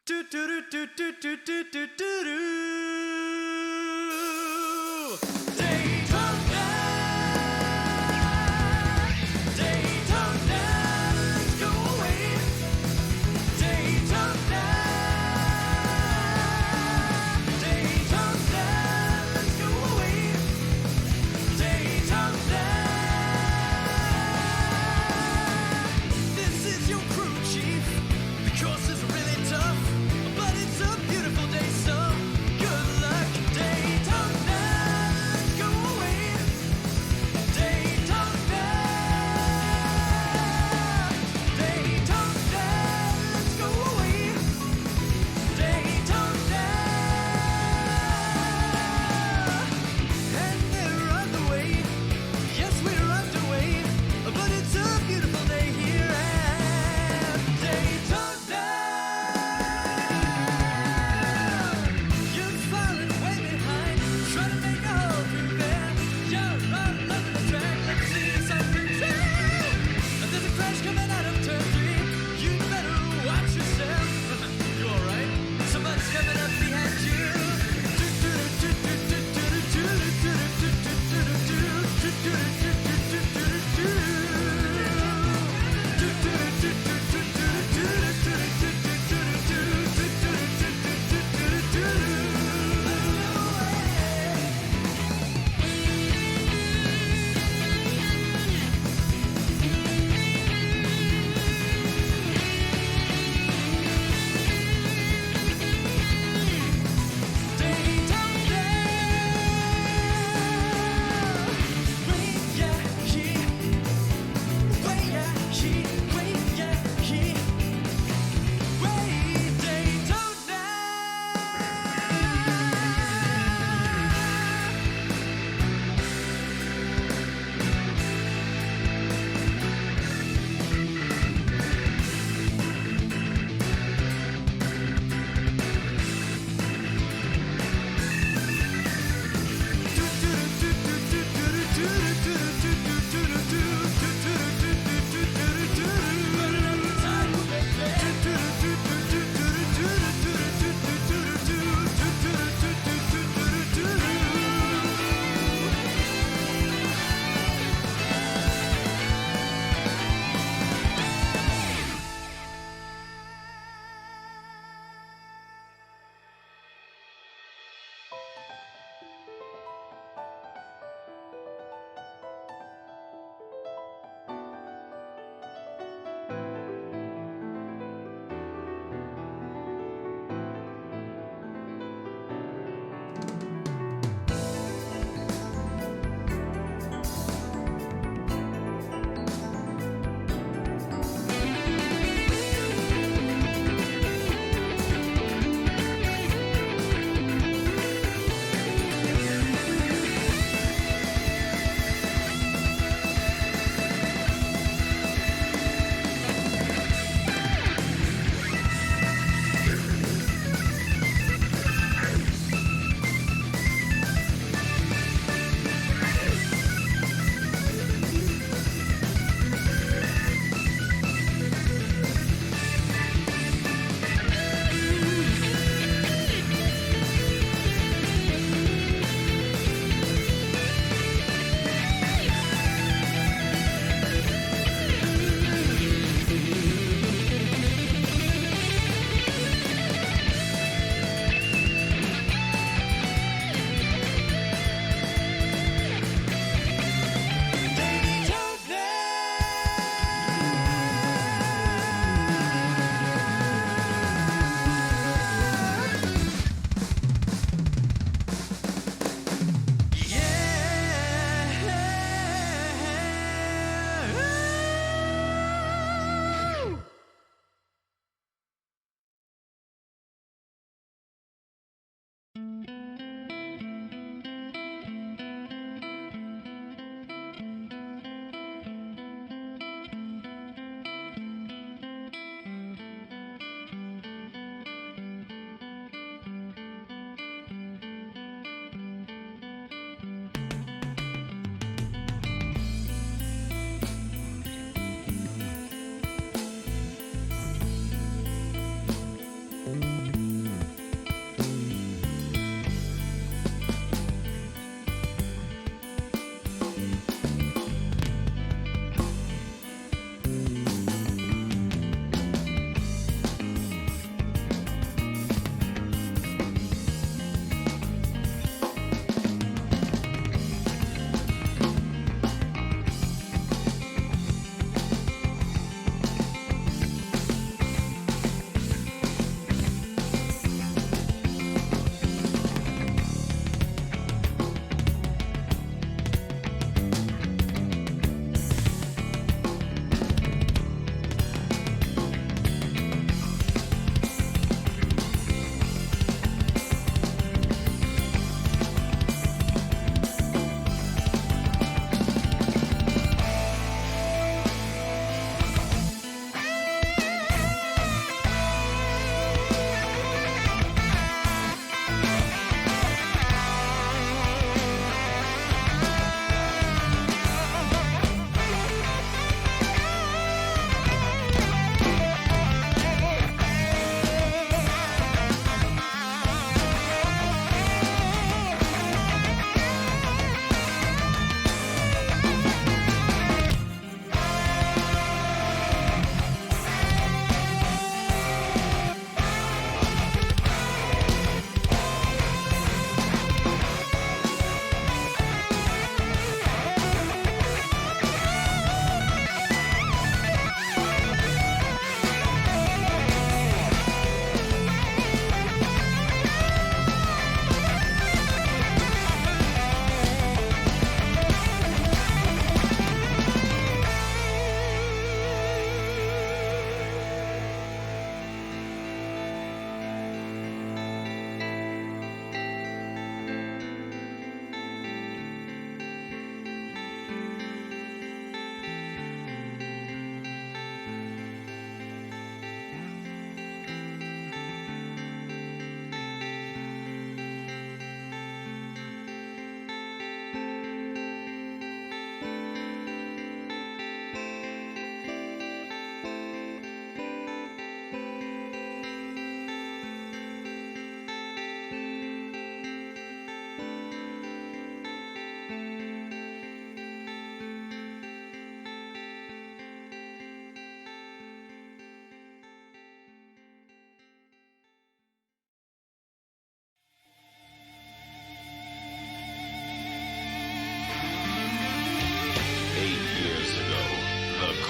Do do do do do do do do do do. Daytona, Daytona, let's go away. Daytona, Daytona, let's go away. Daytona. This is your crew chief. The course is really tough, but it's a beautiful day, so good luck. Daytona, let's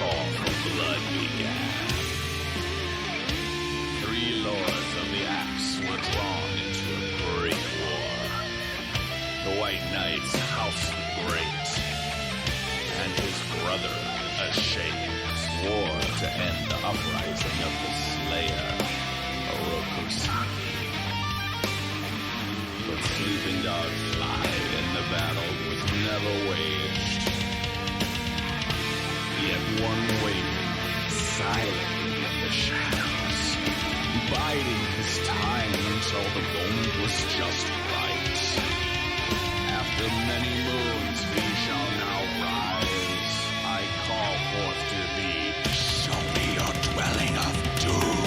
call for blood began. 3 lords of the axe were drawn into a great war. The White Knight's House the Great and his brother, ashamed, swore to end the uprising of the Slayer, Orokusaki. But Sleeping Dogs lied, and the battle was never waged. Yet one waited silently in the shadows, biding his time until the moment was just right. After many moons we shall now rise. I call forth to thee, show me your dwelling of doom.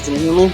Can you hear me?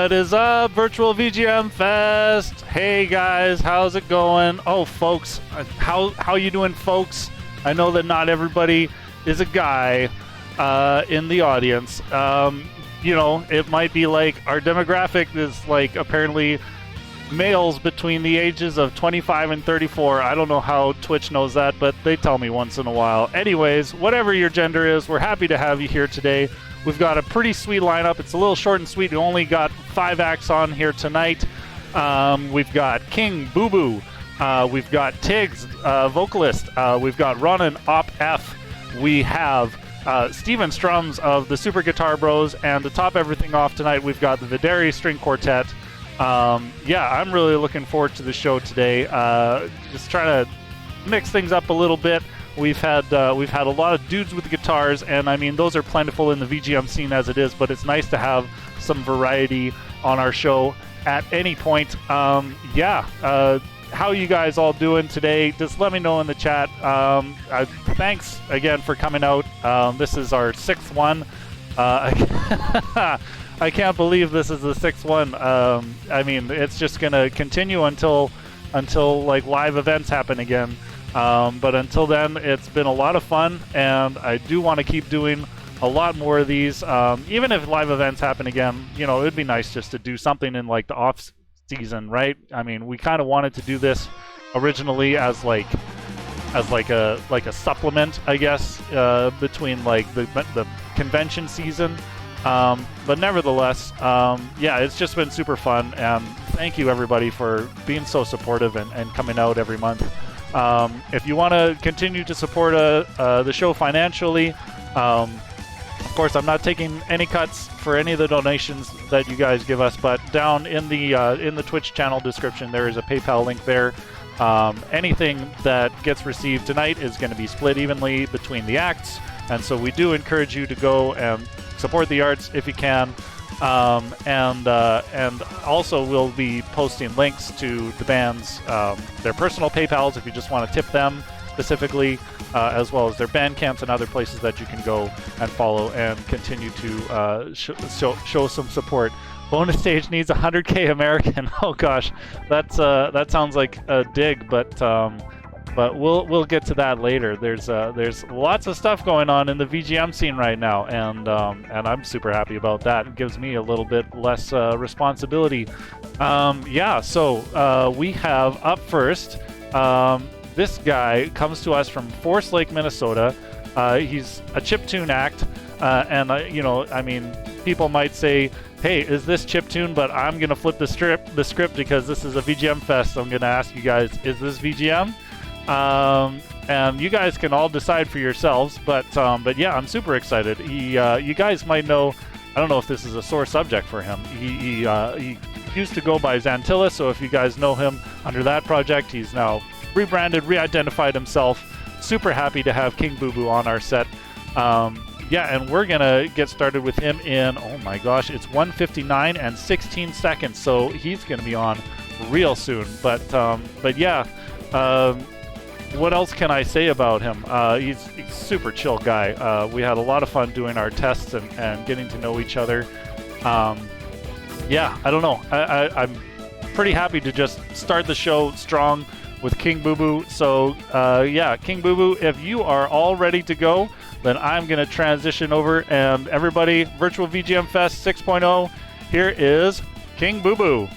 What is up, Virtual VGM Fest? Hey guys, how's it going? Oh, folks, how you doing, folks? I know that not everybody is a guy in the audience. You know, it might be like our demographic is like apparently males between the ages of 25 and 34. I don't know how Twitch knows that, but they tell me once in a while. Anyways, whatever your gender is, we're happy to have you here today. We've got a pretty sweet lineup. It's a little short and sweet. We only got 5 acts on here tonight. We've got King Bubu. We've got Tiggs, vocalist. We've got roninopf. We have Steven Strums of the Super Guitar Bros. And to top everything off tonight, we've got the VideriStringQuartet. Yeah, I'm really looking forward to the show today. Just trying to mix things up a little bit. We've had a lot of dudes with guitars, and I mean those are plentiful in the VGM scene as it is. But it's nice to have some variety on our show at any point. How you guys all doing today? Just let me know in the chat. Thanks again for coming out. This is our 6th one. I can't believe this is the 6th one. I mean, it's just gonna continue until like live events happen again. But until then, it's been a lot of fun, and I do want to keep doing a lot more of these. Even if live events happen again, you know, it'd be nice just to do something in like the off season, right? I mean, we kind of wanted to do this originally as like a supplement, I guess, between like the convention season. But nevertheless, yeah, it's just been super fun, and thank you everybody for being so supportive and coming out every month. If you want to continue to support the show financially, of course, I'm not taking any cuts for any of the donations that you guys give us, but down in the Twitch channel description, there is a PayPal link there. Anything that gets received tonight is going to be split evenly between the acts, and so we do encourage you to go and support the arts if you can. And also we'll be posting links to the bands, their personal PayPals if you just want to tip them specifically, as well as their Bandcamps and other places that you can go and follow and continue to show some support. Bonus stage needs 100k American. Oh gosh, that sounds like a dig, but we'll get to that later. There's lots of stuff going on in the VGM scene right now, and I'm super happy about that. It gives me a little bit less responsibility. So we have up first. This guy comes to us from Forest Lake, Minnesota. He's a chiptune act, and you know, I mean, people might say, "Hey, is this chiptune?" But I'm gonna flip the script because this is a VGM fest. So I'm gonna ask you guys, is this VGM? And you guys can all decide for yourselves, but yeah, I'm super excited. You guys might know, I don't know if this is a sore subject for him. He used to go by Xantilla, so if you guys know him under that project, he's now rebranded, re-identified himself. Super happy to have King Bubu on our set. Yeah, and we're gonna get started with him in, oh my gosh, it's 1:59 and 16 seconds, so he's gonna be on real soon. But yeah. What else can I say about him? He's a super chill guy. We had a lot of fun doing our tests and getting to know each other. Yeah, I don't know. I'm pretty happy to just start the show strong with King Bubu. So yeah, King Bubu, if you are all ready to go, then I'm going to transition over. And everybody, Virtual VGM Fest 6.0, here is King Bubu.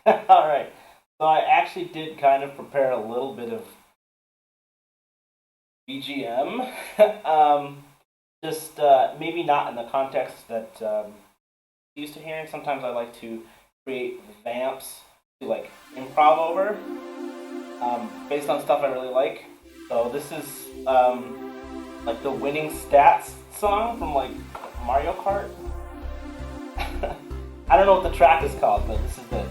All right. So I actually did kind of prepare a little bit of VGM. Just maybe not in the context that I'm used to hearing. Sometimes I like to create vamps to like improv over based on stuff I really like. So this is like the winning stats song from like Mario Kart. I don't know what the track is called, but this is it.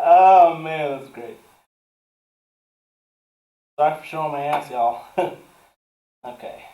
Oh man, that's great. Sorry for showing my ass, y'all. Okay.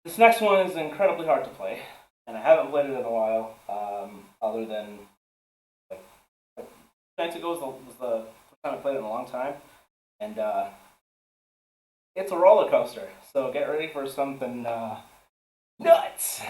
This next one is incredibly hard to play, and I haven't played it in a while, other than like 2 nights ago was the first time I played it in a long time, and it's a roller coaster. So get ready for something nuts.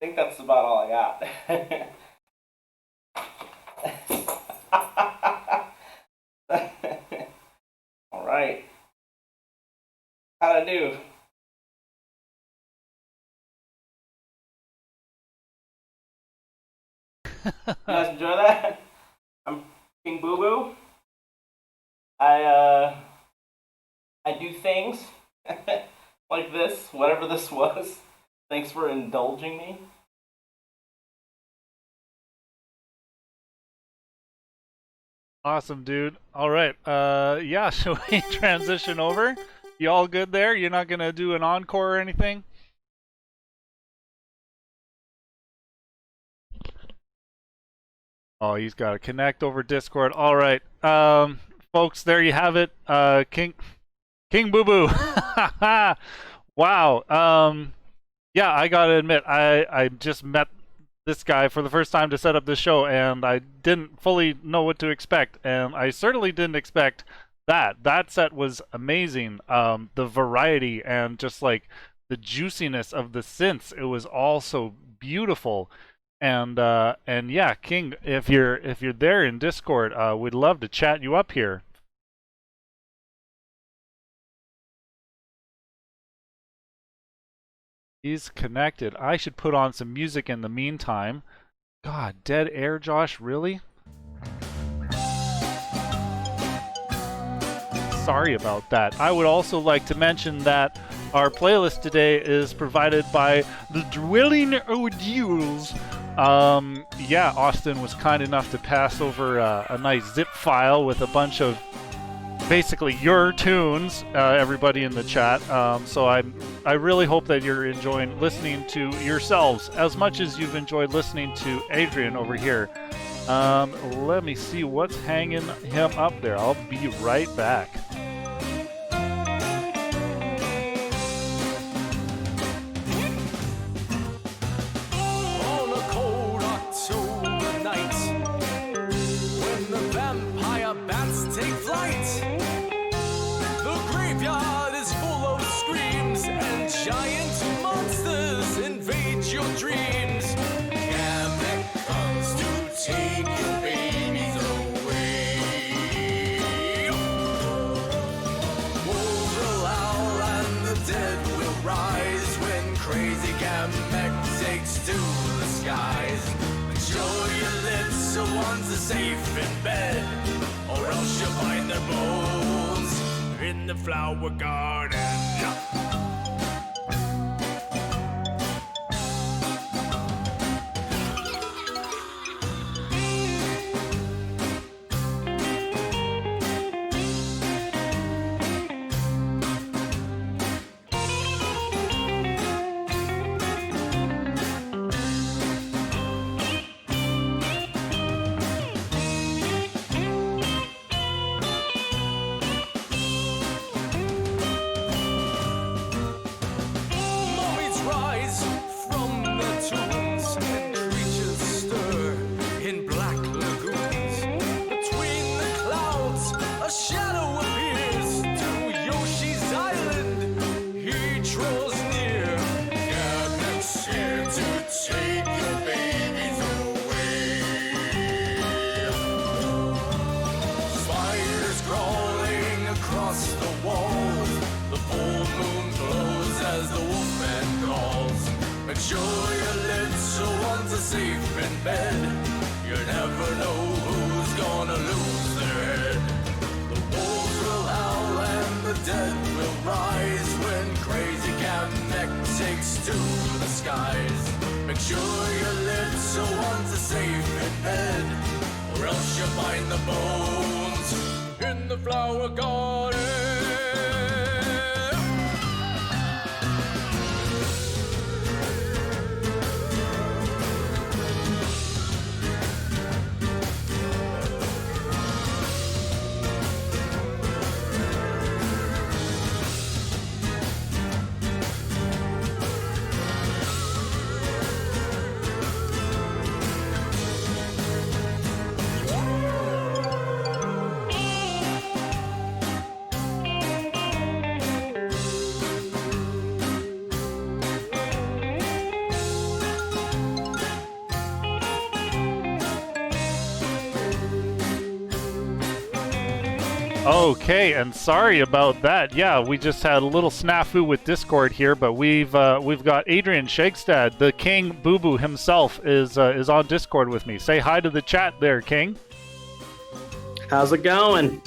think that's about all I got. All right. How'd I do? You guys enjoy that? I'm King Bubu. I do things like this, whatever this was. Thanks for indulging me. Awesome, dude. All right. Yeah, shall we transition over? You all good there? You're not gonna do an encore or anything? Oh, he's got to connect over Discord. All right, folks, there you have it. King Bubu. Wow. Yeah, I gotta admit, I just met this guy for the first time to set up this show, and I didn't fully know what to expect, and I certainly didn't expect that. That set was amazing. The variety and just like the juiciness of the synths, it was all so beautiful. And yeah, King, if you're there in Discord, we'd love to chat you up here. He's connected. I should put on some music in the meantime. God, dead air, Josh, really? Sorry about that. I would also like to mention that our playlist today is provided by the Dwelling O'Deals. Yeah, Austin was kind enough to pass over a nice zip file with a bunch of basically your tunes, everybody in the chat. So I really hope that you're enjoying listening to yourselves as much as you've enjoyed listening to Adrian over here. Let me see what's hanging him up there. I'll be right back. Giant monsters invade your dreams. Kamek comes to take your babies away. Wolves will howl and the dead will rise when crazy Kamek takes to the skies. Make sure your lips are ones are safe in bed, or else you'll find their bones in the flower garden. Okay, and sorry about that. Yeah, we just had a little snafu with Discord here, but we've got Adrian Shakestad, the King Bubu himself, is on Discord with me. Say hi to the chat there, King. How's it going?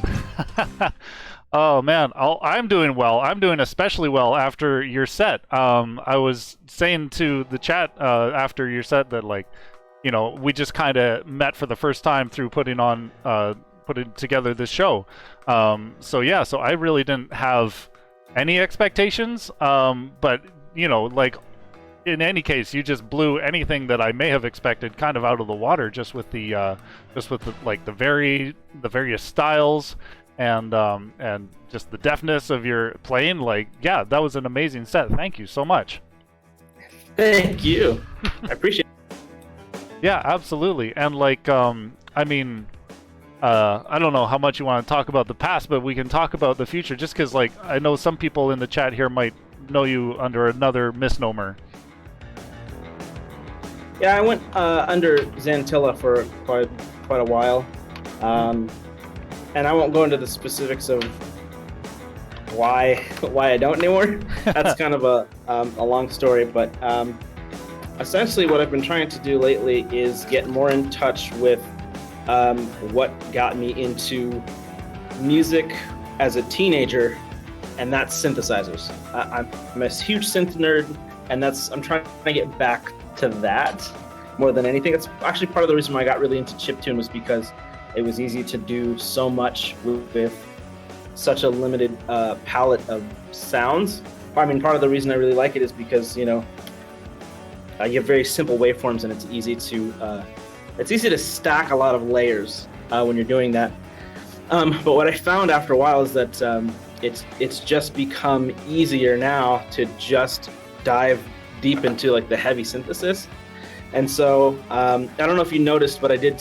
Oh man, I'm doing well. I'm doing especially well after your set. I was saying to the chat after your set that, like, you know, we just kind of met for the first time through putting together this show. So I really didn't have any expectations. But you know, like, in any case, you just blew anything that I may have expected kind of out of the water, just with the various styles and just the deftness of your playing. Like, yeah, that was an amazing set. Thank you so much. Thank you. I appreciate it. Yeah, absolutely. And like, I mean, I don't know how much you want to talk about the past, but we can talk about the future, just because, like, I know some people in the chat here might know you under another misnomer. Yeah, I went under Xantilla for quite a while, and I won't go into the specifics of why I don't anymore. That's kind of a long story, but essentially what I've been trying to do lately is get more in touch with what got me into music as a teenager, and that's synthesizers. I'm a huge synth nerd, and I'm trying to get back to that more than anything. It's actually part of the reason why I got really into chiptune, was because it was easy to do so much with such a limited palette of sounds. I mean, part of the reason I really like it is because, you know, you have very simple waveforms, and it's easy to stack a lot of layers when you're doing that. But what I found after a while is that it's just become easier now to just dive deep into, like, the heavy synthesis. And so I don't know if you noticed, but I did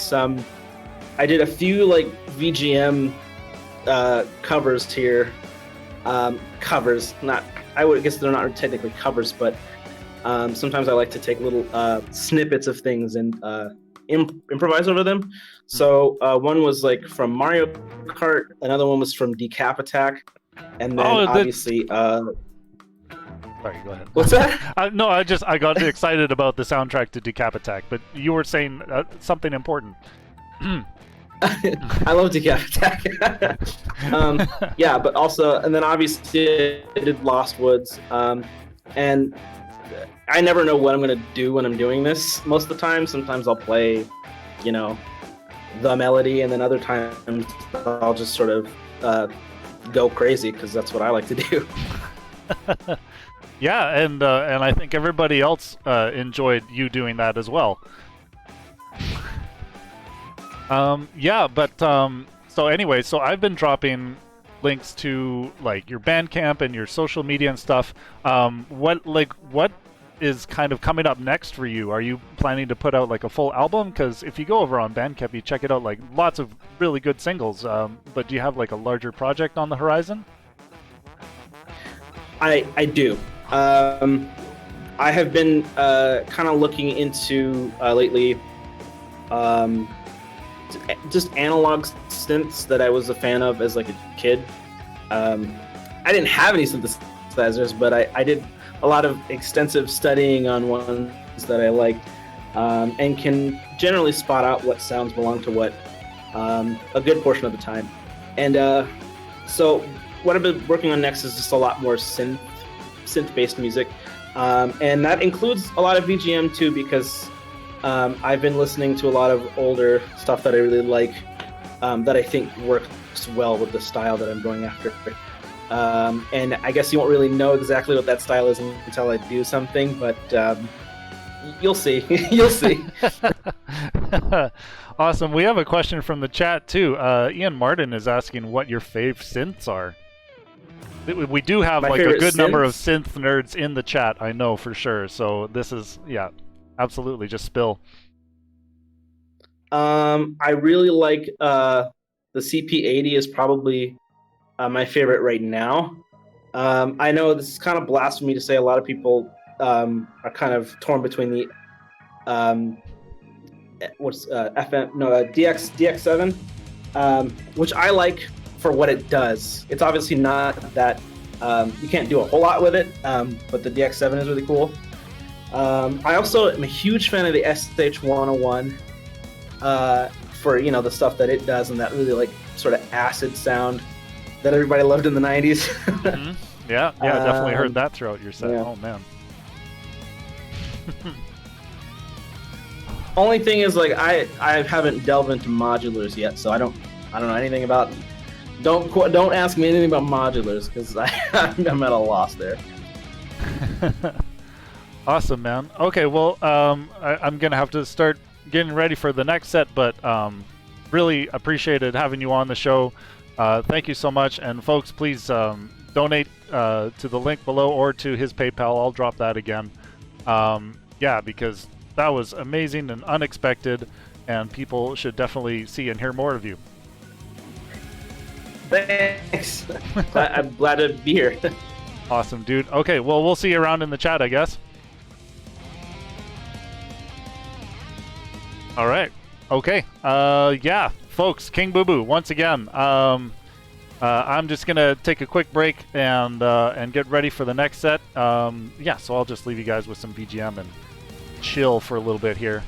a few, like, VGM covers here. Covers, I would guess they're not technically covers, but sometimes I like to take little snippets of things and improvise over them. So one was, like, from Mario Kart, another one was from Decap Attack, and then obviously Sorry, go ahead. What's that? No, I got excited about the soundtrack to Decap Attack, but you were saying something important. I love Decap Attack. Yeah, but also, and then obviously I did Lost Woods, and I never know what I'm going to do when I'm doing this most of the time. Sometimes I'll play, you know, the melody, and then other times I'll just sort of go crazy, because that's what I like to do. Yeah, and I think everybody else enjoyed you doing that as well. So anyway, so I've been dropping links to, like, your Bandcamp and your social media and stuff. What is kind of coming up next for you? Are you planning to put out, like, a full album? Because if you go over on Bandcamp, you check it out, like, lots of really good singles. But do you have, like, a larger project on the horizon? I do. I have been kind of looking into lately just analog synths that I was a fan of as, like, a kid. I didn't have any synthesizers, but I did a lot of extensive studying on ones that I liked, and can generally spot out what sounds belong to what a good portion of the time. And so what I've been working on next is just a lot more synth-based music, and that includes a lot of VGM too, because I've been listening to a lot of older stuff that I really like, that I think works well with the style that I'm going after. And I guess you won't really know exactly what that style is until I do something, but you'll see. You'll see. Awesome. We have a question from the chat too. Ian Martin is asking what your fave synths are. We do have, like, a good number of synth nerds in the chat, I know for sure. So this is, yeah, absolutely, just spill. I really like the CP80 is probably my favorite right now. I know this is kind of blasphemy to say. A lot of people are kind of torn between the DX7, which I like for what it does. It's obviously not that you can't do a whole lot with it, but the DX7 is really cool. I also am a huge fan of the SH101 for the stuff that it does and that really like sort of acid sound that everybody loved in the 90s. Mm-hmm. Yeah, I definitely heard that throughout your set. Yeah. Oh man. Only thing is, like, I haven't delved into modulars yet, so I don't know anything about. Don't ask me anything about modulars because I'm at a loss there. Awesome, man. Okay, well, I'm gonna have to start getting ready for the next set, but really appreciated having you on the show. Thank you so much, and folks, please donate to the link below or to his PayPal. I'll drop that again. Yeah, because that was amazing and unexpected, and people should definitely see and hear more of you. Thanks. I'm glad to be here. Awesome, dude. Okay, well, we'll see you around in the chat, I guess. All right. Okay. Yeah, folks, King Bubu, once again. I'm just going to take a quick break and get ready for the next set. Yeah, so I'll just leave you guys with some VGM and chill for a little bit here.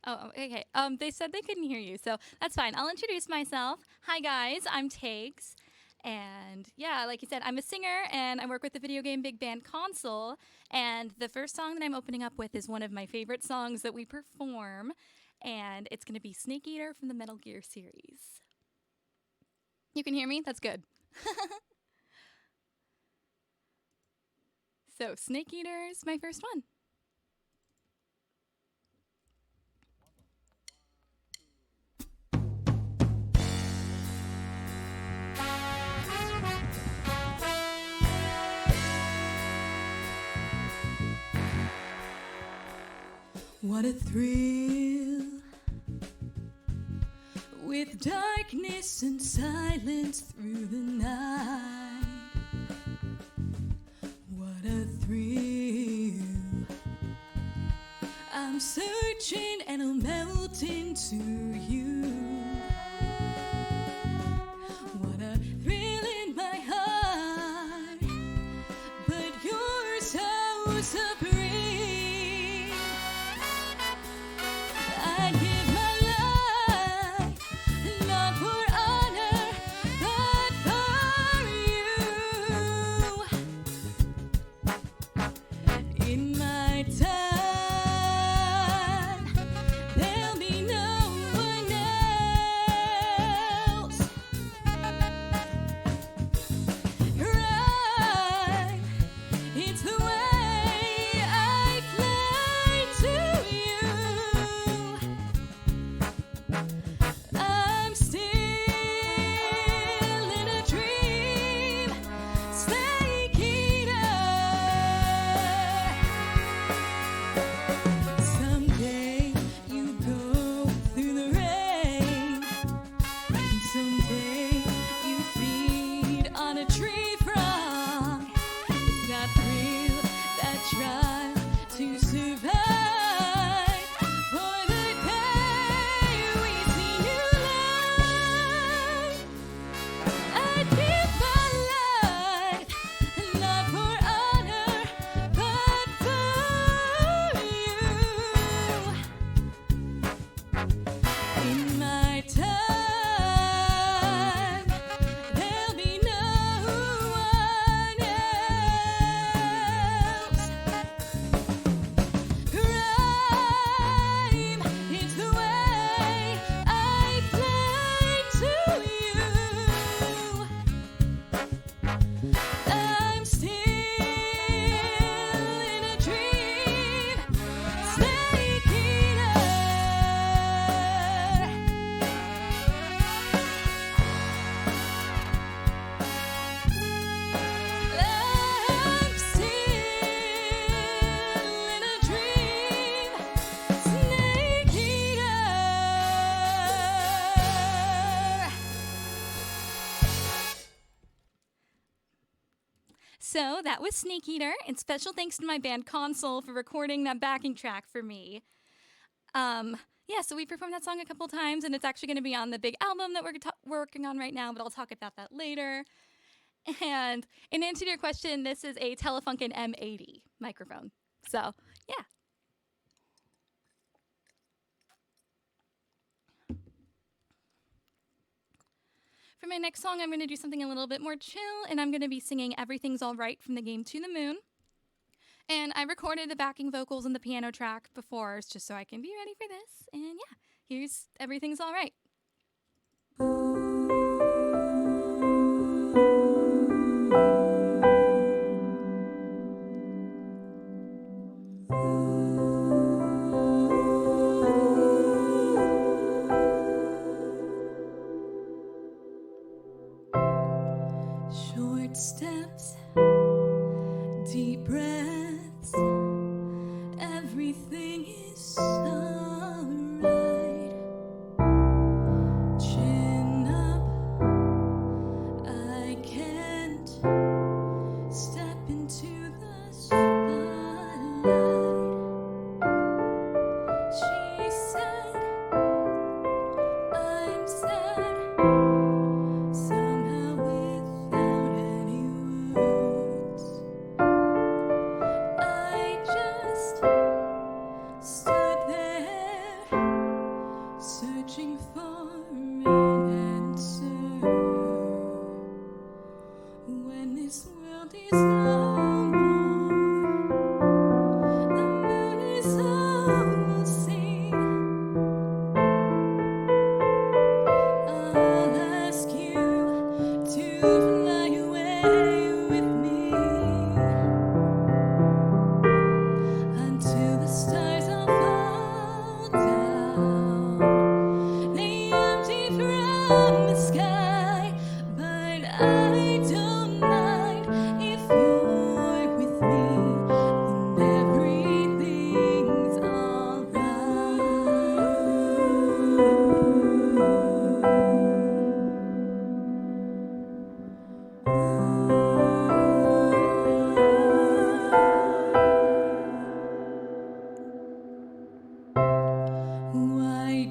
Oh, okay. They said they couldn't hear you, so that's fine. I'll introduce myself. Hi, guys. I'm Tiggs. And yeah, like you said, I'm a singer, and I work with the video game big band Console. And the first song that I'm opening up with is one of my favorite songs that we perform. And it's going to be Snake Eater from the Metal Gear series. You can hear me? That's good. So, Snake Eater is my first one. What a thrill, with darkness and silence through the night. What a thrill, I'm searching and I'll melt into you. What a thrill in my heart, but you're so supreme. I'd give my life, not for honor, but for you. In my time, there'll be no one else. Right, it's the way I fly to you. I'm still in a dream, snake eater. Someday you go through the rain, and someday you feed on a tree frog. It's that thrill, that drive to survive. For the day we see new life, I'd give my life, not for honor, but for you. In my time, there'll be no one else. Crime, it's the way I fly to you. I'm still in a dream, snake eater. I'm still in a dream, snake eater. So that was Snake Eater, and special thanks to my band Console for recording that backing track for me. Yeah, so we performed that song a couple times, and it's actually going to be on the big album that we're working on right now, but I'll talk about that later. And in answer to your question, this is a Telefunken M80 microphone. So, yeah. For my next song, I'm going to do something a little bit more chill, and I'm going to be singing Everything's Alright from the game To the Moon. And I recorded the backing vocals and the piano track before, just so I can be ready for this. And yeah, here's Everything's Alright. Short steps, deep breaths, everything is alright.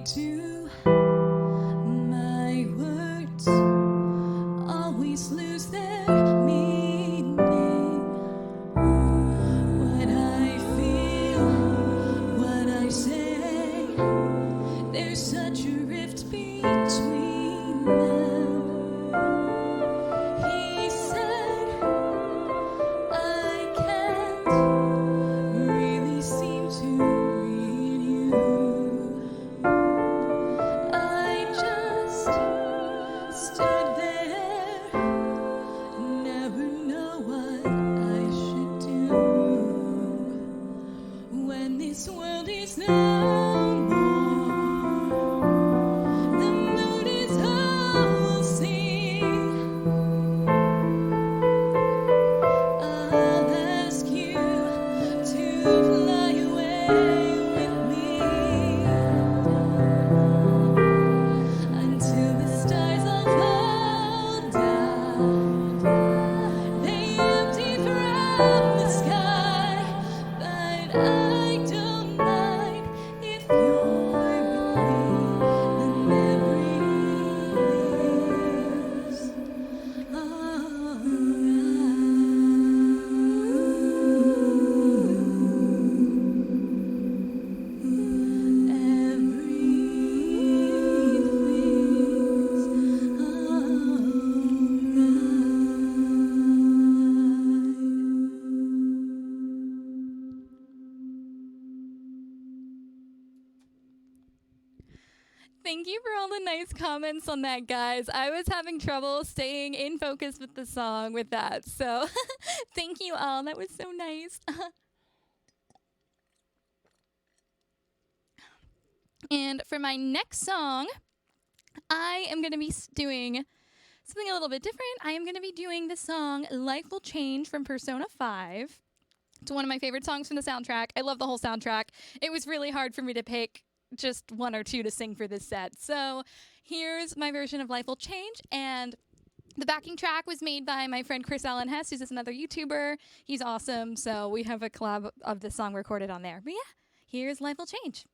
do? My words always lose their meaning. What I feel, what I say, there's such a rift between them. He said, I can't really seem to read you. I just stood there, never know what I should do when this world is no more. The moon is hosting. I'll ask you to fly away with me until the stars all fall down. They empty from the sky, but I don't mind if you're with me. The memories Thank you for all the nice comments on that, guys. I was having trouble staying in focus with the song with that. So thank you all. That was so nice. And for my next song, I am going to be doing something a little bit different. I am going to be doing the song Life Will Change from Persona 5. It's one of my favorite songs from the soundtrack. I love the whole soundtrack. It was really hard for me to pick just one or two to sing for this set. So here's my version of Life Will Change, and the backing track was made by my friend Chris Allen Hess, who's another YouTuber. He's awesome, so we have a collab of the song recorded on there. But yeah, here's Life Will Change.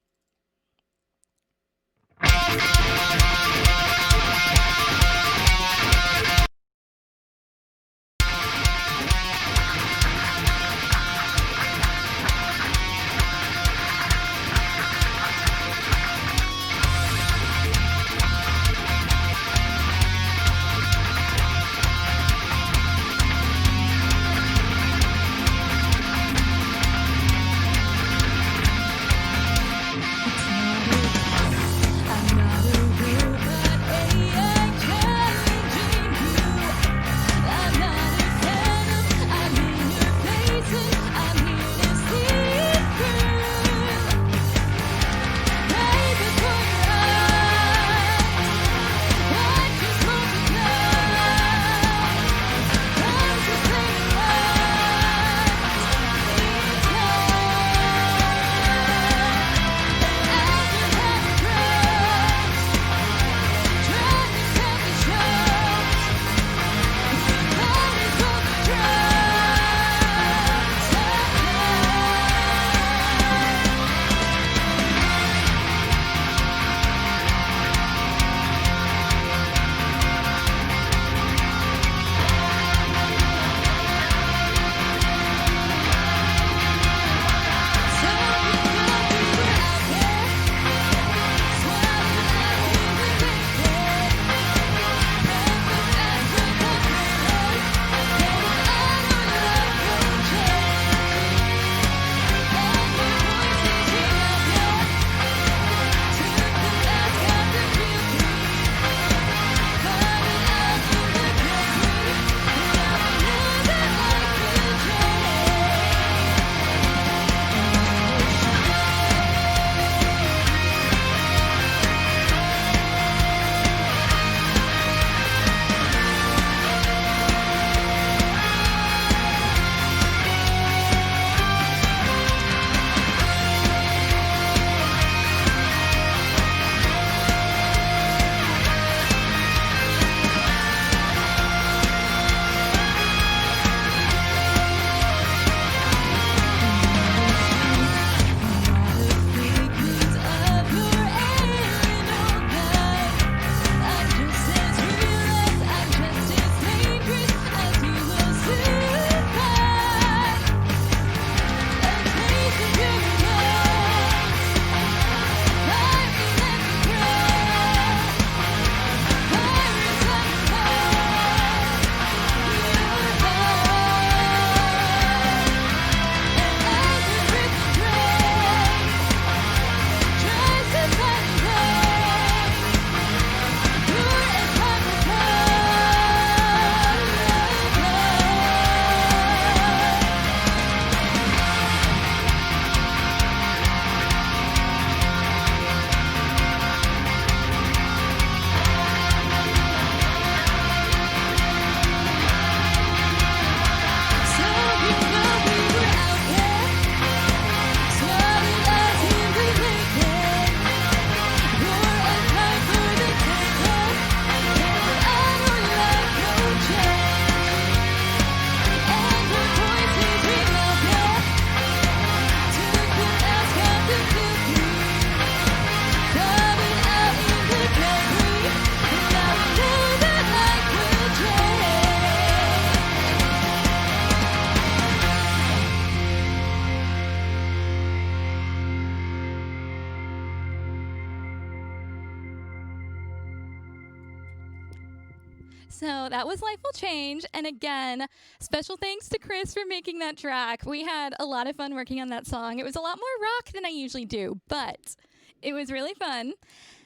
So that was Life Will Change. And again, special thanks to Chris for making that track. We had a lot of fun working on that song. It was a lot more rock than I usually do, but it was really fun.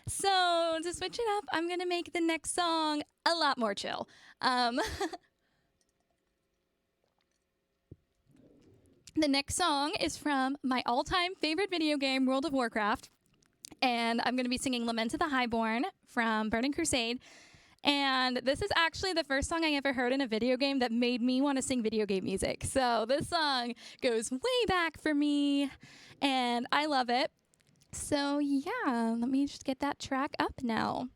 So to switch it up, I'm going to make the next song a lot more chill. The next song is from my all-time favorite video game, World of Warcraft. And I'm going to be singing Lament of the Highborn from Burning Crusade. And this is actually the first song I ever heard in a video game that made me want to sing video game music. So this song goes way back for me, and I love it. So yeah, let me just get that track up now.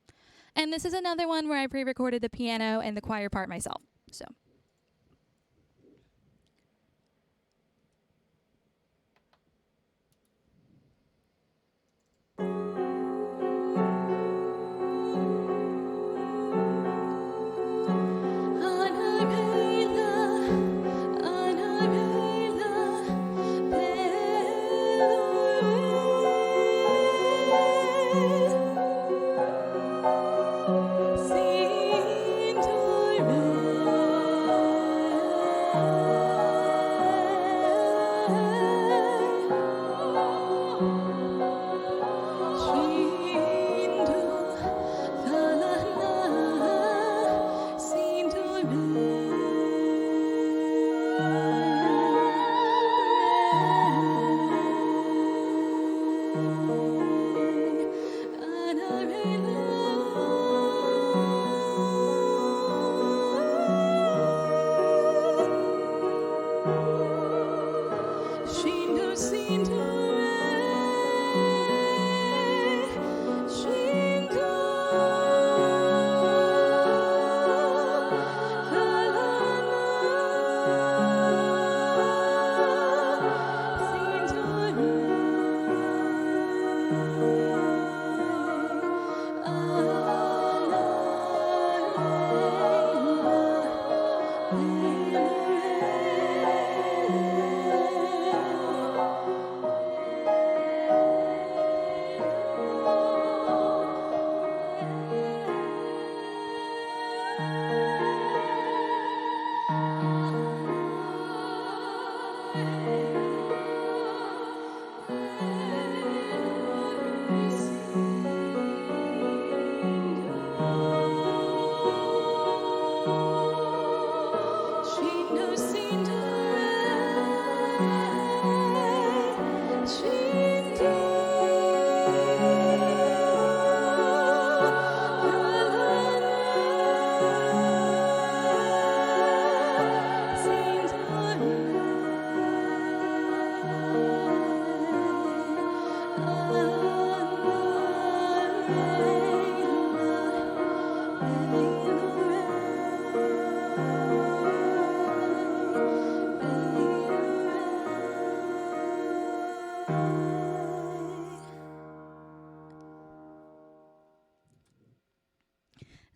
And this is another one where I pre-recorded the piano and the choir part myself. So.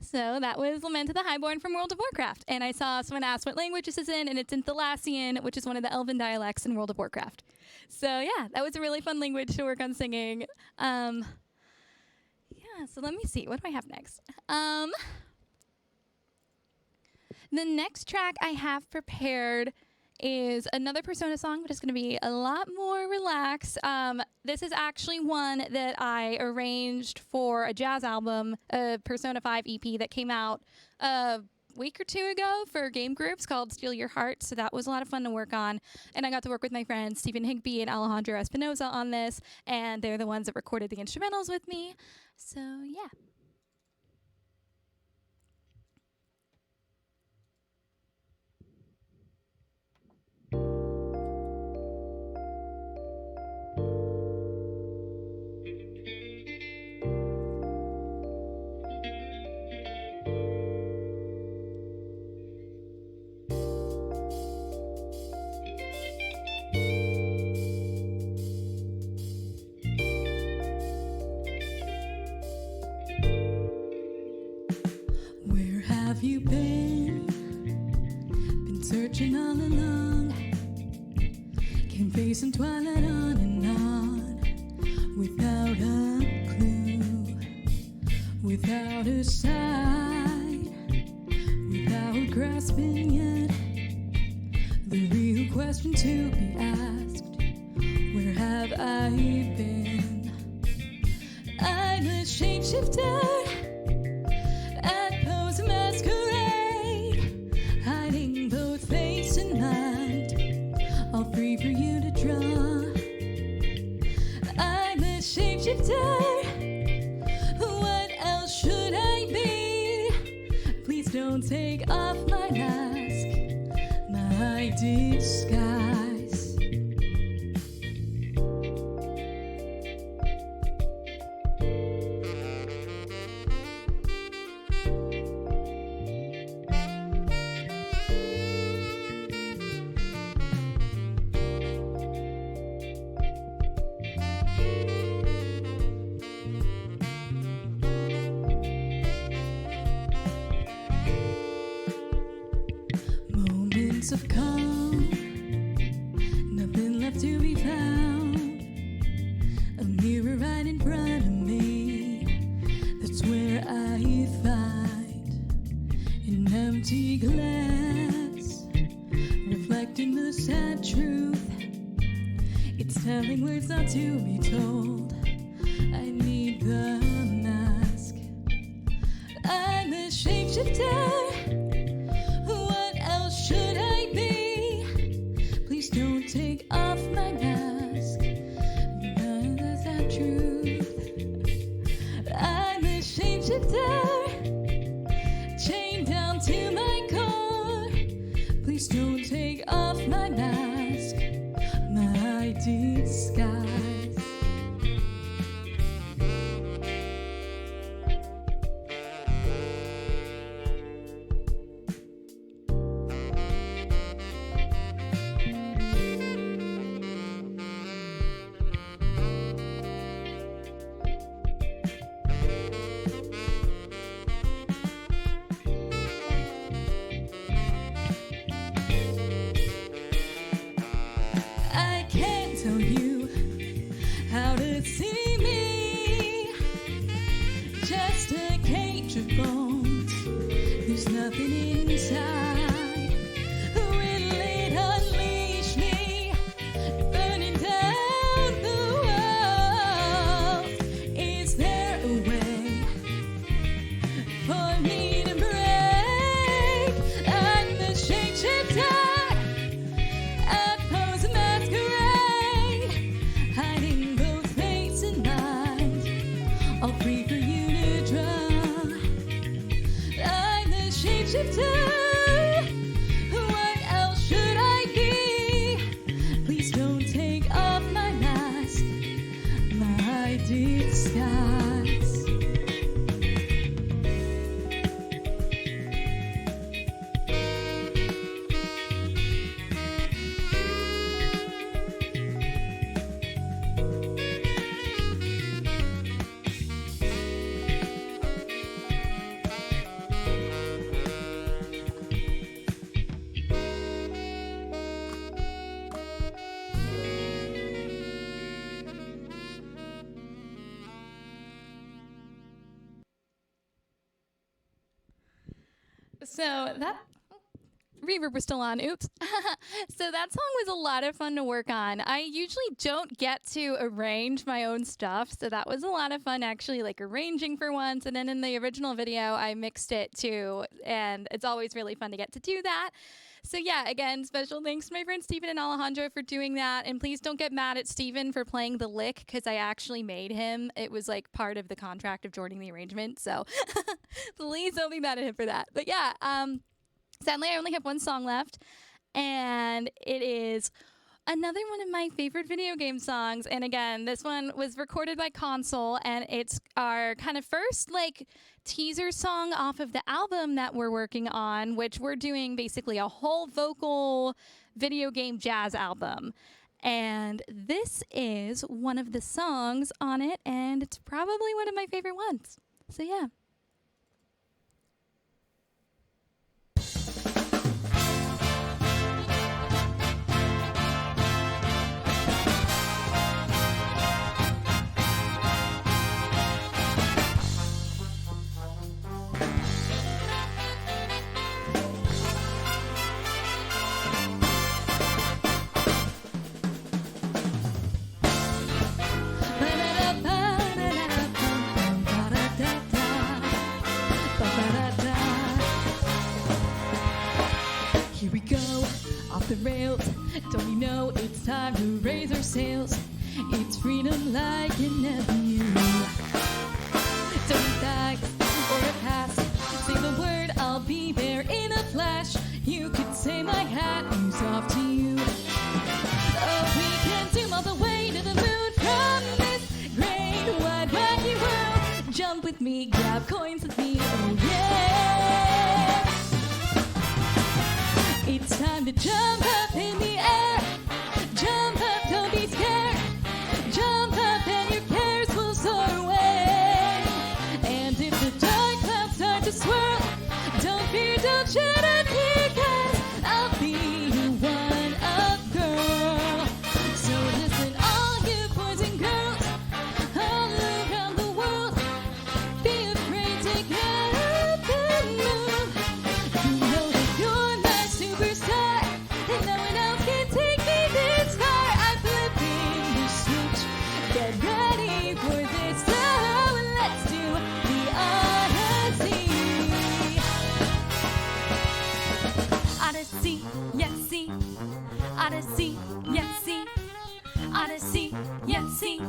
So that was Lament of the Highborn from World of Warcraft. And I saw someone ask what language this is in, and it's in Thalassian, which is one of the Elven dialects in World of Warcraft. So yeah, that was a really fun language to work on singing. Yeah, so let me see. What do I have next? The next track I have prepared is another Persona song, but it's going to be a lot more relaxed. This is actually one that I arranged for a jazz album, a Persona 5 EP that came out a week or two ago for game groups called Steal Your Heart. So that was a lot of fun to work on. And I got to work with my friends Stephen Higby and Alejandro Espinosa on this, and they're the ones that recorded the instrumentals with me. So yeah. Have you been searching all along? Came facing twilight on and on, without a clue, without a sign. grasping yet. The real question to be asked, where have I been? I'm a shapeshifter at Pose Masquerade, hiding both face and mind, all free for you to draw. I'm a shapeshifter. What else should I be? Please don't take off my mask, my disguise. Moments of calm, nothing left to be found. A mirror right in front of me, that's where I find an empty glass, reflecting the sad truth. It's telling words not to be told. I need the mask. I'm a shapeshifter. What else should I be? Please don't take off my mask. That's not truth. I'm a shapeshifter, chained down to my core. Please don't take off my mask, my disguise. I can't tell you how to see me. Just a cage of bones. There's nothing inside. Will it unleash me? Burning down the walls. Is there a way for me to break? I'm the shapeshifter at Pose Masquerade, hiding both face and mind, all free for you to draw. I'm the shapeshifter. What else should I be? Please don't take off my mask, my disguise. So that reverb was still on. Oops. So that song was a lot of fun to work on. I usually don't get to arrange my own stuff, so that was a lot of fun actually, like arranging for once. And then in the original video, I mixed it too, and it's always really fun to get to do that. So yeah, again, special thanks to my friends Steven and Alejandro for doing that. And please don't get mad at Steven for playing the lick, because I actually made him. It was like part of the contract of joining the arrangement. So please don't be mad at him for that. But yeah, sadly, I only have one song left, and it is another one of my favorite video game songs. And again, this one was recorded by Console, and it's our kind of first like teaser song off of the album that we're working on, which we're doing basically a whole vocal video game jazz album. And this is one of the songs on it, and it's probably one of my favorite ones. So yeah. raise our sails. It's freedom like you never knew. Don't bags or a pass. Say the word, I'll be there in a flash. You could say my hat is off to you. Oh, we can zoom all the way to the moon from this great wide wacky world. Jump with me, grab coins with me, oh yeah. It's time to jump up in the air. Jump up, don't be scared. Jump up and your cares will soar away. And if the dark clouds start to swirl, don't fear, don't shed a tear, 'cause I'll be your one-up girl. So listen, all you boys and girls all around the world, be afraid to get up and move. You know that you're my superstar, and no one else can take me this far. I'm flipping the switch, get ready for this. So let's do the Odyssey. Odyssey, yes, see. Odyssey, yes, see. Odyssey, yes, see.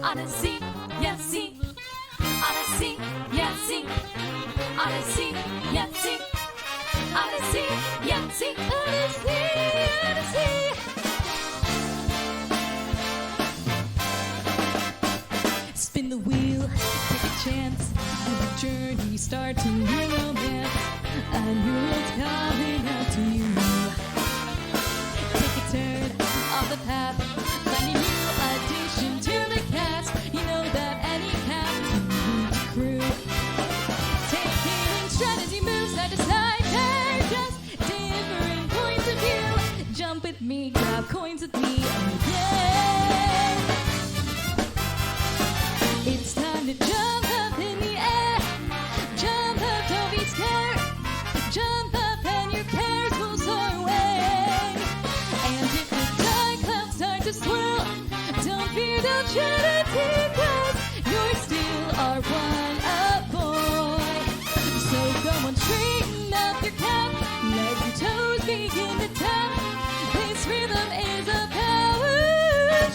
Odyssey, yes, see. Odyssey, yes, see. Odyssey, yes, see. Odyssey, yes, see. Odyssey, Odyssey. Spin the wheel, take a chance, and the journey start to new romance. A new world's coming out to you. Take a turn off the path, find a new addition to the cast. You know that any captain needs a crew. Take healing stride as you move side to side. They're just different points of view. Jump with me, grab coins with me, oh yeah. It's time to jump up in the air. Jump up, don't be scared. Jump up and your cares will soar away. And if the dark clouds start to swirl, don't fear, don't shed a tear, 'cause you're still our one-up boy. So go on, straighten up your cap, let your toes begin to tap. This rhythm is a power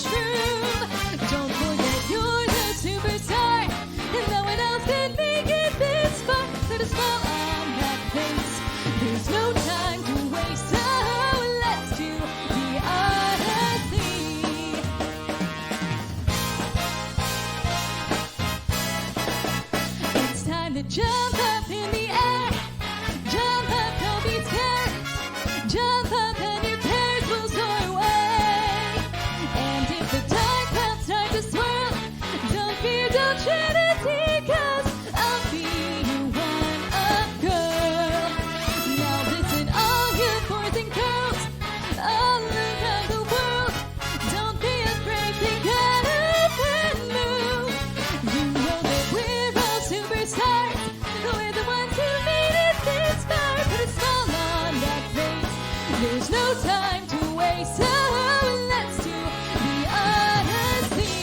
truth. Don't forget you're the superstar, and no one else can make it this far. Put a smile on that face, there's no time to waste. So let's do the Odyssey. It's time to jump up in the air. Jump up, don't be scared. Jump up and your cares will soar away. And if the dark clouds start to swirl, don't fear, don't shed a tear, 'cause I'll be your one-up girl. Now listen, all you boys and girls all around the world, don't be afraid to get up and move. You know that we're all superstars, we're the ones who made it this far. Put a smile on that face, there's no time to waste. So let's do the Odyssey.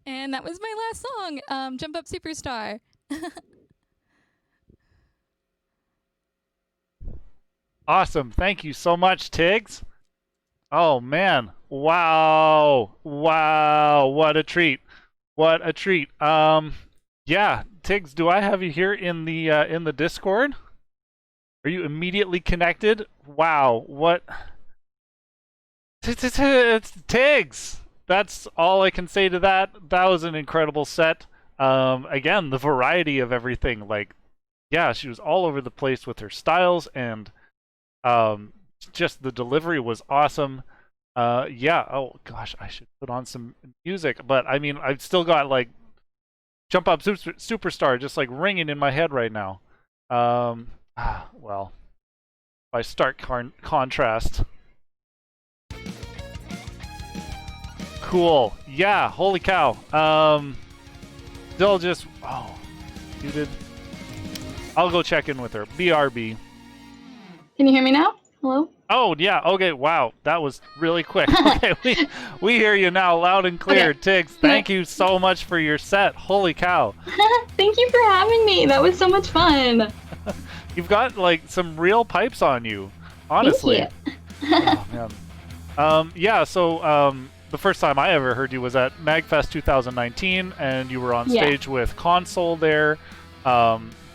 And that was my last song, Jump Up Superstar. Awesome. Thank you so much, Tiggs. Oh man. Wow. Wow. What a treat. What a treat. Yeah, Tiggs, do I have you here in the Discord? Are you immediately connected? Wow. What? It's Tiggs. That's all I can say to that. That was an incredible set. Again, the variety of everything. Like, yeah, she was all over the place with her styles, and just the delivery was awesome. Yeah. Oh gosh, I should put on some music, but I mean, I've still got like Jump Up Superstar just like ringing in my head right now. Well, by stark contrast. Cool. Yeah. Holy cow. Still just. Oh, you did. I'll go check in with her. BRB. Can you hear me now? Hello? Oh yeah. Okay. Wow. That was really quick. Okay. We hear you now, loud and clear. Okay. Tiggs, thank you so much for your set. Holy cow. Thank you for having me. That was so much fun. You've got like some real pipes on you. Honestly. Thank you. Oh man. Yeah. So the first time I ever heard you was at MagFest 2019, and you were on Yeah. stage with Console there.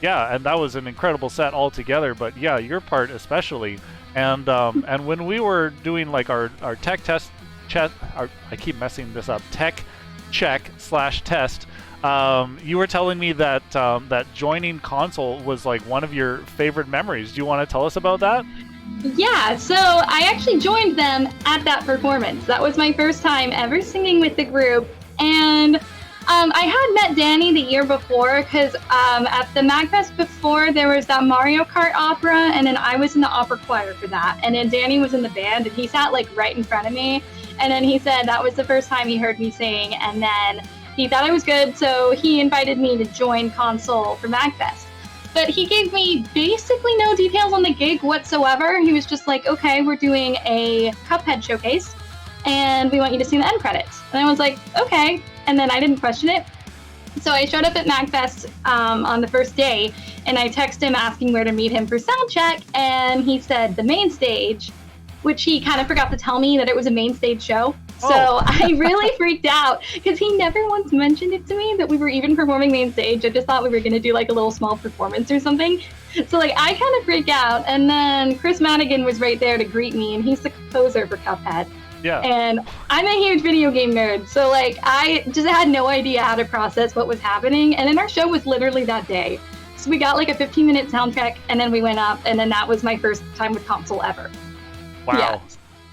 Yeah, and that was an incredible set altogether. But yeah, your part especially. And when we were doing like our tech test, I keep messing this up. Tech check / test. You were telling me that that joining Console was like one of your favorite memories. Do you want to tell us about that? Yeah, so I actually joined them at that performance. That was my first time ever singing with the group. And I had met Danny the year before because at the MagFest before, there was that Mario Kart opera, and then I was in the opera choir for that. And then Danny was in the band, and he sat like right in front of me. And then he said that was the first time he heard me sing, and then he thought I was good, so he invited me to join Console for MagFest. But he gave me basically no details on the gig whatsoever. He was just like, okay, we're doing a Cuphead showcase, and we want you to sing the end credits. And I was like, okay. And then I didn't question it. So I showed up at MagFest on the first day, and I texted him asking where to meet him for sound check, and he said the main stage, which he kind of forgot to tell me that it was a main stage show. So I really freaked out because he never once mentioned it to me that we were even performing main stage. I just thought we were going to do like a little small performance or something. So like I kind of freaked out. And then Chris Madigan was right there to greet me, and he's the composer for Cuphead. Yeah. And I'm a huge video game nerd. So like I just had no idea how to process what was happening. And then our show was literally that day. So we got like a 15-minute sound check, and then we went up, and then that was my first time with Console ever. Wow.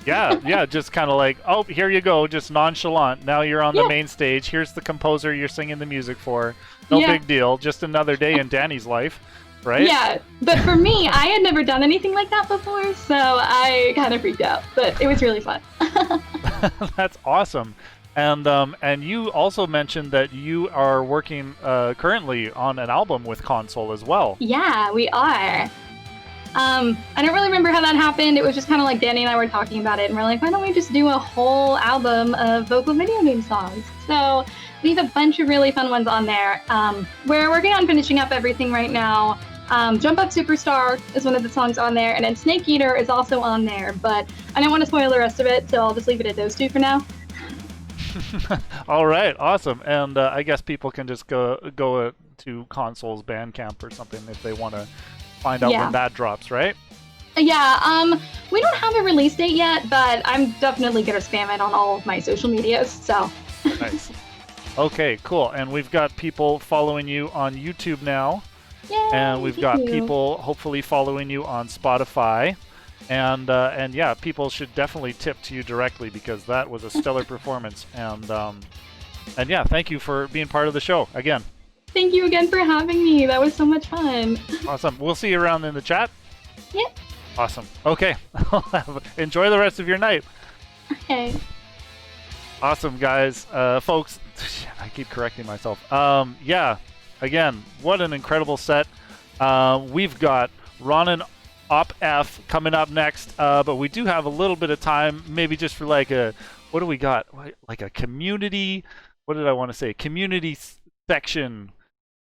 Yeah, just kind of like, oh, here you go, just nonchalant. Now you're on the main stage. Here's the composer you're singing the music for. No big deal. Just another day in Danny's life, right? Yeah, but for me, I had never done anything like that before, so I kind of freaked out. But it was really fun. That's awesome. And you also mentioned that you are working currently on an album with Console as well. Yeah, we are. I don't really remember how that happened. It was just kind of like Danny and I were talking about it, and we're like, why don't we just do a whole album of vocal video game songs? So we have a bunch of really fun ones on there. We're working on finishing up everything right now. Jump Up Superstar is one of the songs on there, and then Snake Eater is also on there, but I don't want to spoil the rest of it, so I'll just leave it at those two for now. All right, awesome. And I guess people can just go to Console's Bandcamp or something if they want to find out when that drops, right? Yeah, we don't have a release date yet, but I'm definitely going to spam it on all of my social medias, so. Nice. Okay, cool. And we've got people following you on YouTube now. Yay, and we've got people hopefully following you on Spotify. And yeah, people should definitely tip to you directly because that was a stellar performance. And yeah, thank you for being part of the show again. Thank you again for having me. That was so much fun. Awesome. We'll see you around in the chat. Yep. Awesome. Okay. Enjoy the rest of your night. Okay. Awesome, guys. Folks, I keep correcting myself. Yeah, again, what an incredible set. We've got roninopf coming up next, but we do have a little bit of time, maybe just for like a, what do we got? Like a community, what did I want to say? Community section.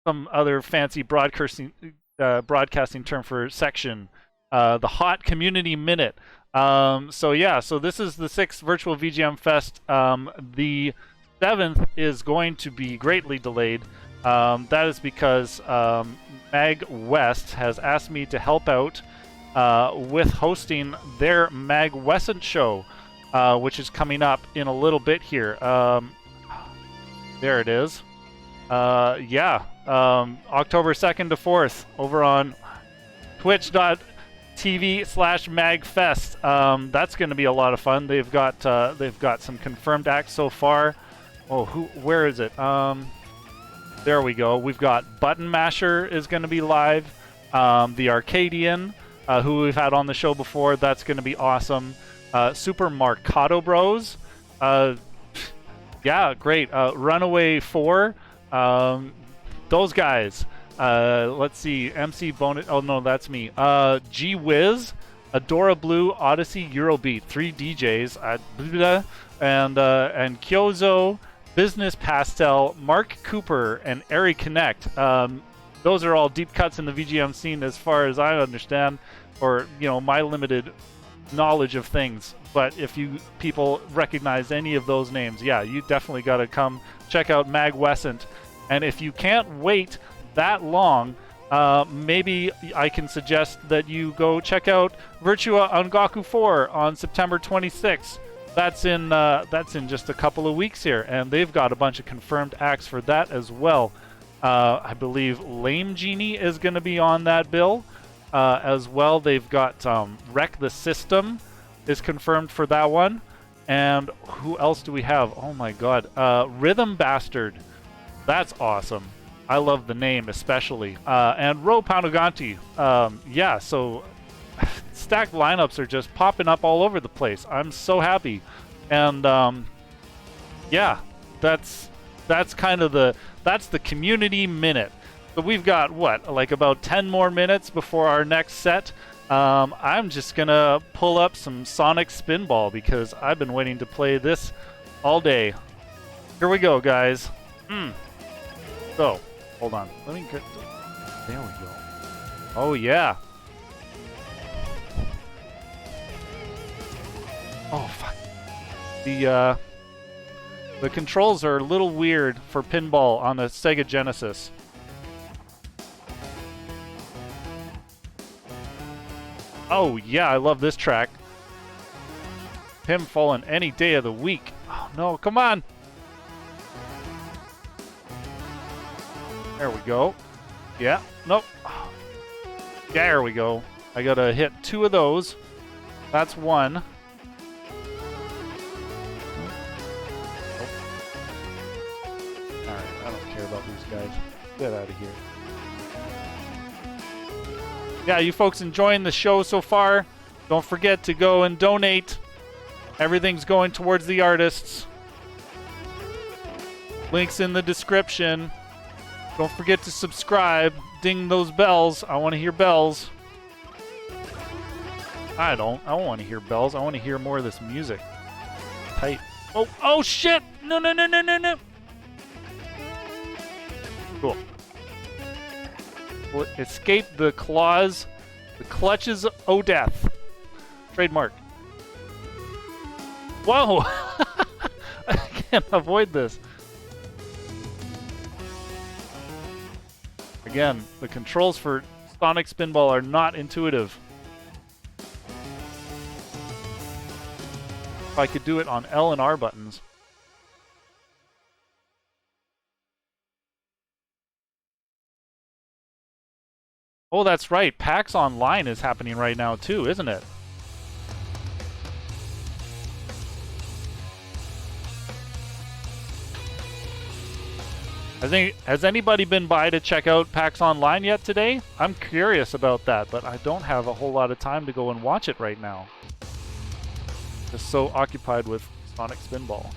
Some other fancy broadcasting term for section, the Hot Community Minute. So yeah, so this is the 6th virtual VGM Fest. The 7th is going to be greatly delayed. That is because Mag West has asked me to help out with hosting their Mag Wescent show, which is coming up in a little bit here. There it is. Yeah. October 2nd to 4th over on twitch.tv/magfest. That's going to be a lot of fun. They've got some confirmed acts so far. Oh, where is it? There we go. We've got Button Masher is going to be live. The Arcadian, who we've had on the show before, that's going to be awesome. Super Marcato Bros. Yeah, great. Runaway 4. Those guys. Let's see. MC Bonus. Oh, no, that's me. G Wiz, Adora Blue, Odyssey, Eurobeat. 3 DJs. And Kyozo, Business Pastel, Mark Cooper, and Airy Connect. Those are all deep cuts in the VGM scene as far as I understand, or, you know, my limited knowledge of things. But if you people recognize any of those names, yeah, you definitely got to come check out Mag Wescent. And if you can't wait that long, maybe I can suggest that you go check out Virtua Ongaku 4 on September 26th. That's in just a couple of weeks here, and they've got a bunch of confirmed acts for that as well. I believe Lame Genie is going to be on that bill as well. They've got Wreck the System is confirmed for that one. And who else do we have? Oh my god. Rhythm Bastard. That's awesome. I love the name especially. And Ro Panaganti. Yeah, so stacked lineups are just popping up all over the place. I'm so happy. And yeah, that's kind of the community minute. So we've got what, like about 10 more minutes before our next set. I'm just gonna pull up some Sonic Spinball because I've been waiting to play this all day. Here we go, guys. So, hold on. Let me get. There we go. Oh yeah. Oh fuck. The controls are a little weird for pinball on the Sega Genesis. Oh yeah, I love this track. Him falling any day of the week. Oh no, come on. There we go. Yeah, nope. There we go. I gotta hit 2 of those. That's 1. Alright, I don't care about these guys. Get out of here. Yeah, you folks enjoying the show so far? Don't forget to go and donate. Everything's going towards the artists. Links in the description. Don't forget to subscribe. Ding those bells. I want to hear bells. I don't want to hear bells. I want to hear more of this music. Tight. Oh shit! No. Cool. Will escape the claws, the clutches o' death. Trademark. Whoa! I can't avoid this. Again, the controls for Sonic Spinball are not intuitive. If I could do it on L and R buttons. Oh, that's right. PAX Online is happening right now too, isn't it? Has anybody been by to check out PAX Online yet today? I'm curious about that, but I don't have a whole lot of time to go and watch it right now. Just so occupied with Sonic Spinball.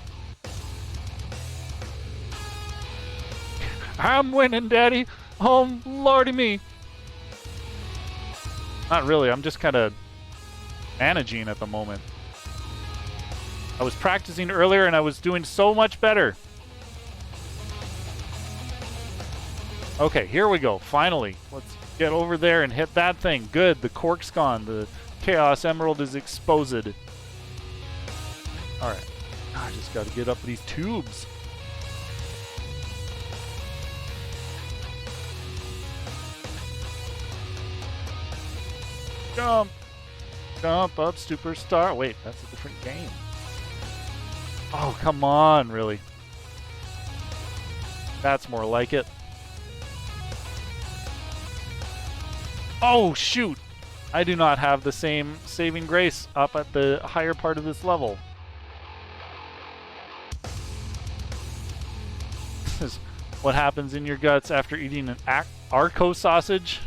I'm winning, Daddy! Oh, lordy me! Not really, I'm just kind of managing at the moment. I was practicing earlier and I was doing so much better. Okay, here we go, finally. Let's get over there and hit that thing. Good, the cork's gone. The Chaos Emerald is exposed. Alright, I just gotta get up these tubes. Jump! Jump up, superstar. Wait, that's a different game. Oh, come on, really? That's more like it. Oh, shoot! I do not have the same saving grace up at the higher part of this level. This is what happens in your guts after eating an Arco sausage.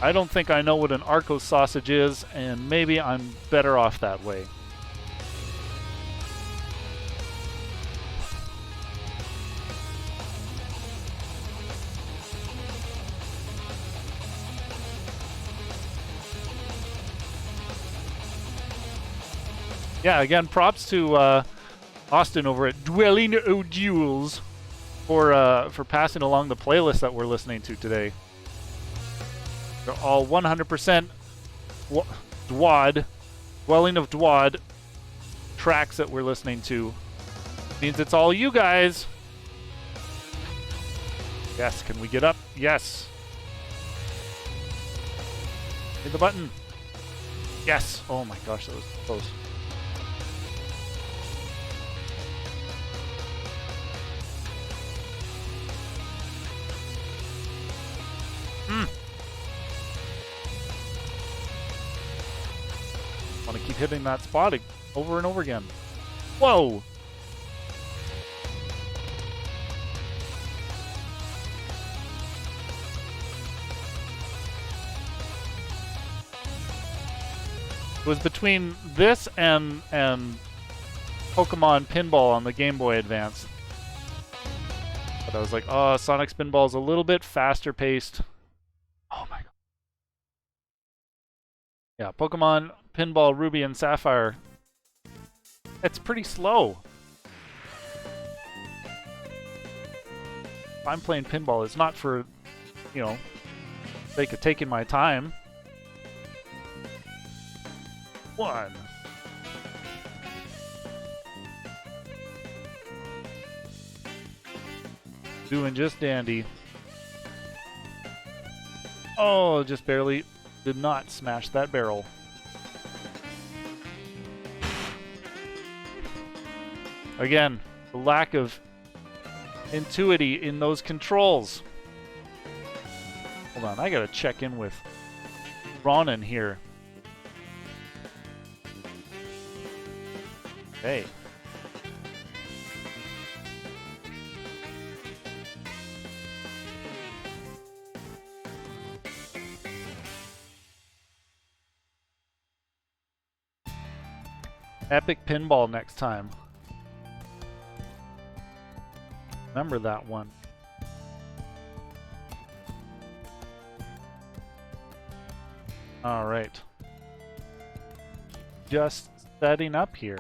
I don't think I know what an Arco sausage is, and maybe I'm better off that way. Yeah, again, props to Austin over at Dwelling O'Duels for passing along the playlist that we're listening to today. They're all 100% Dwad, Dwelling of Dwad tracks that we're listening to. Means it's all you guys. Yes, can we get up? Yes. Hit the button. Yes. Oh my gosh, that was close. Want to keep hitting that spot over and over again. Whoa! It was between this and Pokemon Pinball on the Game Boy Advance. But I was like, oh, Sonic Spinball is a little bit faster paced. Oh my god. Yeah, Pokemon Pinball Ruby and Sapphire. It's pretty slow. If I'm playing pinball, it's not for, you know, sake of taking my time. One. Doing just dandy. Oh, just barely did not smash that barrel. Again, the lack of intuity in those controls. Hold on, I gotta check in with Ronin here. Hey. Epic Pinball next time. Remember that one. All right. Just setting up here.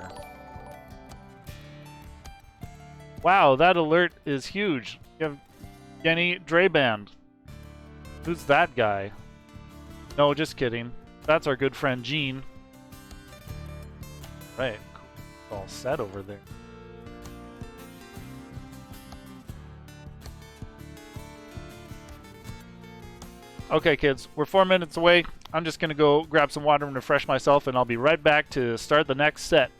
Wow, that alert is huge. You have Jenny Drayband. Who's that guy? No, just kidding. That's our good friend Gene. Right, cool. All set over there. Okay, kids, we're 4 minutes away. I'm just gonna go grab some water and refresh myself, and I'll be right back to start the next set.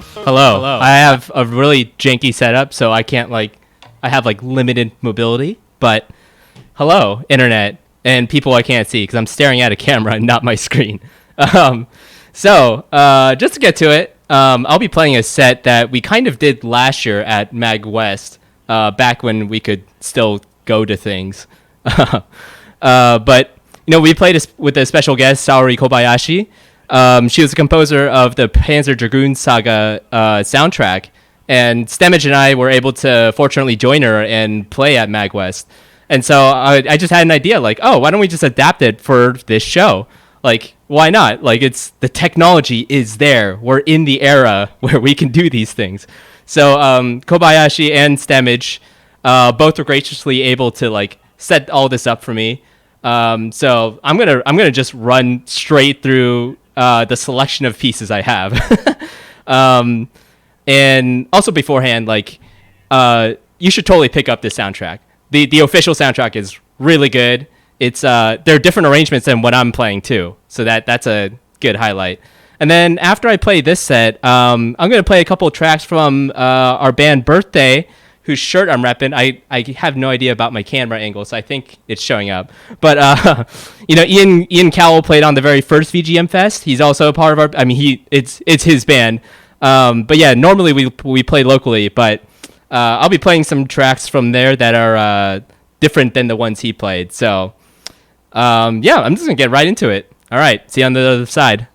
Hello. I have a really janky setup, so I can't I have limited mobility. But hello, internet and people I can't see because I'm staring at a camera and not my screen. So just to get to it, I'll be playing a set that we kind of did last year at Mag West, back when we could still go to things. But we played with a special guest, Saori Kobayashi. She was the composer of the Panzer Dragoon Saga soundtrack, and Stemage and I were able to fortunately join her and play at MagWest. And so I just had an idea, why don't we just adapt it for this show? Why not? It's the technology is there. We're in the era where we can do these things. So Kobayashi and Stemage both were graciously able to set all this up for me. So I'm gonna just run straight through the selection of pieces I have. And also beforehand, you should totally pick up this soundtrack. The official soundtrack is really good. It's there are different arrangements than what I'm playing too, so that's a good highlight. And then after I play this set, I'm gonna play a couple of tracks from our band Birthday, whose shirt I'm repping. I have no idea about my camera angle, so I think it's showing up. But Ian Cowell played on the very first VGM Fest. He's also a part of our. It's his band. But yeah, normally we play locally, but I'll be playing some tracks from there that are different than the ones he played. So I'm just gonna get right into it. All right, see you on the other side.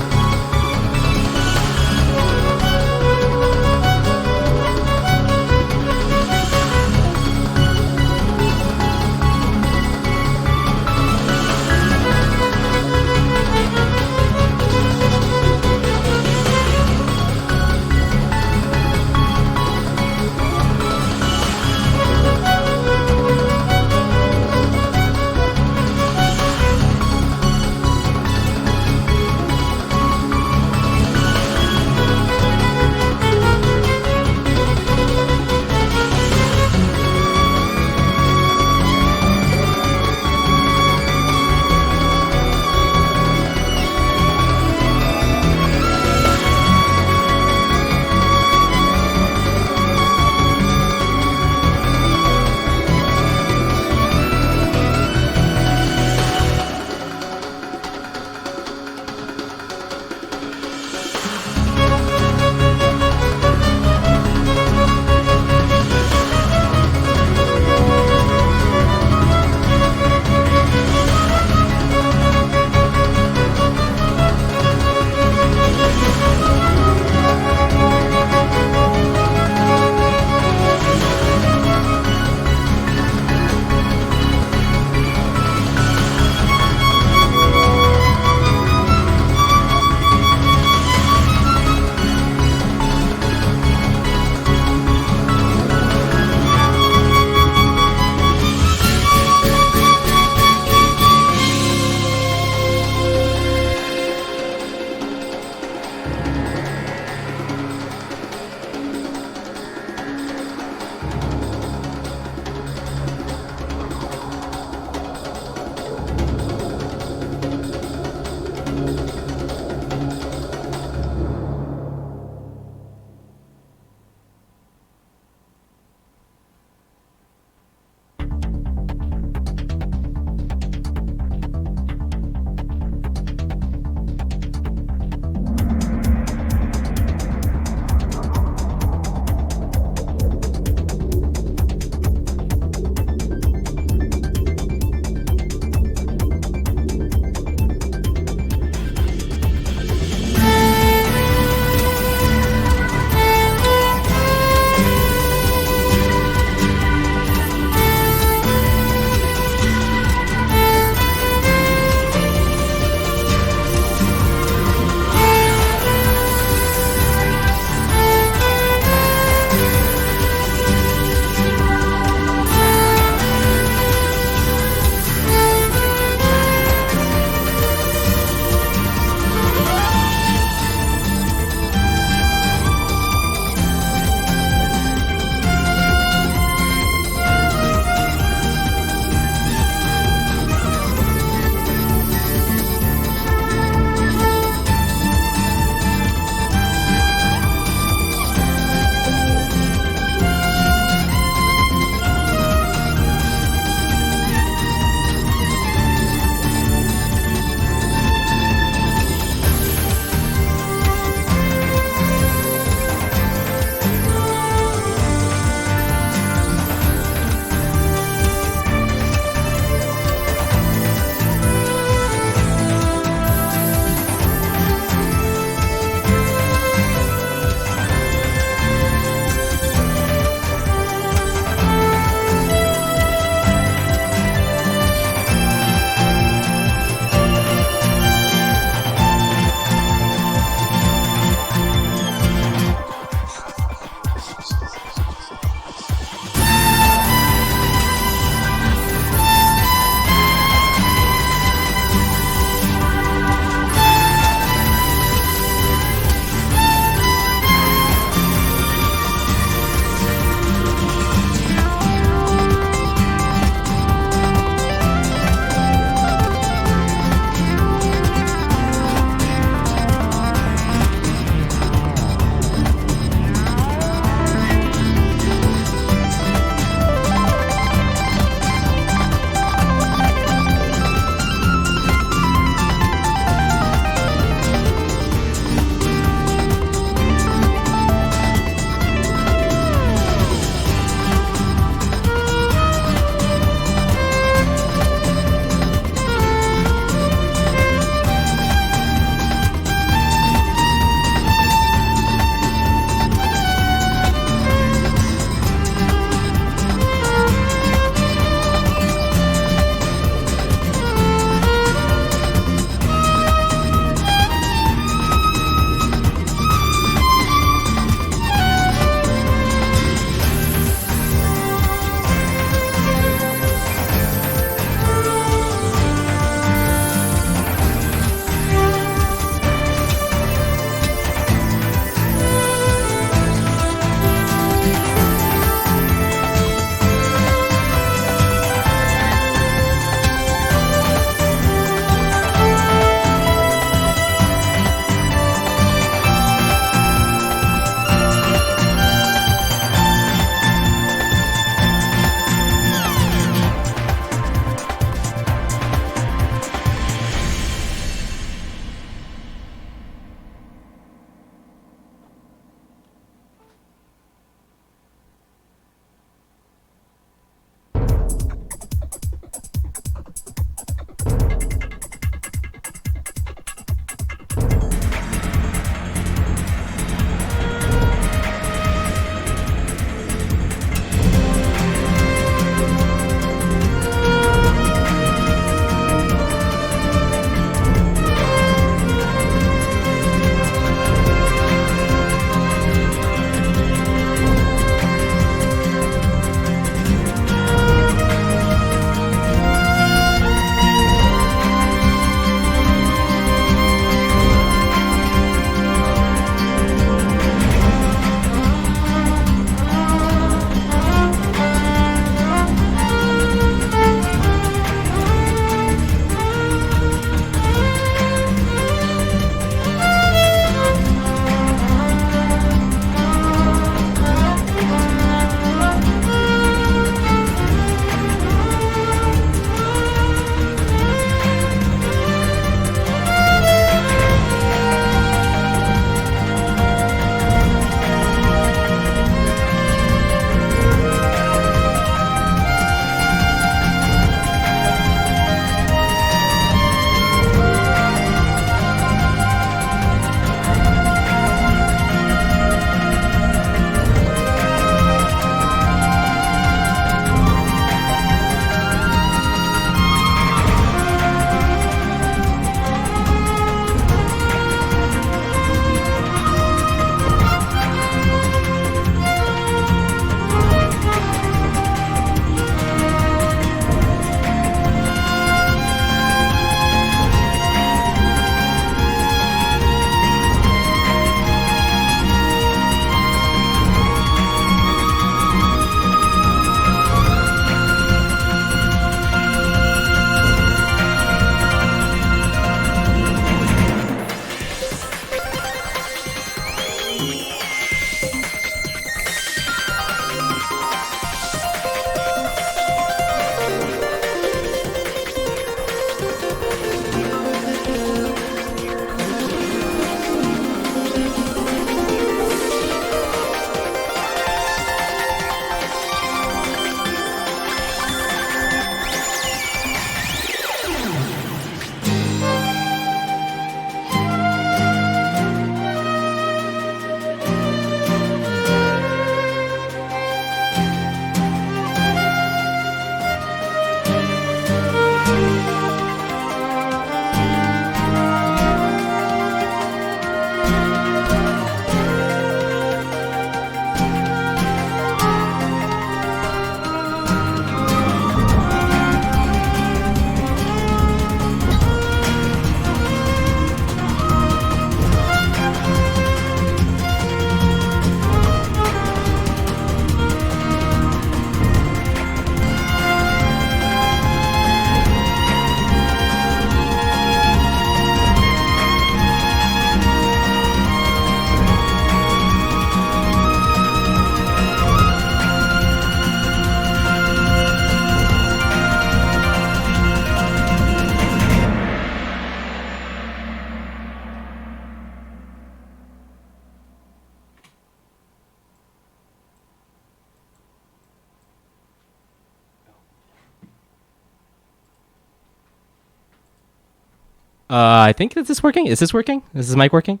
I think is this working? Is this working? Is this mic working?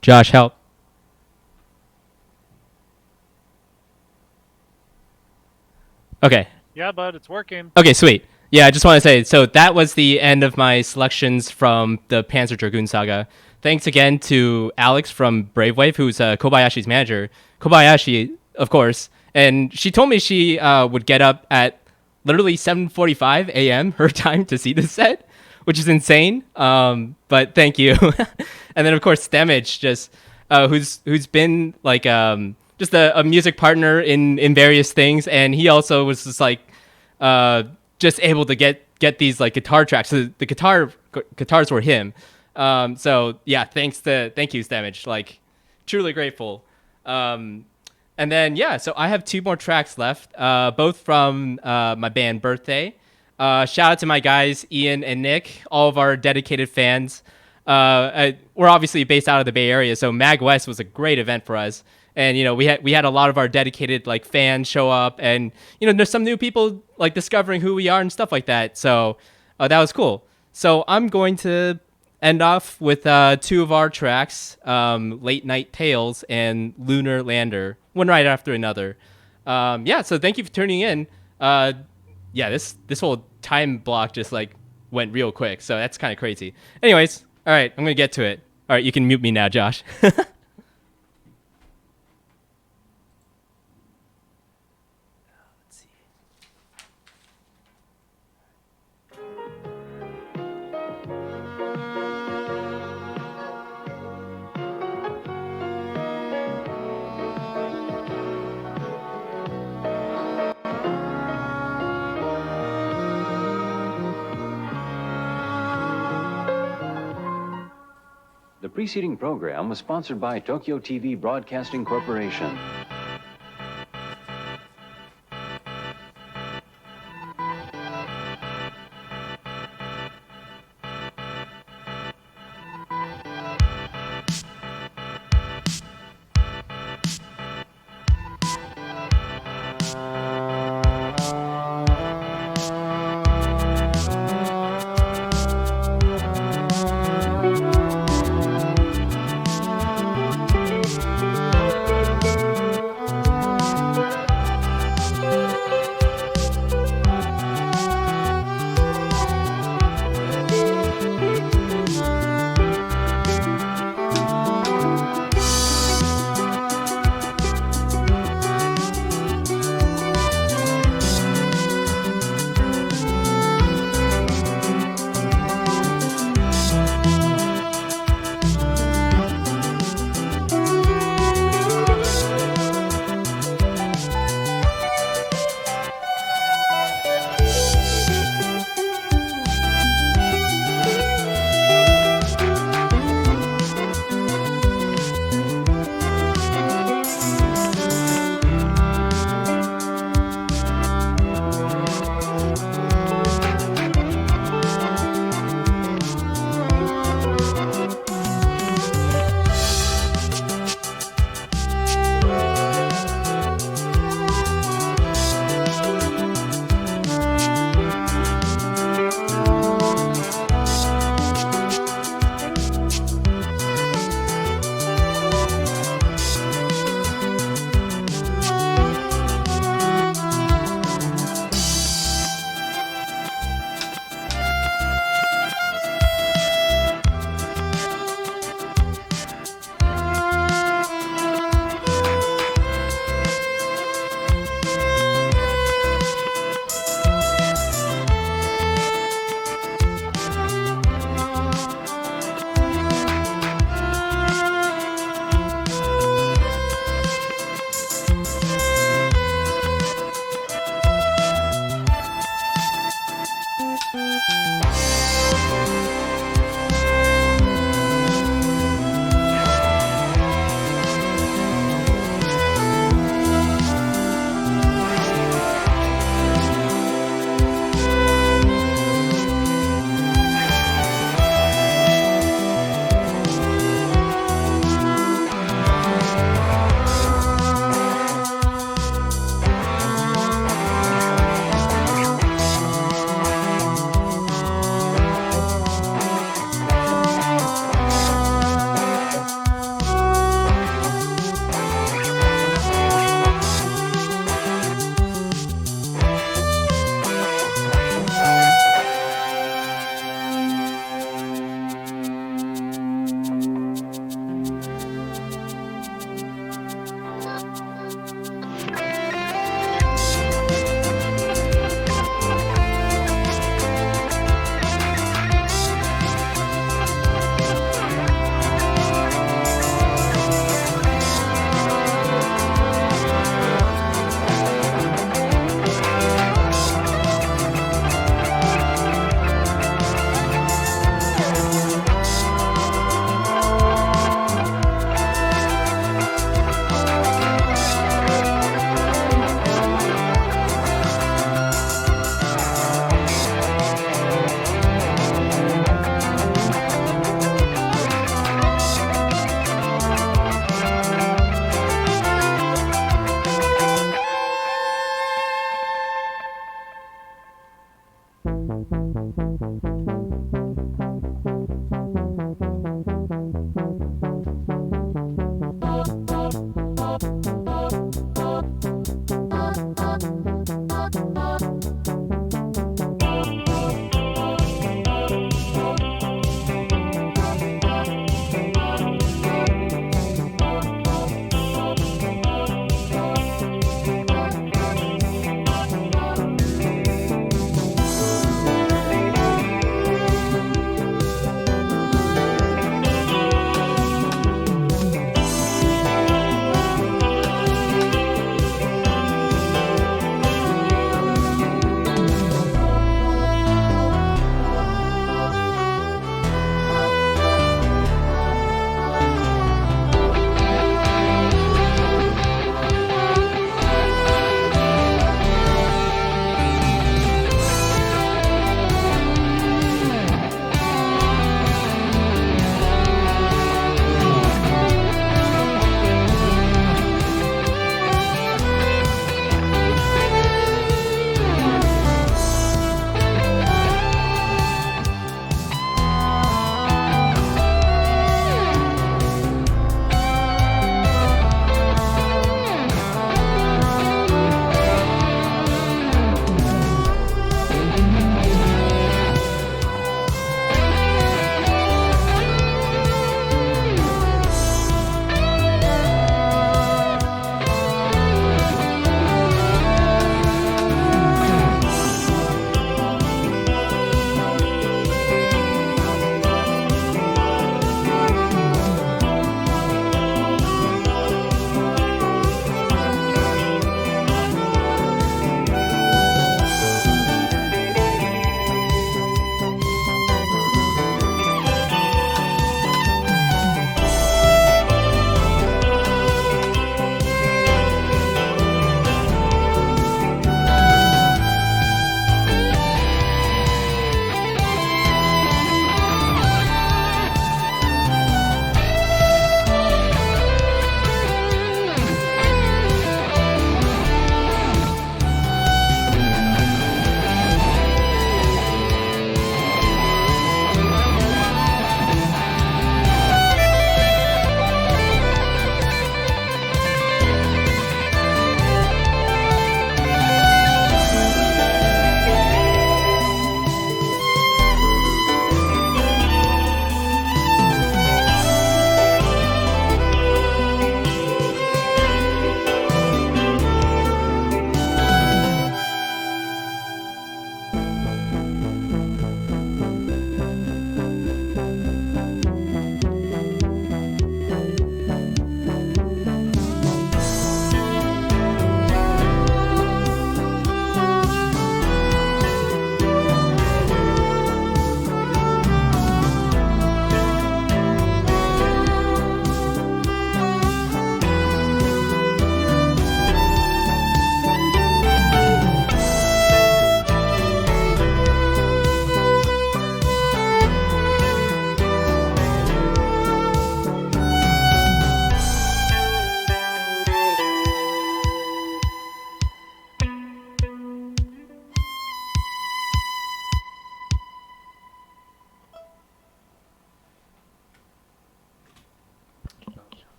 Josh, help. Okay. Yeah, bud, it's working. Okay, sweet. Yeah, I just want to say, so that was the end of my selections from the Panzer Dragoon Saga. Thanks again to Alex from Brave Wave, who's Kobayashi's manager. Kobayashi, of course. And she told me she would get up at literally 7:45 a.m. her time to see this set, which is insane. But thank you. And then, of course, Stemage, just who's been like just a music partner in various things. And he also was just like just able to get these like guitar tracks. So the guitars were him. So yeah, thank you, Stemage. Like, truly grateful. And then yeah, so I have 2 more tracks left, both from my band Birthday. Shout out to my guys Ian and Nick, all of our dedicated fans. We're obviously based out of the Bay Area, so Mag West was a great event for us. And you know, we had a lot of our dedicated like fans show up, and you know, there's some new people like discovering who we are and stuff like that. So that was cool. So I'm going to end off with 2 of our tracks, Late Night Tales and Lunar Lander, one right after another. Yeah, so thank you for tuning in. Yeah, this whole time block just like went real quick, so that's kind of crazy. Anyways, all right, I'm gonna get to it. All right, you can mute me now, Josh. The preceding program was sponsored by Tokyo TV Broadcasting Corporation.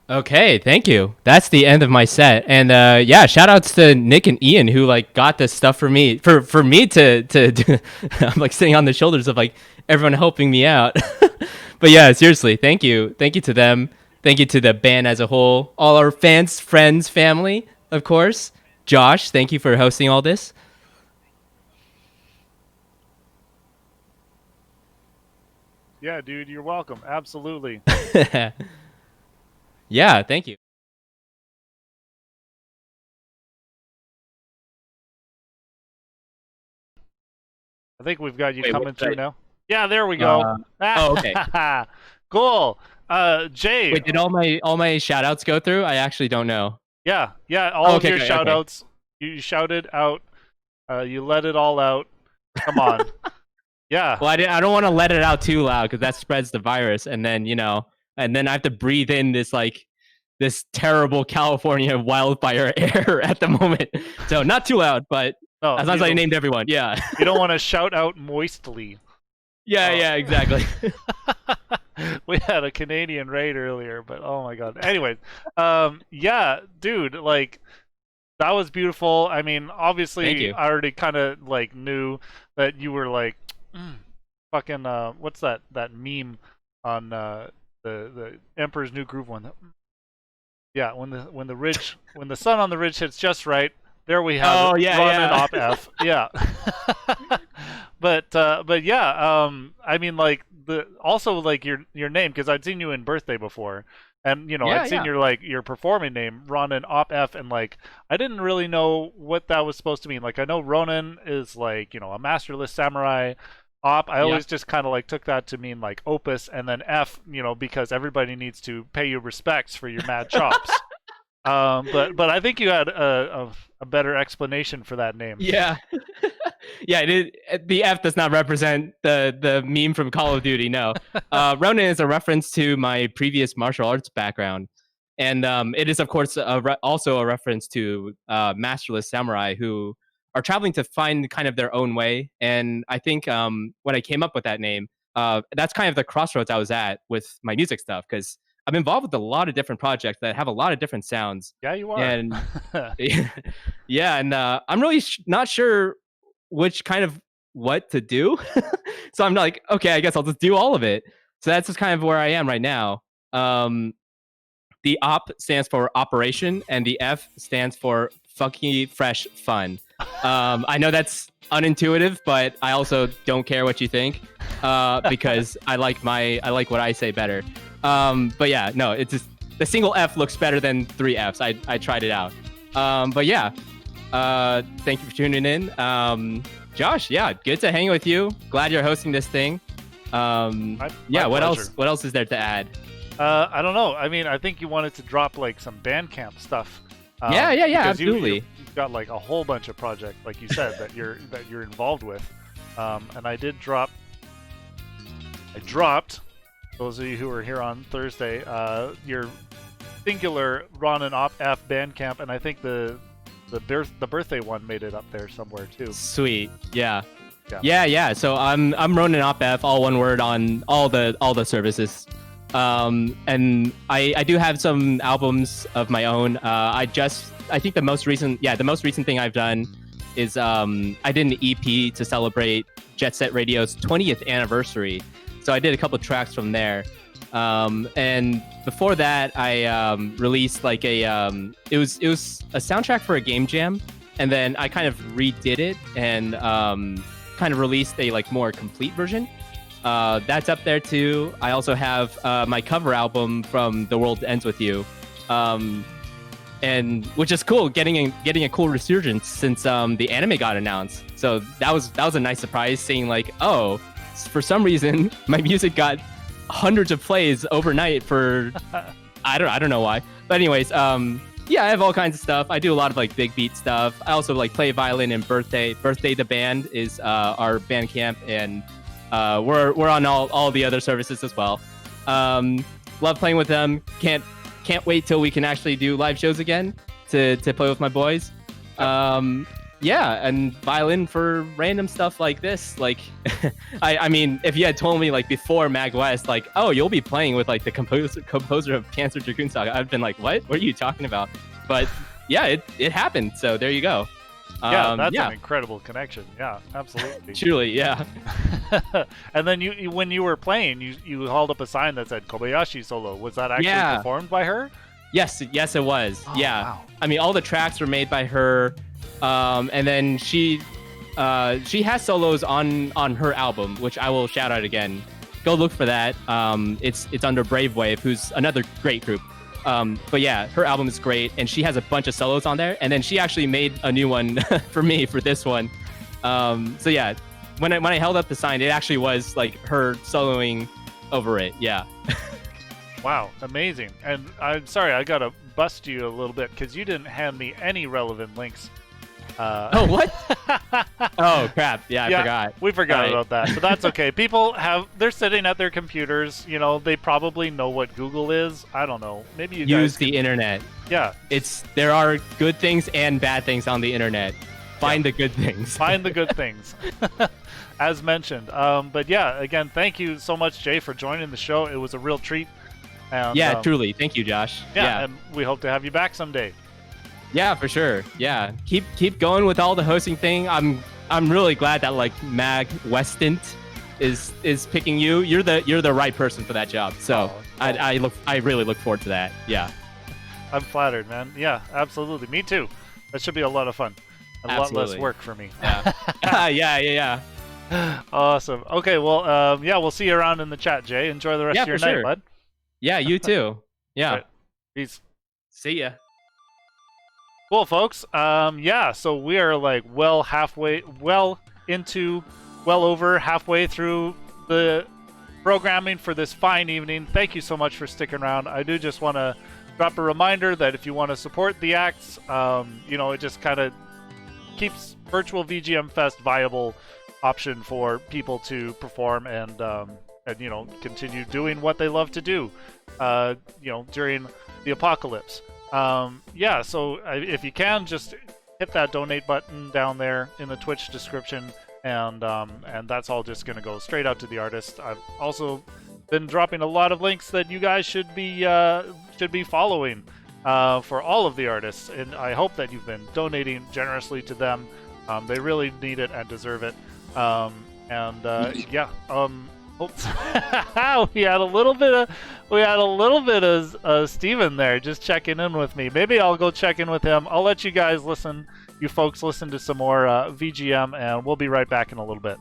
Okay, thank you. That's the end of my set. And yeah, shout outs to Nick and Ian who like got this stuff for me for me to do. I'm like sitting on the shoulders of like everyone helping me out. But yeah, seriously, thank you. Thank you to them. Thank you to the band as a whole. All our fans, friends, family, of course. Josh, thank you for hosting all this. Yeah, dude, you're welcome. Absolutely. Yeah, thank you. I think we've got you Wait, coming what's through that? now. Yeah, there we go. Oh, okay. Cool. Jay. Wait, did all my shout outs go through? I actually don't know. Yeah, all of okay, your great, shout okay. outs. You shouted out. You let it all out. Come on. Yeah. Well, I don't want to let it out too loud because that spreads the virus, and then and then I have to breathe in this like this terrible California wildfire air at the moment. So not too loud, but No, as long as I named everyone, yeah. You don't want to shout out moistly. Yeah, exactly. We had a Canadian raid earlier, but oh my god. Anyways, yeah, dude, like that was beautiful. I mean, obviously, Thank you. I already kind of like knew that you were like, fucking, what's that meme on the Emperor's New Groove one? Yeah, when the sun on the ridge hits just right, there we have roninopf. Yeah. But yeah, I mean, like also like your name, because I'd seen you in Birthday before, and I'd seen your performing name roninopf, and like I didn't really know what that was supposed to mean. Like I know Ronin is like a masterless samurai. Op, I always just kind of like took that to mean like opus, and then F, because everybody needs to pay you respects for your mad chops. But I think you had a better explanation for that name. Yeah. Yeah, the F does not represent the meme from Call of Duty, no. Ronin is a reference to my previous martial arts background. And it is, of course, also a reference to masterless samurai who are traveling to find kind of their own way. And I think when I came up with that name, that's kind of the crossroads I was at with my music stuff, because I'm involved with a lot of different projects that have a lot of different sounds. Yeah, you are. And yeah, and I'm really not sure which kind of what to do. So I'm like, okay, I guess I'll just do all of it. So that's just kind of where I am right now. The op stands for operation, and the F stands for funky fresh fun. I know that's unintuitive, but I also don't care what you think, because I like what I say better. But yeah, no, it's just the single F looks better than 3 Fs. I tried it out. But yeah, thank you for tuning in. Josh, yeah, good to hang with you. Glad you're hosting this thing. My what pleasure. What else is there to add? I don't know. I mean, I think you wanted to drop like some Bandcamp stuff. Yeah, because absolutely. You've got like a whole bunch of projects, like you said, that you're involved with. And I dropped. Those of you who were here on Thursday, your singular roninopf Bandcamp, and I think the birthday one made it up there somewhere too. Sweet, yeah. So I'm roninopf, all one word, on all the services. And I do have some albums of my own. I think the most recent thing I've done is I did an EP to celebrate Jet Set Radio's 20th anniversary. So I did a couple of tracks from there. And before that, I released like it was a soundtrack for a game jam, and then I kind of redid it and kind of released a like more complete version. That's up there too. I also have my cover album from The World Ends With You, and which is cool, getting a cool resurgence since the anime got announced. So that was a nice surprise, seeing like, oh, for some reason my music got hundreds of plays overnight for I don't know why. But anyways, yeah, I have all kinds of stuff. I do a lot of like big beat stuff. I also like play violin in Birthday. Birthday the band is our band camp, and we're on all the other services as well. Love playing with them. Can't wait till we can actually do live shows again to play with my boys. Yeah, and violin for random stuff like this. Like, I mean, if you had told me like before Mag West, like, oh, you'll be playing with like the composer of Cancer Dragoon Saga, I've been like, what are you talking about? But yeah, it happened. So there you go. Yeah, that's an incredible connection. Yeah, absolutely. Truly, yeah. And then you when you were playing, you held up a sign that said Kobayashi solo. Was that actually performed by her? Yes, it was. Oh, yeah. Wow. I mean, all the tracks were made by her. And then she has solos on her album, which I will shout out again. Go look for that. It's under Brave Wave, who's another great group. But yeah, her album is great, and she has a bunch of solos on there. And then she actually made a new one for me for this one. So yeah, when I held up the sign, it actually was like her soloing over it. Yeah. Wow, amazing. And I'm sorry, I gotta bust you a little bit because you didn't hand me any relevant links Oh, what? Oh, crap. Yeah, I forgot. We forgot Right. about that, but that's okay. People they're sitting at their computers. You know, they probably know what Google is. I don't know. Maybe you Use guys the internet. Yeah. There are good things and bad things on the internet. Find the good things. Find the good things, as mentioned. But yeah, again, thank you so much, Jay, for joining the show. It was a real treat. And, Yeah, truly. Thank you, Josh. Yeah, and we hope to have you back someday. Yeah, for sure. Yeah, keep going with all the hosting thing. I'm really glad that like Mag Westant is picking you. You're the right person for that job. So I really look forward to that. Yeah. I'm flattered, man. Yeah, absolutely. Me too. That should be a lot of fun. A lot less work for me. Yeah. yeah. Awesome. Okay, well, yeah, we'll see you around in the chat, Jay. Enjoy the rest of your night, bud. Yeah, you too. Yeah. Right. Peace. See ya. Cool, folks. Yeah, so we are like well over halfway through the programming for this fine evening. Thank you so much for sticking around. I do just want to drop a reminder that if you want to support the acts, you know, it just kind of keeps virtual VGM Fest viable option for people to perform and you know, continue doing what they love to do, you know, during the apocalypse. Yeah, so if you can, just hit that donate button down there in the Twitch description, and that's all just going to go straight out to the artist. I've also been dropping a lot of links that you guys should be following for all of the artists, and I hope that you've been donating generously to them. They really need it and deserve it. Yeah. Oops. we had a little bit of Steven there just checking in with me. Maybe I'll go check in with him. I'll let you guys you folks listen to some more VGM, and we'll be right back in a little bit.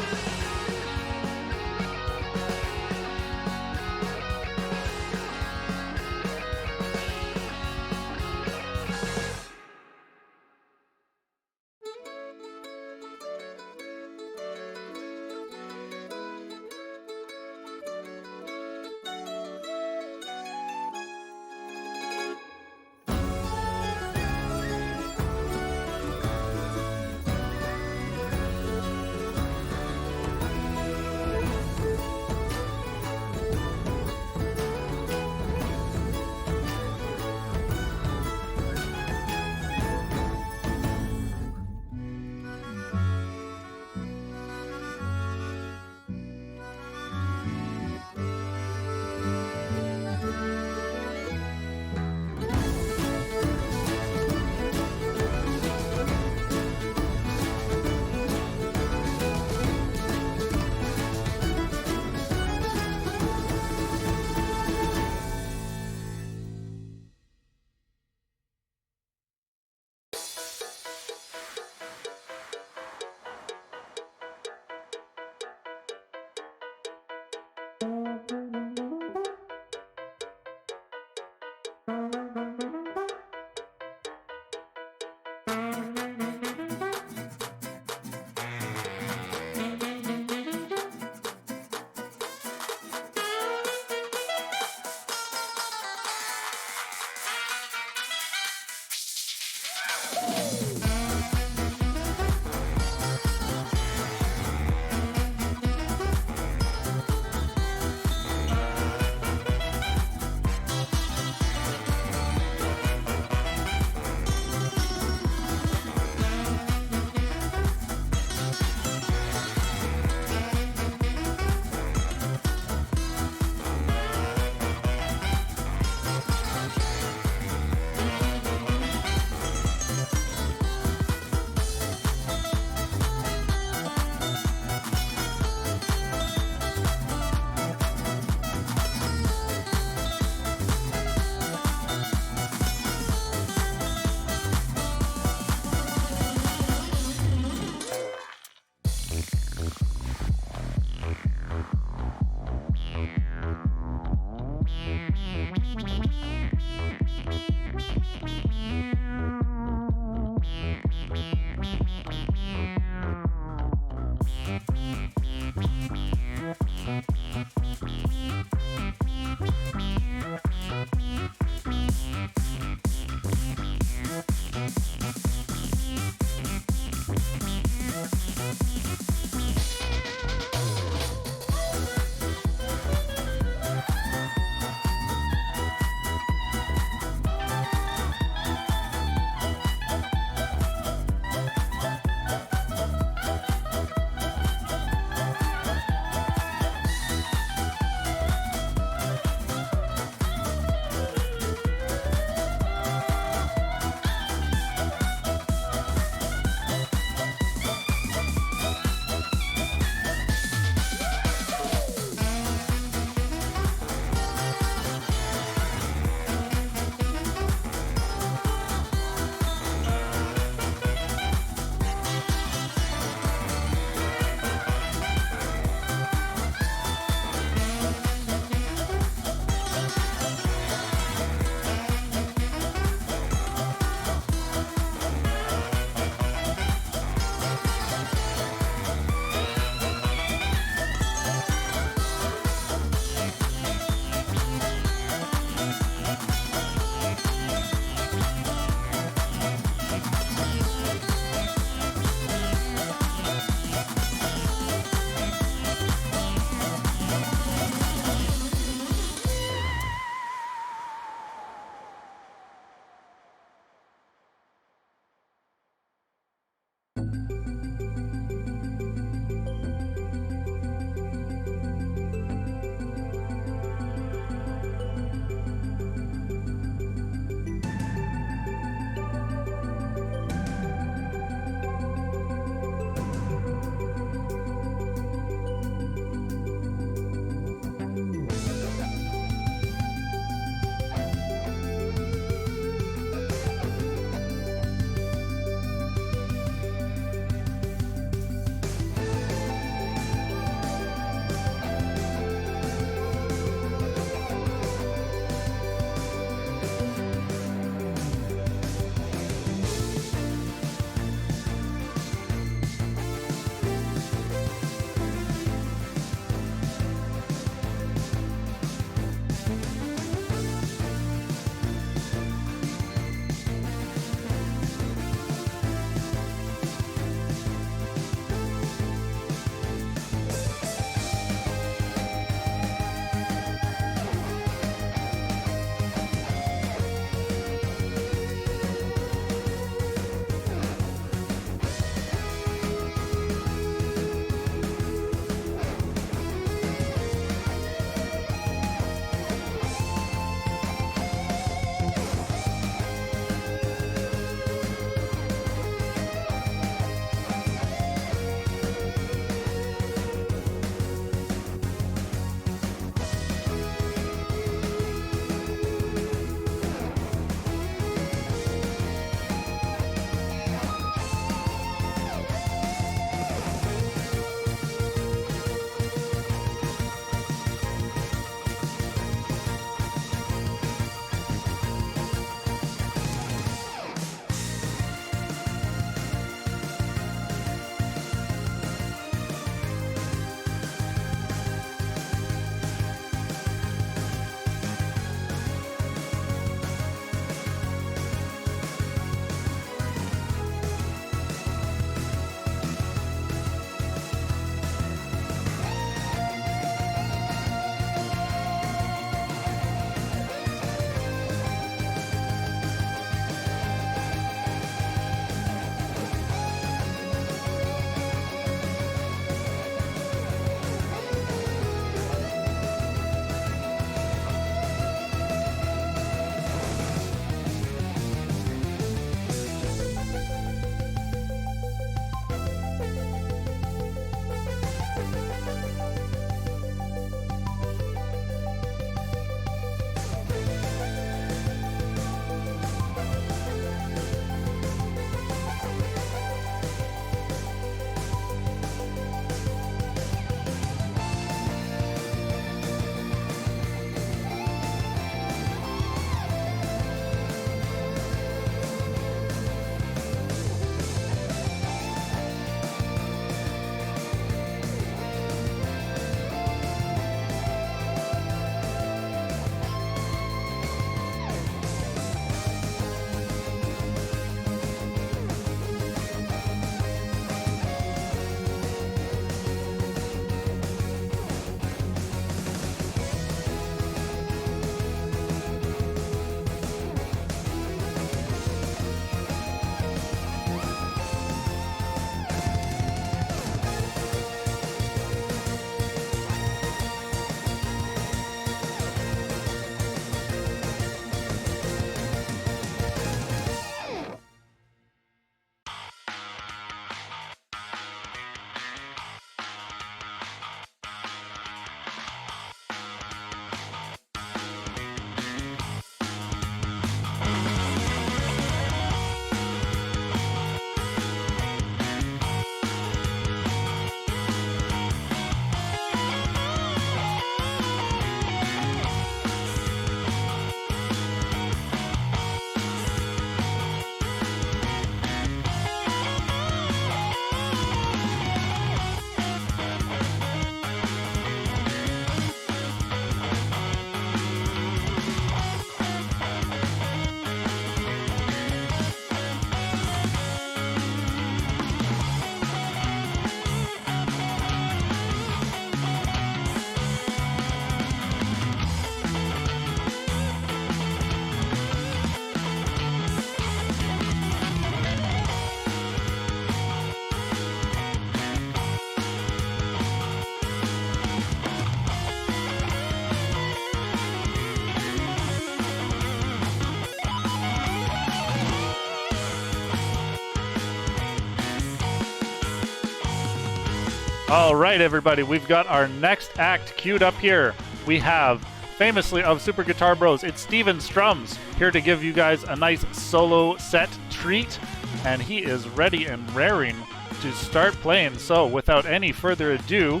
All right, everybody, we've got our next act queued up here. We have, famously of Super Guitar Bros, it's Steven Strums, here to give you guys a nice solo set treat, and he is ready and raring to start playing. So, without any further ado,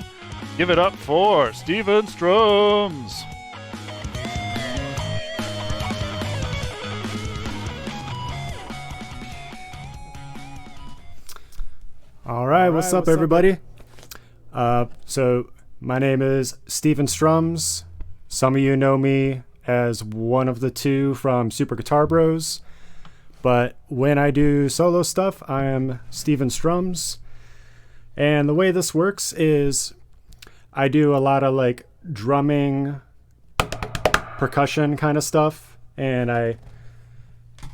give it up for Steven Strums. All right, what's up, everybody? So my name is Steven Strums. Some of you know me as one of the two from Super Guitar Bros. But when I do solo stuff, I am Steven Strums. And the way this works is I do a lot of like drumming, percussion kind of stuff. And I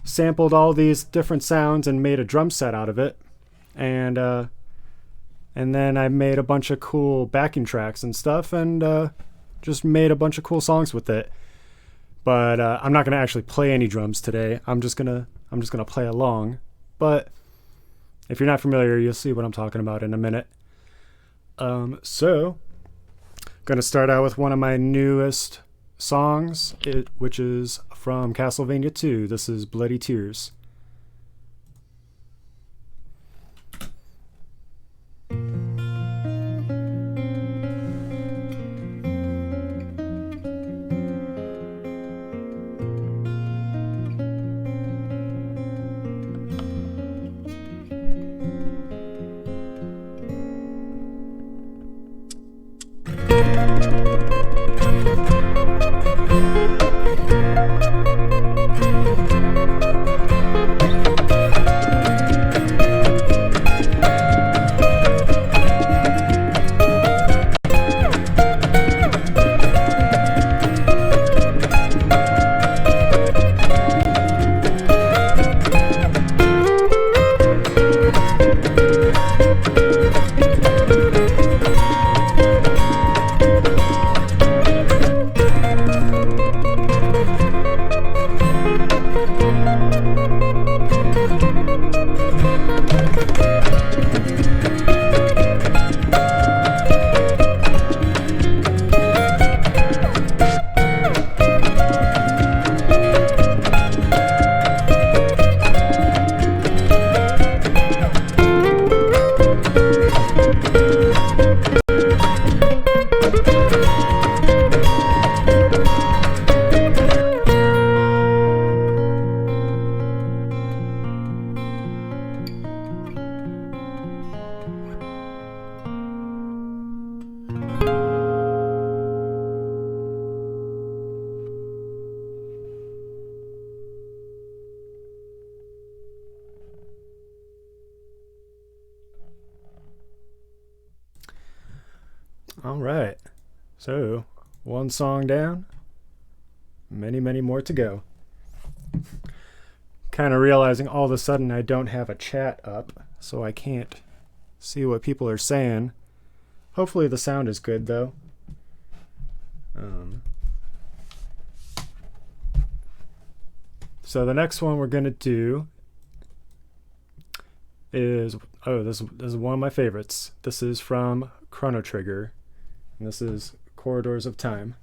sampled all these different sounds and made a drum set out of it. And then I made a bunch of cool backing tracks and stuff, and just made a bunch of cool songs with it. But I'm not gonna actually play any drums today. I'm just gonna play along. But if you're not familiar, you'll see what I'm talking about in a minute. So gonna start out with one of my newest songs, which is from Castlevania 2. This is Bloody Tears. All right, so one song down, many more to go. Kind of realizing all of a sudden I don't have a chat up, so I can't see what people are saying. Hopefully the sound is good though. So the next one we're gonna do is this is one of my favorites. This is from Chrono Trigger. And this is Corridors of Time.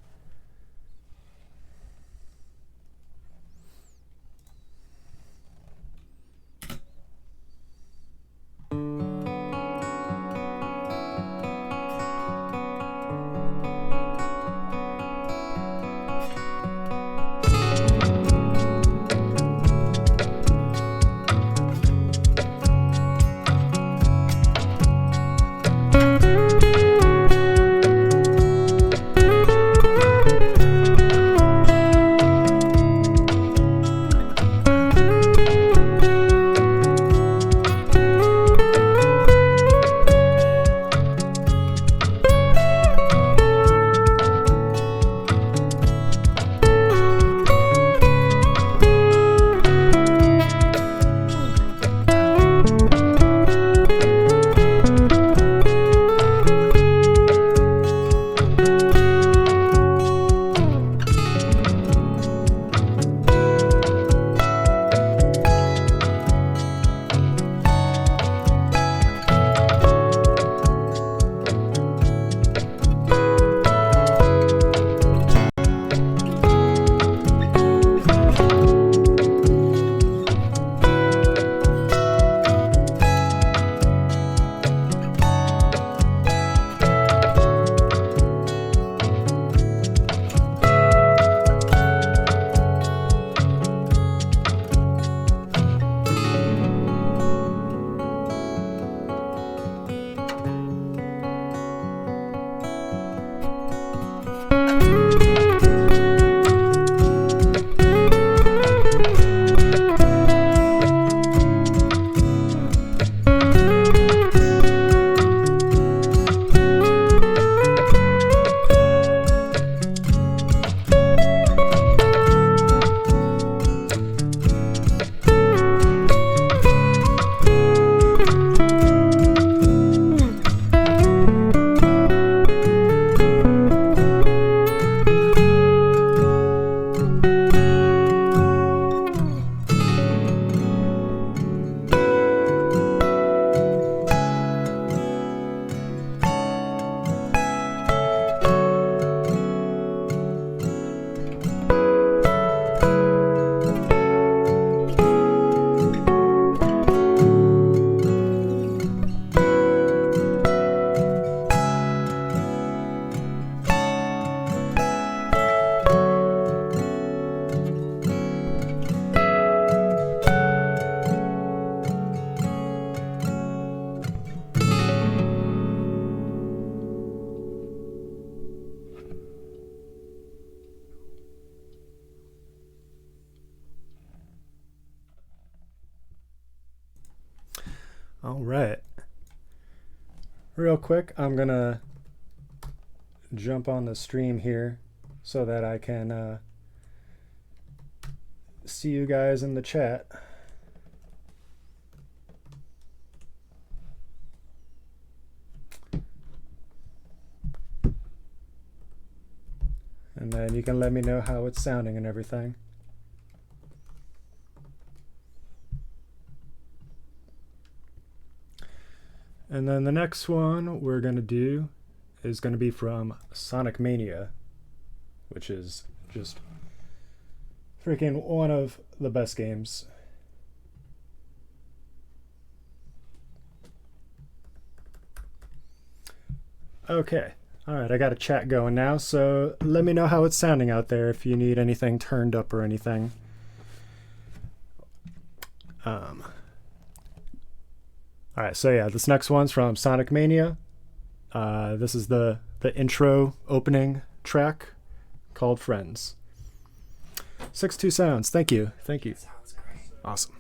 right. Real quick, I'm gonna jump on the stream here so that I can see you guys in the chat. And then you can let me know how it's sounding and everything. And then the next one we're going to do is going to be from Sonic Mania, which is just freaking one of the best games. Okay. Alright, I got a chat going now, so let me know how it's sounding out there if you need anything turned up or anything. Alright, so yeah, this next one's from Sonic Mania. This is the intro opening track called Friends. 6-2 Sounds, thank you. Thank you. Sounds great. Awesome.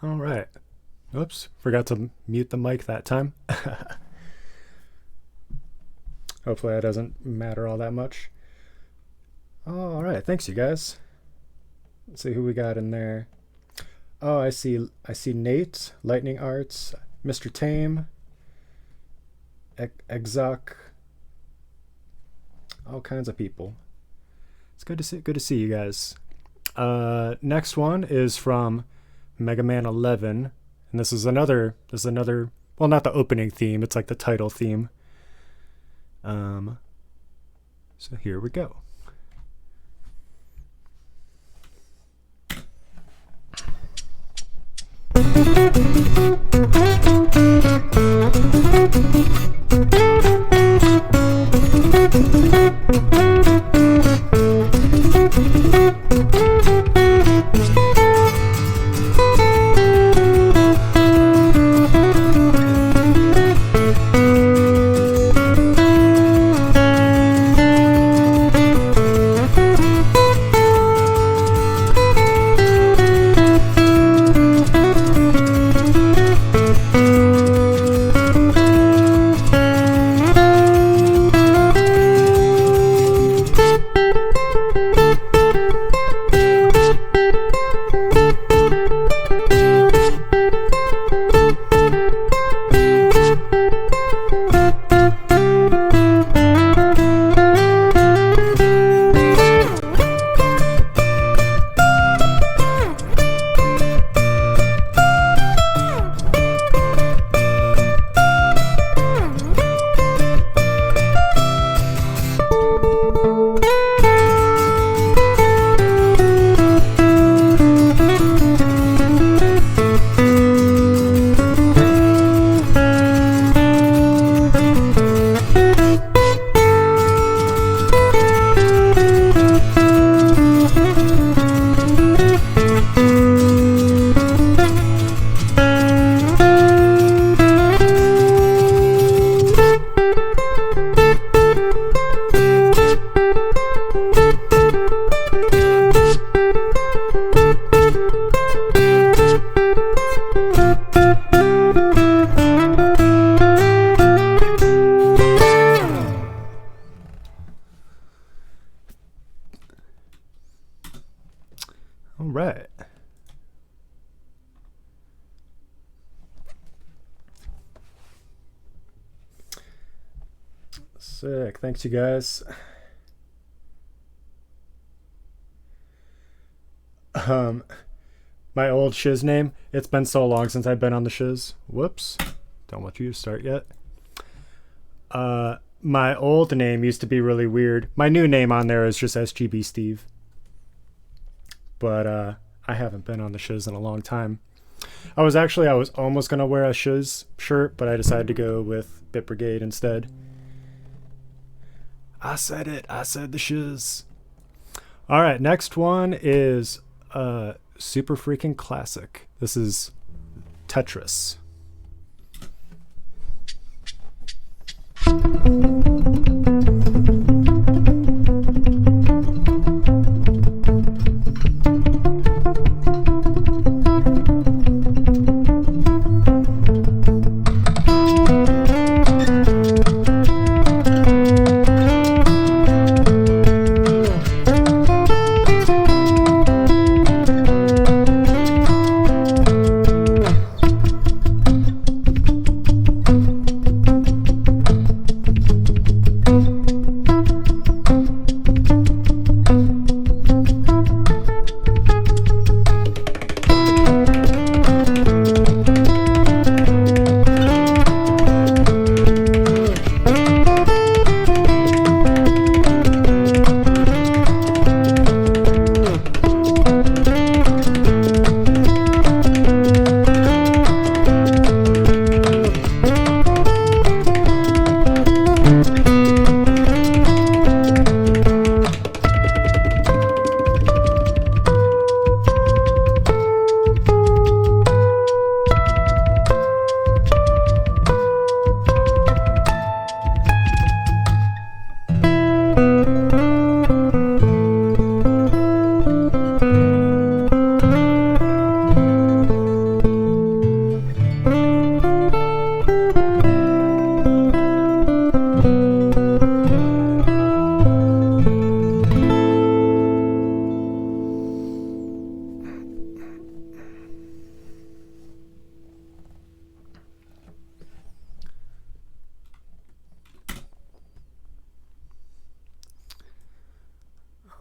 All right. Oops, forgot to mute the mic that time. Hopefully that doesn't matter all that much. All right, thanks you guys. Let's see who we got in there. Oh, I see Nate, Lightning Arts, Mr. Tame, Exoc, all kinds of people. It's good to see you guys. Next one is from Mega Man 11, and this is another, well, not the opening theme, it's like the title theme. So here we go. Sick. Thanks, you guys. My old shiz name. It's been so long since I've been on the shiz. Whoops. Don't want you to start yet. My old name used to be really weird. My new name on there is just SGB Steve. But I haven't been on the shiz in a long time. I was almost gonna wear a shiz shirt, but I decided to go with Bit Brigade instead. I said it. I said the shiz. All right, next one is super freaking classic. This is Tetris.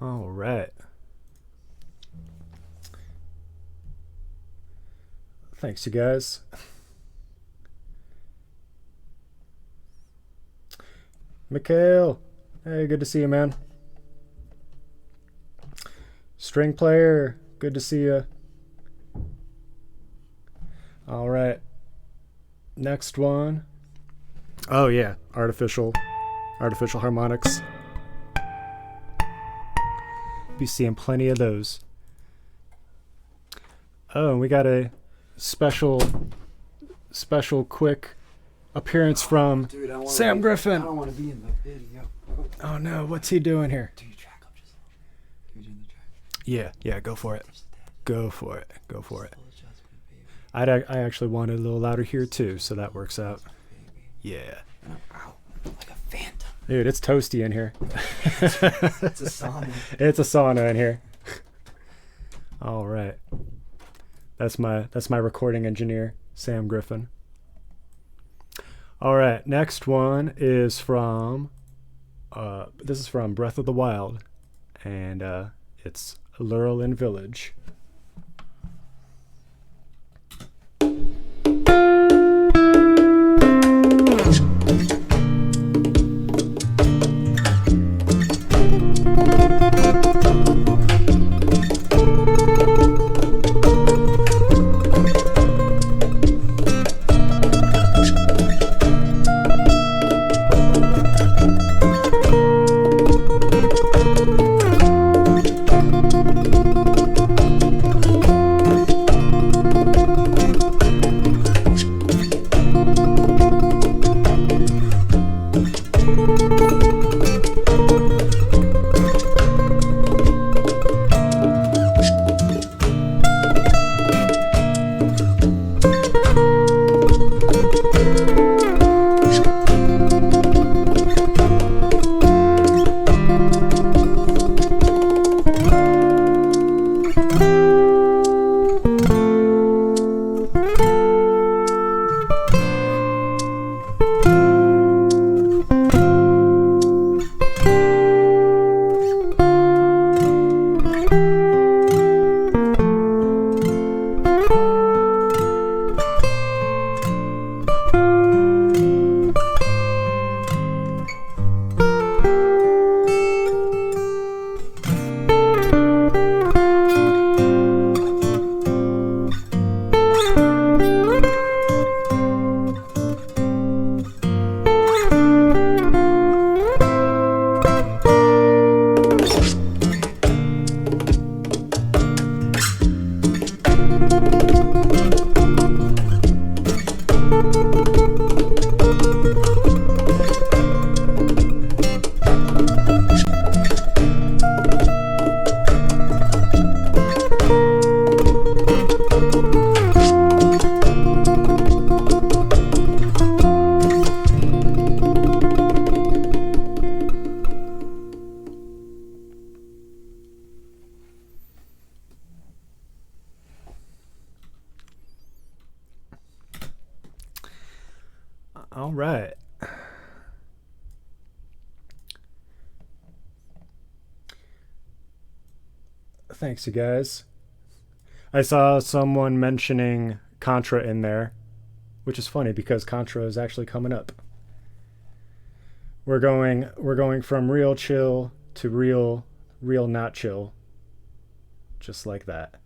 All right. Thanks, you guys. Mikhail, hey, good to see you, man. String player, good to see you. All right. Next one. Oh yeah, artificial harmonics. Be seeing plenty of those. Oh, and we got a special quick appearance from Sam Griffin. I don't want to be in the video. Oh no, what's he doing here? Do you track? I'm just. Can we do the track? Yeah, go for it. Go for it. I actually wanted a little louder here too, so that works out. Yeah. Ow, like a phantom. Dude, it's toasty in here. It's a sauna. It's a sauna in here. All right. That's my recording engineer, Sam Griffin. All right, next one is from this is from Breath of the Wild, and it's Lurelin Village. right. Thanks, you guys. I saw someone mentioning Contra in there, which is funny because Contra is actually coming up. We're going from real chill to real not chill, just like that.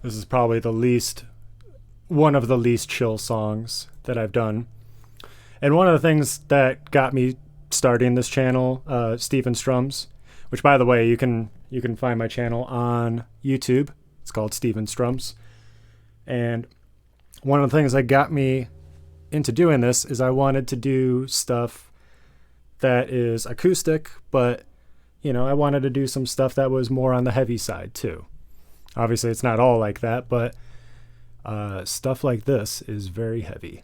This is probably one of the least chill songs that I've done. And one of the things that got me starting this channel, Steven Strums, which, by the way, you can find my channel on YouTube. It's called Steven Strums. And one of the things that got me into doing this is I wanted to do stuff that is acoustic, but, you know, I wanted to do some stuff that was more on the heavy side too. Obviously, it's not all like that, but stuff like this is very heavy.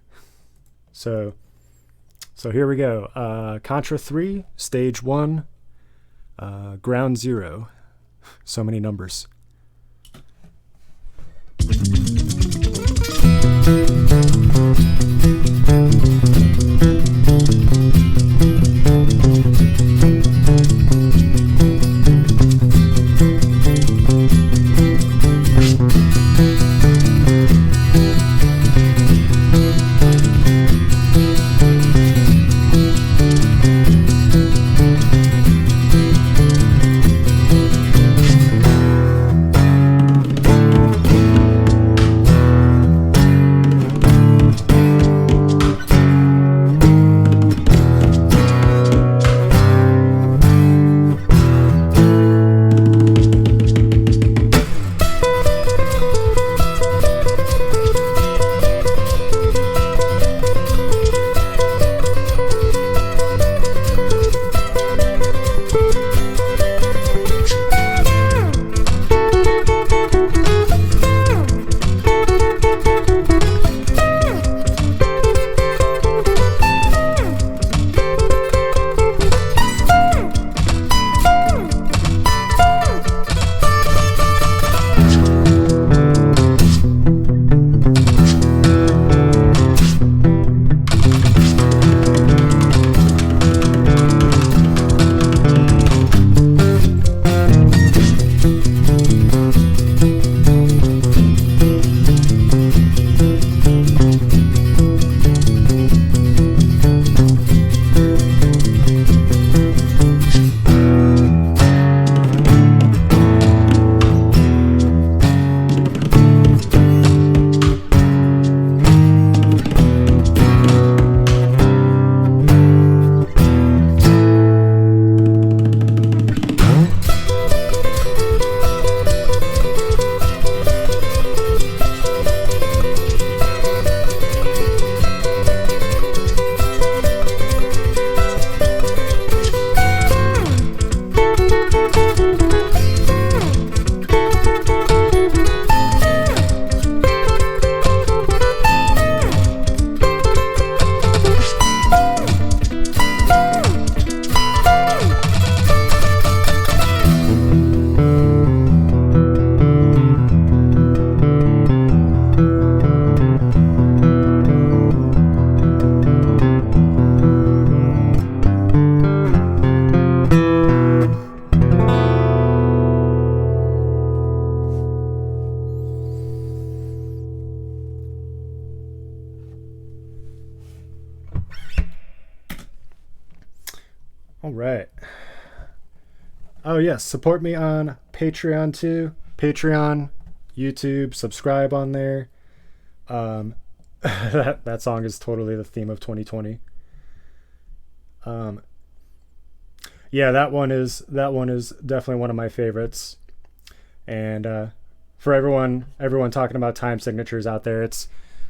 So here we go. Contra 3, Stage 1, Ground Zero. So many numbers. All right. Oh, yes. Support me on Patreon, too. Patreon, YouTube, subscribe on there. That song is totally the theme of 2020. Yeah, that one is definitely one of my favorites. And for everyone talking about time signatures out there, it's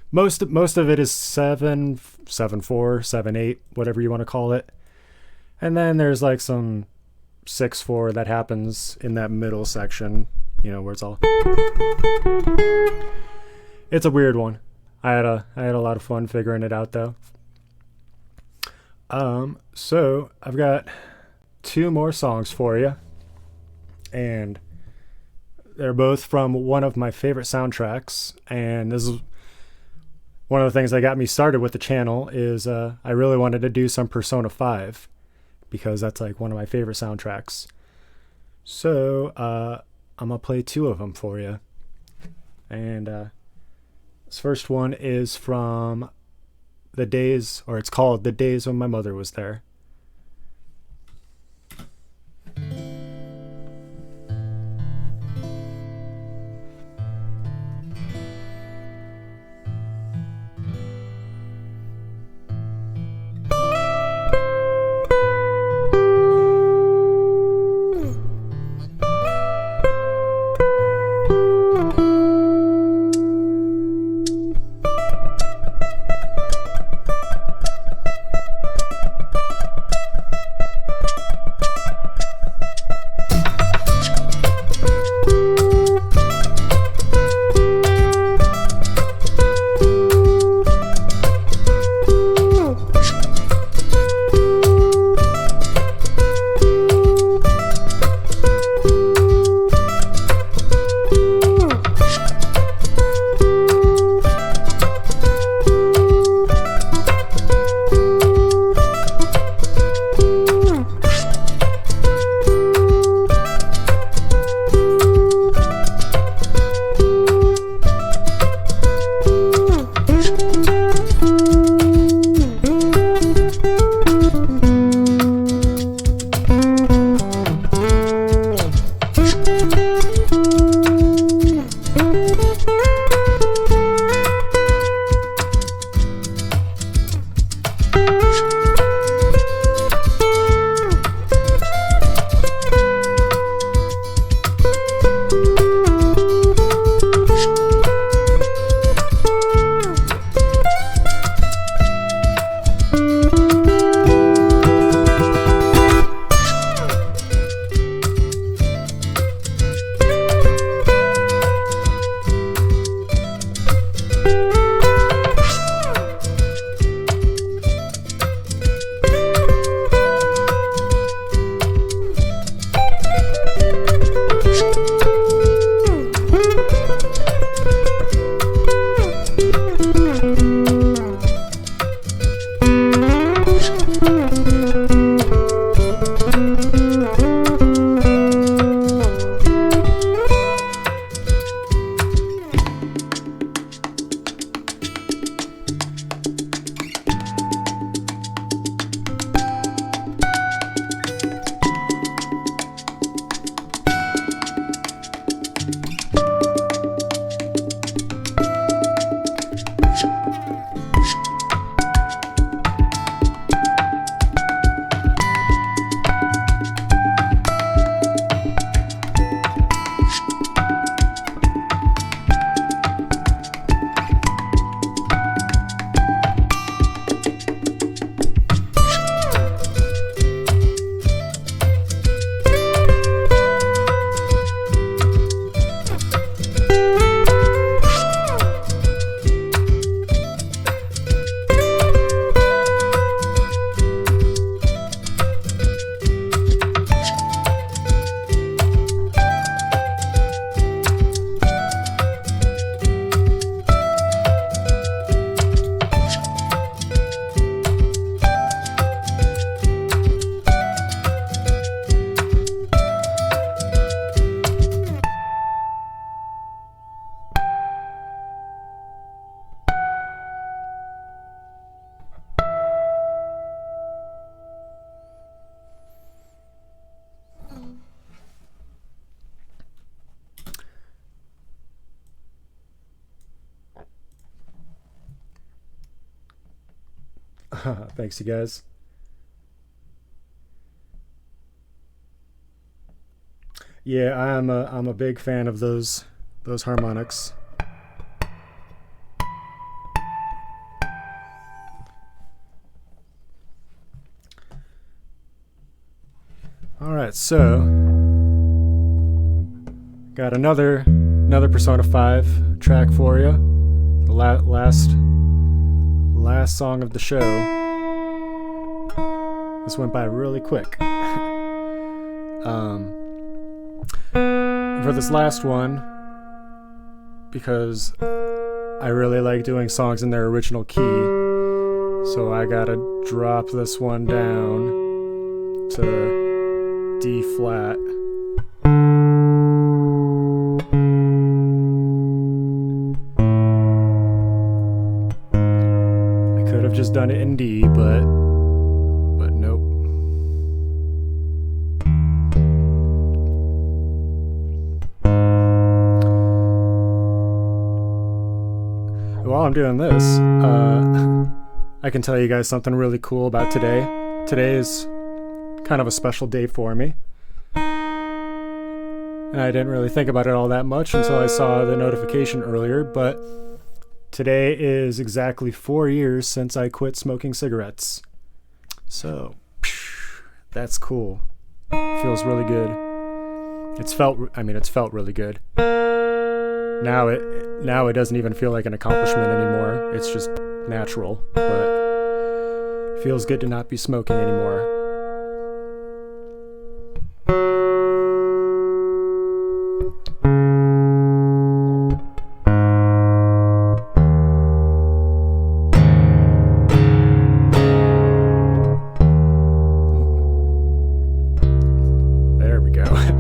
most of it is 7/4, 7/8, whatever you want to call it. And then there's like some 6/4 that happens in that middle section, you know, where it's all. It's a weird one. I had a lot of fun figuring it out though. So I've got 2 more songs for you, and they're both from one of my favorite soundtracks. And this is one of the things that got me started with the channel is I really wanted to do some Persona 5 because that's like one of my favorite soundtracks. So I'm going to play 2 of them for you. And this first one is from the days, or it's called The Days When My Mother Was There. Thanks, you guys. Yeah, I'm a big fan of those harmonics. All right, so got another Persona 5 track for you. The last song of the show. This went by really quick. For this last one, because I really like doing songs in their original key, so I gotta drop this one down to D flat. I could have just done it in D, but nope. While I'm doing this, I can tell you guys something really cool about today. Today is kind of a special day for me. And I didn't really think about it all that much until I saw the notification earlier, but today is exactly 4 years since I quit smoking cigarettes. So, that's cool. Feels really good. It's felt really good. Now it doesn't even feel like an accomplishment anymore. It's just natural, but it feels good to not be smoking anymore. There we go. I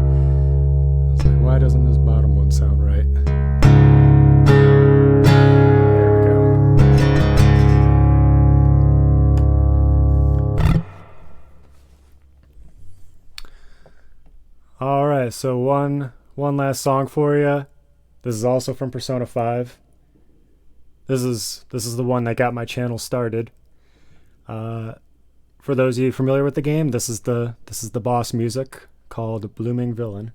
was like, why doesn't this bottom one sound right? Alright, so one last song for you. This is also from Persona 5. This is the one that got my channel started. For those of you familiar with the game, this is the boss music called Blooming Villain.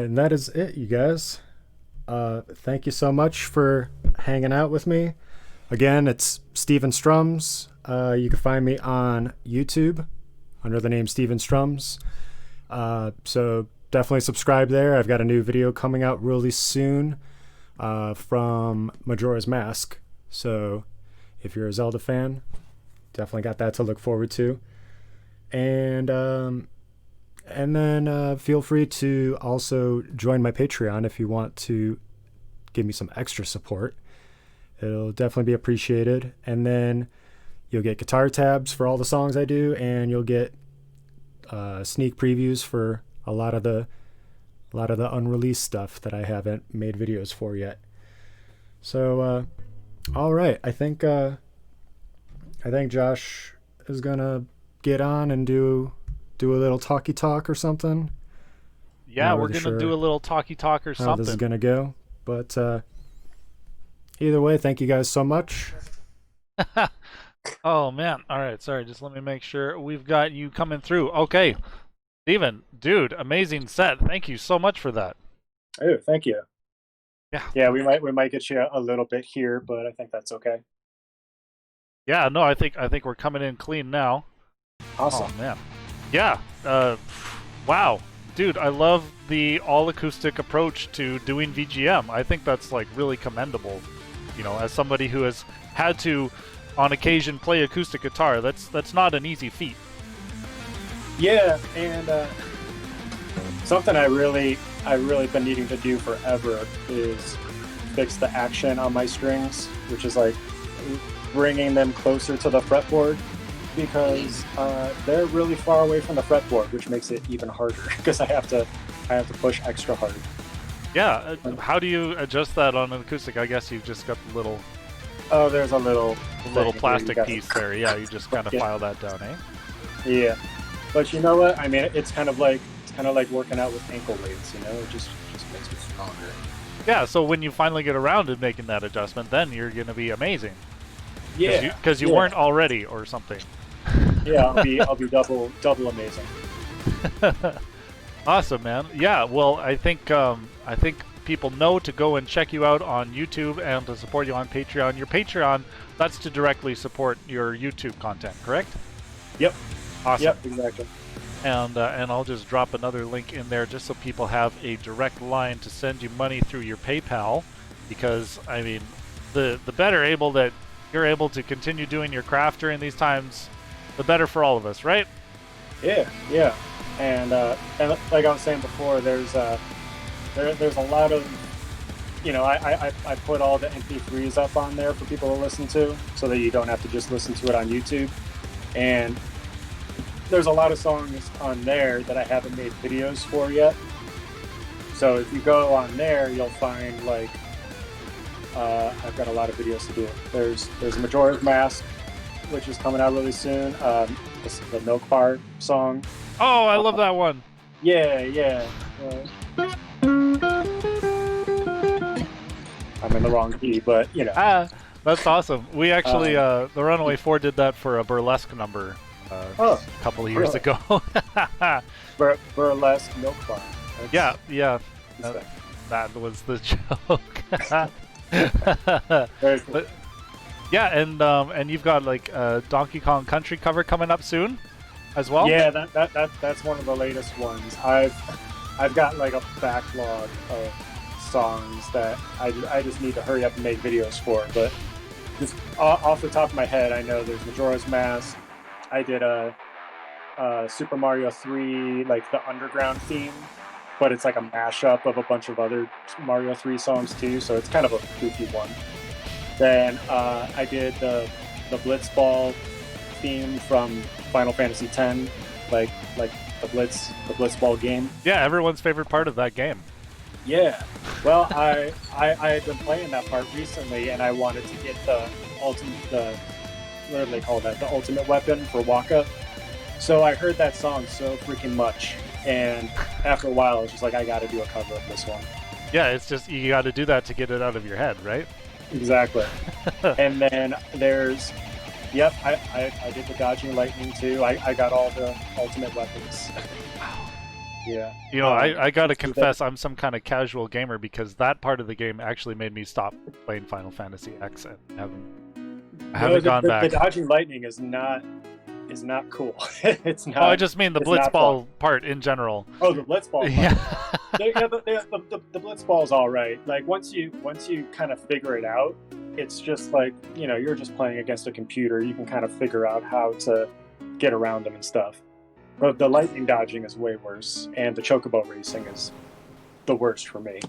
right, and that is it, you guys. Thank you so much for hanging out with me. Again, it's Steven Strums. You can find me on YouTube under the name Steven Strums. So definitely subscribe there. I've got a new video coming out really soon from Majora's Mask. So if you're a Zelda fan, definitely got that to look forward to. And then feel free to also join my Patreon if you want to give me some extra support. It'll definitely be appreciated. And then you'll get guitar tabs for all the songs I do, and you'll get sneak previews for a lot of the unreleased stuff that I haven't made videos for yet. So all right, I think Josh is gonna get on and do a little talky talk or something. Yeah, Not we're really gonna sure do a little talky talk or how something. this is gonna go, but either way, thank you guys so much. Oh man, all right, sorry, just let me make sure we've got you coming through. Okay, Steven, dude, amazing set. Thank you so much for that. Oh, thank you. Yeah, we might get you a little bit here, but I think that's okay. Yeah, no, I think we're coming in clean now. Awesome. Oh man, yeah. Wow, dude, I love the all acoustic approach to doing VGM. I think that's like really commendable. You know, as somebody who has had to, on occasion, play acoustic guitar, that's not an easy feat. Yeah, and something I really been needing to do forever is fix the action on my strings, which is like bringing them closer to the fretboard, because they're really far away from the fretboard, which makes it even harder because I have to push extra hard. Yeah, how do you adjust that on an acoustic? I guess you've just got the little there's a little plastic piece there. Yeah, you just kind of file that down, eh? Yeah, but you know what? I mean, it's kind of like working out with ankle weights. You know, it just makes me stronger. Yeah. So when you finally get around to making that adjustment, then you're gonna be amazing. Yeah, because you weren't already or something. Yeah, I'll be double amazing. Awesome, man. Yeah. Well, I think people know to go and check you out on YouTube and to support you on Patreon. Your Patreon, that's to directly support your YouTube content, correct? Yep. Awesome. Yep, exactly. And I'll just drop another link in there just so people have a direct line to send you money through your PayPal, because I mean, the better you're able to continue doing your craft during these times, the better for all of us, right? Yeah. And like I was saying before, there's a lot of, you know, I put all the MP3s up on there for people to listen to, so that you don't have to just listen to it on YouTube. And there's a lot of songs on there that I haven't made videos for yet. So if you go on there, you'll find like I've got a lot of videos to do. There's Majora's Mask, which is coming out really soon. The Milk Bar song. Oh, I love that one. Yeah. I'm in the wrong key, but you know. That's awesome. We actually, the Runaway 4 did that for a burlesque number a couple of years ago. Burlesque Milk Bar. Yeah. That was the joke. Very cool. But, yeah, and you've got like a Donkey Kong Country cover coming up soon, as well. Yeah, that's one of the latest ones. I've got like a backlog of songs that I just need to hurry up and make videos for. But just off the top of my head, I know there's Majora's Mask. I did a Super Mario 3, like the underground theme, but it's like a mashup of a bunch of other Mario 3 songs too, so it's kind of a goofy one. Then I did the Blitzball theme from Final Fantasy X, like the Blitzball game. Yeah, everyone's favorite part of that game. Yeah. Well, I had been playing that part recently, and I wanted to get the ultimate, what do they call that? The ultimate weapon for Waka. So I heard that song so freaking much, and after a while, I was just like, I got to do a cover of this one. Yeah, it's just you got to do that to get it out of your head, right? Exactly. And then there's, I did the dodging lightning too. I got all the ultimate weapons. Yeah. You know, I gotta confess, I'm some kind of casual gamer because that part of the game actually made me stop playing Final Fantasy X and haven't gone back. The dodging lightning is not cool. It's not. Oh, I just mean the blitzball part in general. Oh, the blitzball. Yeah. The blitzball's all right. Like once you kind of figure it out, it's just like, you know, you're just playing against a computer. You can kind of figure out how to get around them and stuff. But the lightning dodging is way worse, and the chocobo racing is the worst for me.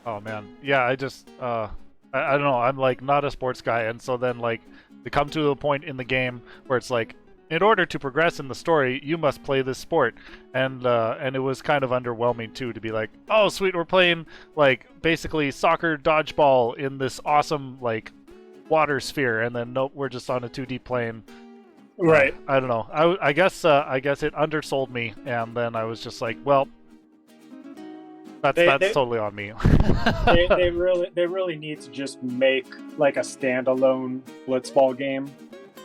Oh man, yeah. I just I don't know. I'm like not a sports guy, and so then like they come to a point in the game where it's like, in order to progress in the story, you must play this sport, and it was kind of underwhelming too to be like, oh sweet, we're playing like basically soccer dodgeball in this awesome like water sphere, and then nope, we're just on a 2D plane. Right. I don't know. I guess it undersold me, and then I was just like, well, that's totally on me. they really need to just make like a standalone blitzball game.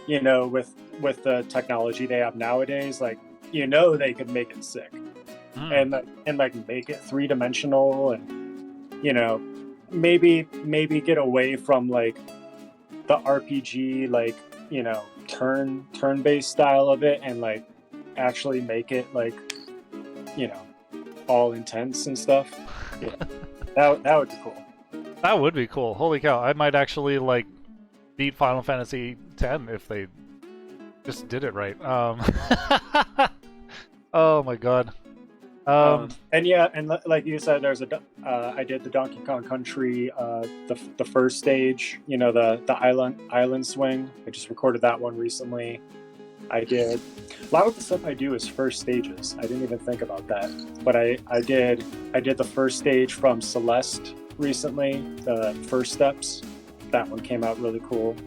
You know, with the technology they have nowadays, like, you know, they could make it sick, and like make it 3-dimensional, and you know, maybe get away from like the RPG, like, you know, turn-based style of it, and like actually make it like, you know, all intense and stuff. Yeah, that would be cool. That would be cool. Holy cow! I might actually like beat Final Fantasy X if they just did it right. Oh my god. And yeah, and like you said, there's I did the Donkey Kong Country, the first stage, you know, the island swing. I just recorded that one recently. I did a lot of the stuff I do is first stages. I didn't even think about that, but I did the first stage from Celeste recently, the first steps. That one came out really cool.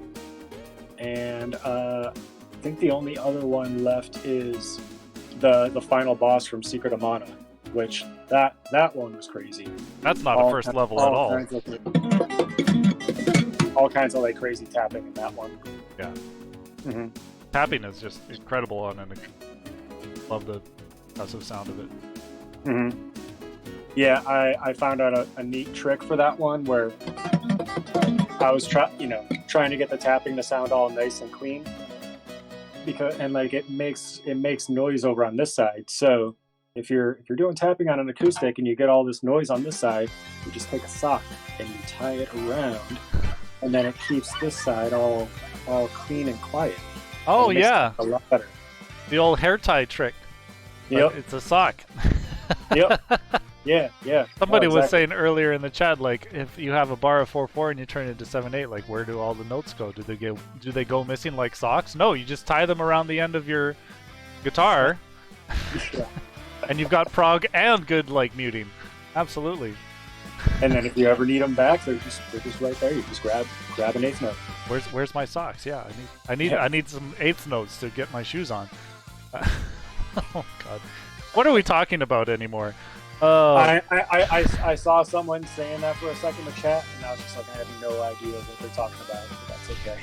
And I think the only other one left is the final boss from Secret of Mana, which that one was crazy. That's not a first level at all. All kinds of like crazy tapping in that one. Yeah. Mm-hmm. Tapping is just incredible on an. Love the impressive sound of it. Mm-hmm. Yeah, I found out a neat trick for that one where I was trying to get the tapping to sound all nice and clean, and like it makes noise over on this side. So if you're doing tapping on an acoustic and you get all this noise on this side, you just take a sock and you tie it around, and then it keeps this side all clean and quiet. Oh and it makes yeah, it a lot better. The old hair tie trick. Yep, it's a sock. Yep. Yeah. Somebody was saying earlier in the chat, like, if you have a bar of 4/4 and you turn it into 7/8, like, where do all the notes go? Do they go missing like socks? No, you just tie them around the end of your guitar, Yeah. and you've got prog and good like muting. Absolutely. And then if you ever need them back, they're just right there. You just grab an eighth note. Where's my socks? Yeah, I need some eighth notes to get my shoes on. Oh God, what are we talking about anymore? I saw someone saying that for a second in the chat, and I was just like, I have no idea what they're talking about, but that's okay.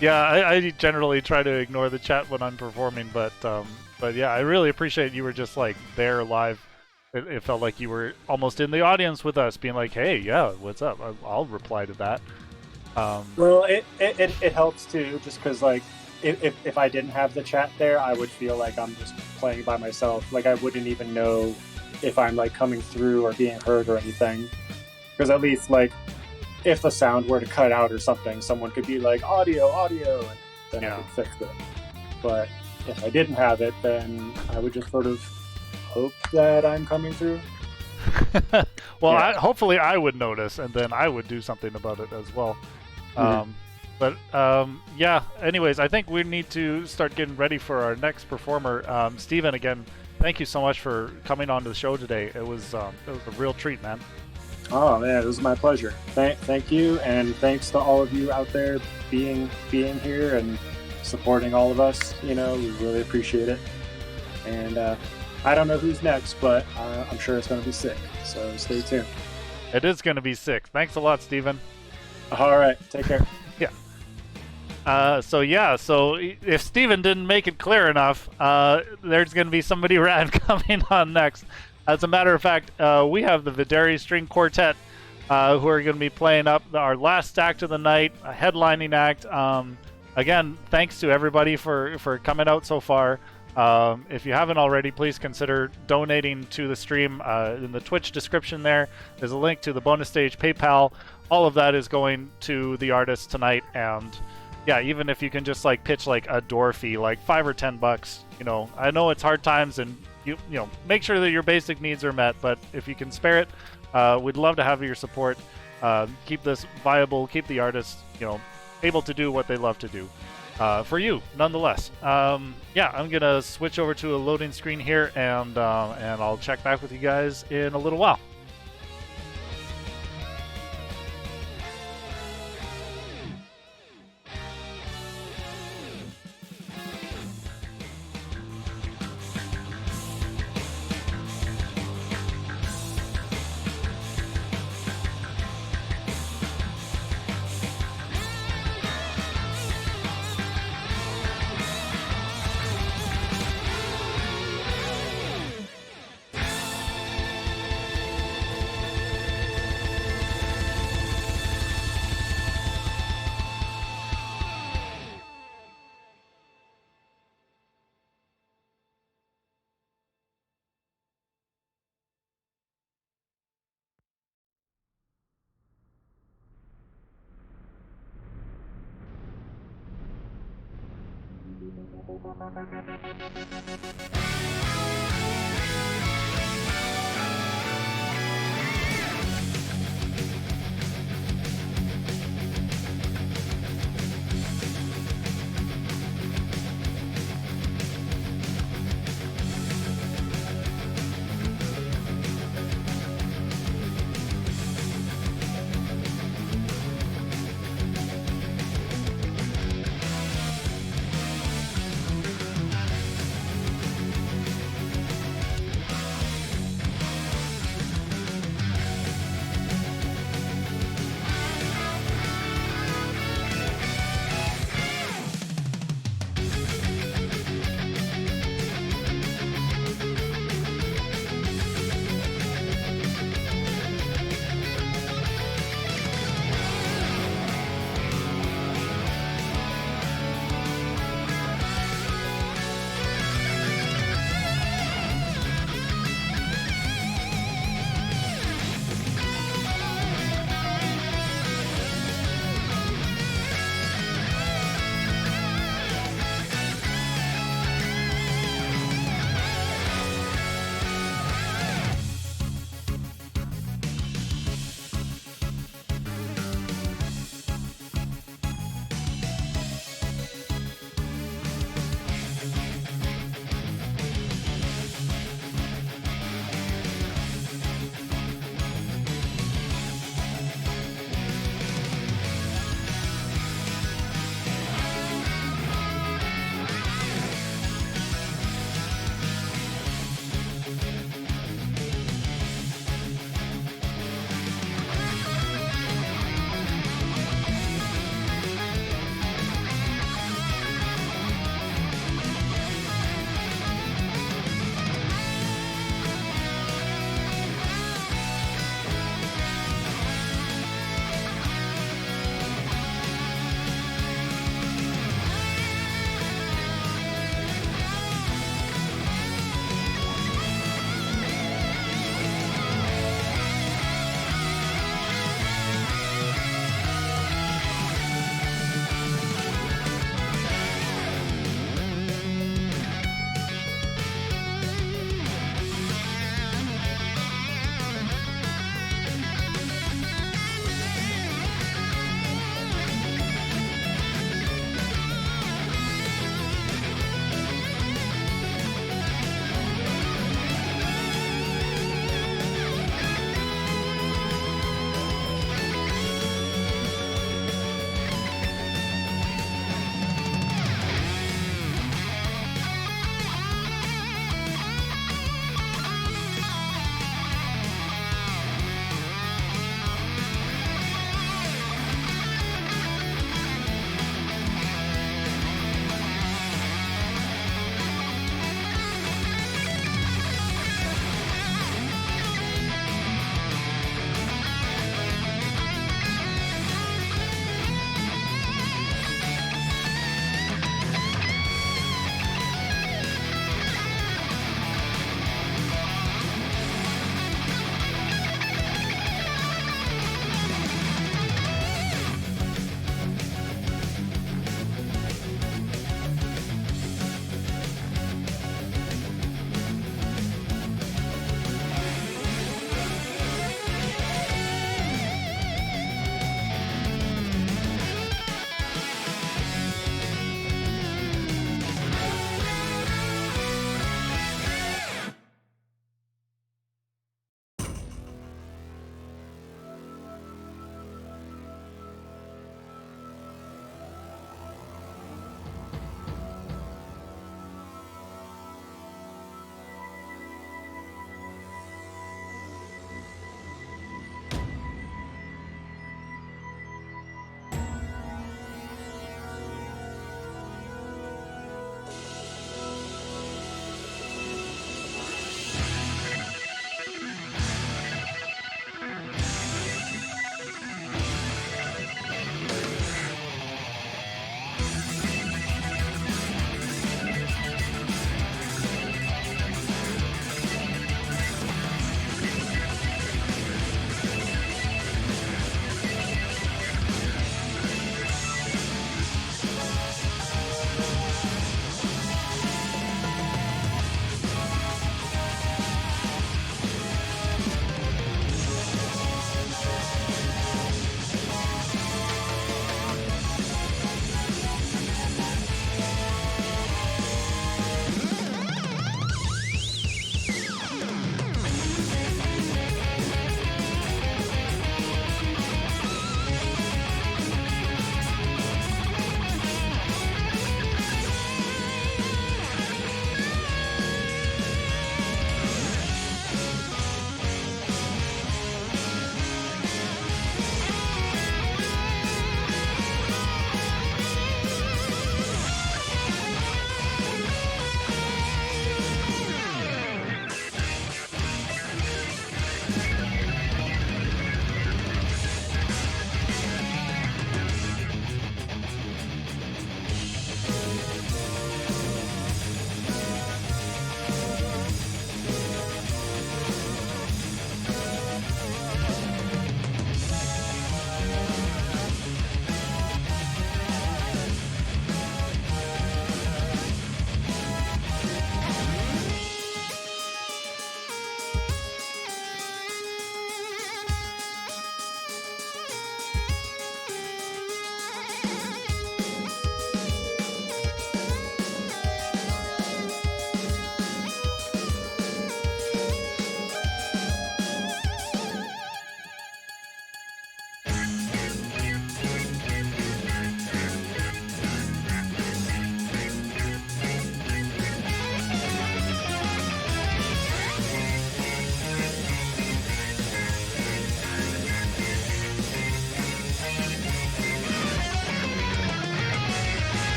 Yeah, I generally try to ignore the chat when I'm performing, but yeah, I really appreciate you were just like there live. It felt like you were almost in the audience with us, being like, "Hey, yeah, what's up?" I'll reply to that. Well, it helps too, just because like if I didn't have the chat there, I would feel like I'm just playing by myself. Like I wouldn't even know if I'm like coming through or being heard or anything. Because at least like if the sound were to cut out or something, someone could be like audio, and then I could fix it. But if I didn't have it, then I would just sort of hope that I'm coming through. Well, yeah. Hopefully I would notice, and then I would do something about it as well. But yeah, anyways, I think we need to start getting ready for our next performer. Steven, again, thank you so much for coming on to the show today. It was a real treat, man. Oh man, it was my pleasure. Thank you, and thanks to all of you out there being here and supporting all of us. You know, we really appreciate it. And I don't know who's next, but I'm sure it's going to be sick. So stay tuned. It is going to be sick. Thanks a lot, Steven. All right, take care. Yeah. So if Steven didn't make it clear enough, there's going to be somebody rad coming on next. As a matter of fact, we have the VideriStringQuartet, who are going to be playing up our last act of the night, a headlining act. Again, thanks to everybody for coming out so far. If you haven't already, please consider donating to the stream. In the Twitch description there's a link to the bonus stage PayPal. All of that is going to the artists tonight, and yeah, even if you can just like pitch like a door fee, like $5 or $10, you know, I know it's hard times, and you know, make sure that your basic needs are met, but if you can spare it, we'd love to have your support. Keep this viable, keep the artists, you know, able to do what they love to do. For you, nonetheless. Yeah, I'm gonna switch over to a loading screen here, and I'll check back with you guys in a little while.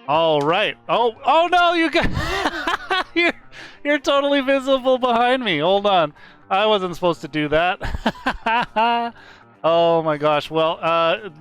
All right. Oh no, you got you're totally visible behind me. Hold on. I wasn't supposed to do that. Oh my gosh. Well,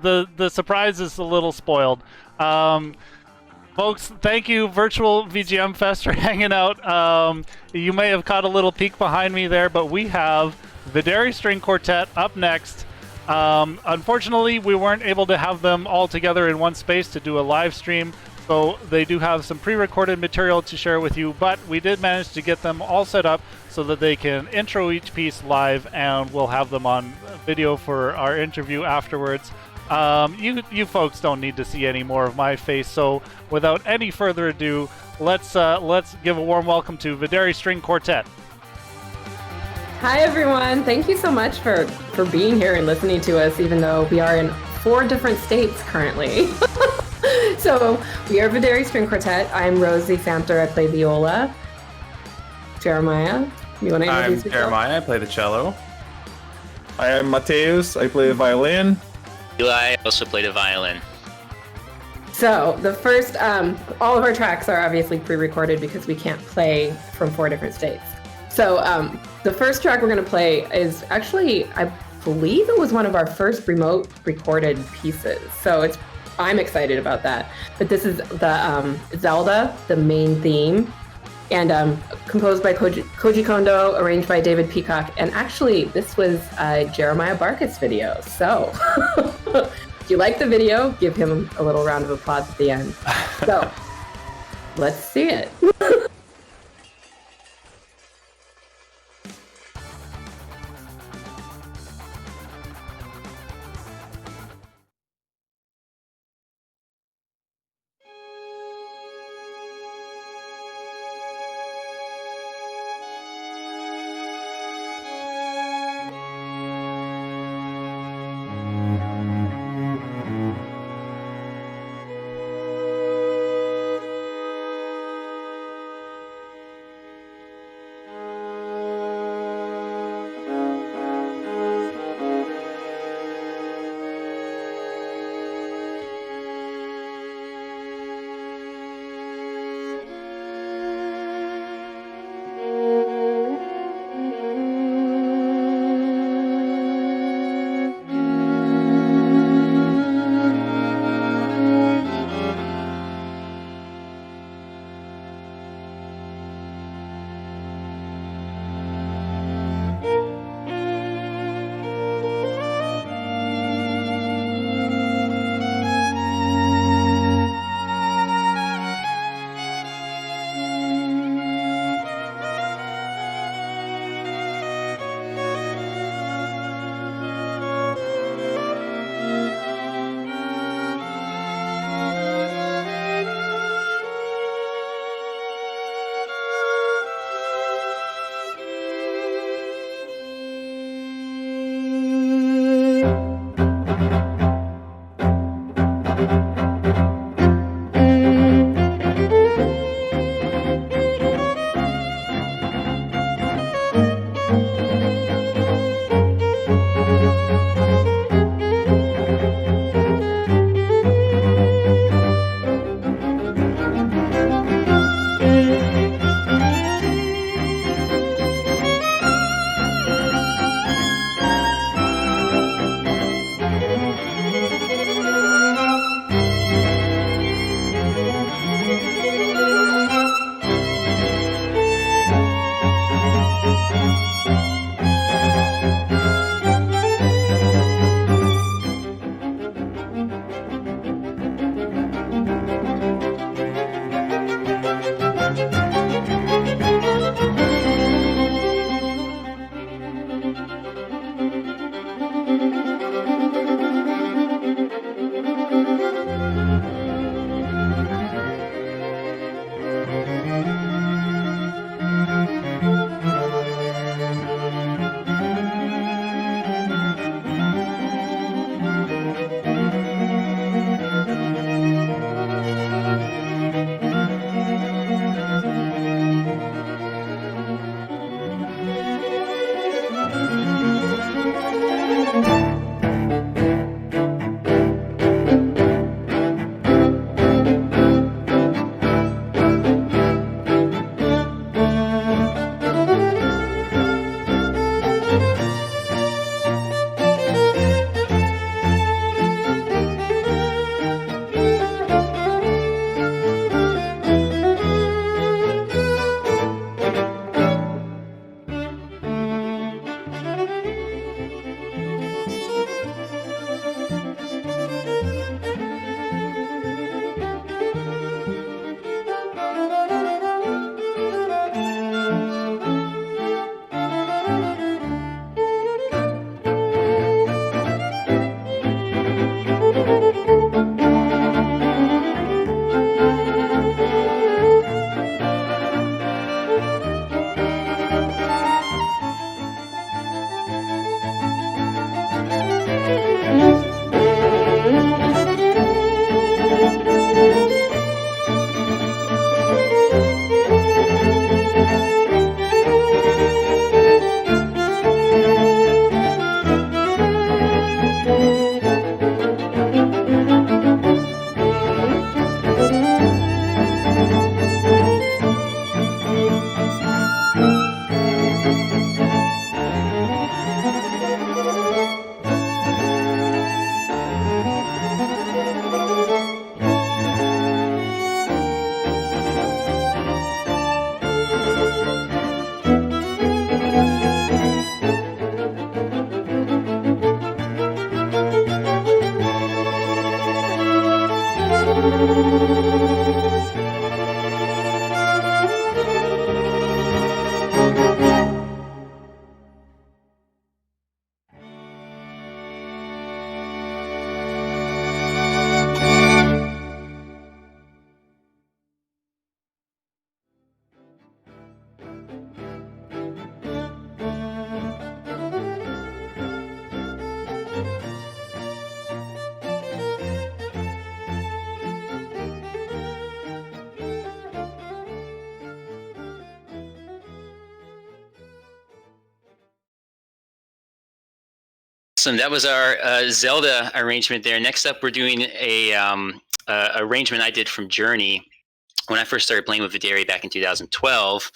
the surprise is a little spoiled. Folks, thank you, Virtual VGM Fest, for hanging out. You may have caught a little peek behind me there, but we have VideriStringQuartet up next. Unfortunately, we weren't able to have them all together in one space to do a live stream, so they do have some pre-recorded material to share with you, but we did manage to get them all set up so that they can intro each piece live, and we'll have them on video for our interview afterwards. You folks don't need to see any more of my face, so without any further ado, let's give a warm welcome to VideriStringQuartet. Hi everyone, thank you so much for being here and listening to us, even though we are in 4 different states currently. So we are VideriStringQuartet. I'm Rosie Samter, I play viola. Jeremiah, you want to introduce yourself? I'm Jeremiah, I play the cello. I am Mateus, I play the violin. Eli, I also play the violin. So the first, all of our tracks are obviously pre-recorded because we can't play from 4 different states. So the first track we're going to play is actually, I believe it was one of our first remote recorded pieces. So I'm excited about that. But this is the Zelda, the main theme, and composed by Koji Kondo, arranged by David Peacock. And actually, this was Jeremiah Barket's video. So if you like the video, give him a little round of applause at the end. So let's see it. Awesome. That was our Zelda arrangement there. Next up, we're doing a arrangement I did from Journey when I first started playing with Videri back in 2012.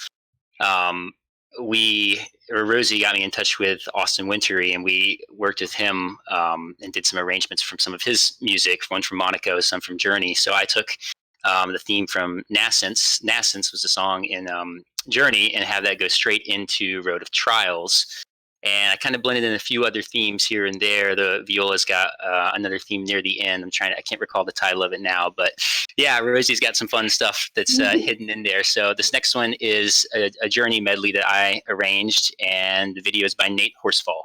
Rosie got me in touch with Austin Wintory, and we worked with him and did some arrangements from some of his music, one from Monaco, some from Journey. So I took the theme from Nascence. Nascence was a song in Journey, and had that go straight into Road of Trials. And I kind of blended in a few other themes here and there. The viola's got another theme near the end. I can't recall the title of it now, but yeah, Rosie's got some fun stuff that's hidden in there. So this next one is a Journey medley that I arranged, and the video is by Nate Horsfall.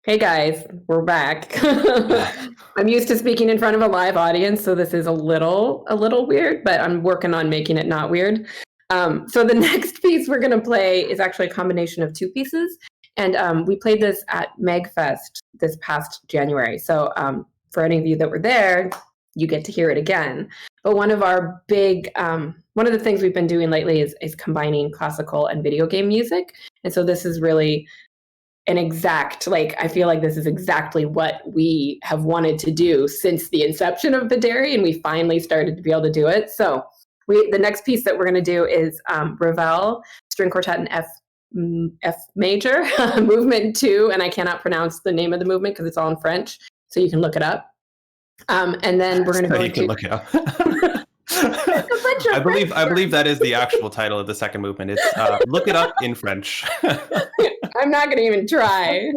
Hey guys, we're back. I'm used to speaking in front of a live audience, so this is a little weird, but I'm working on making it not weird. So the next piece we're gonna play is actually a combination of two pieces, and we played this at MegFest this past January. So for any of you that were there, you get to hear it again. But one of our big, one of the things we've been doing lately is combining classical and video game music. And so this is really an exact, like, I feel like this is exactly what we have wanted to do since the inception of Videri, and we finally started to be able to do it. So the next piece that we're going to do is Ravel, String Quartet in F major, movement 2, and I cannot pronounce the name of the movement because it's all in French, so you can look it up. And then we're going to go you can look it up. I believe that is the actual title of the second movement. It's Look It Up in French. I'm not going to even try.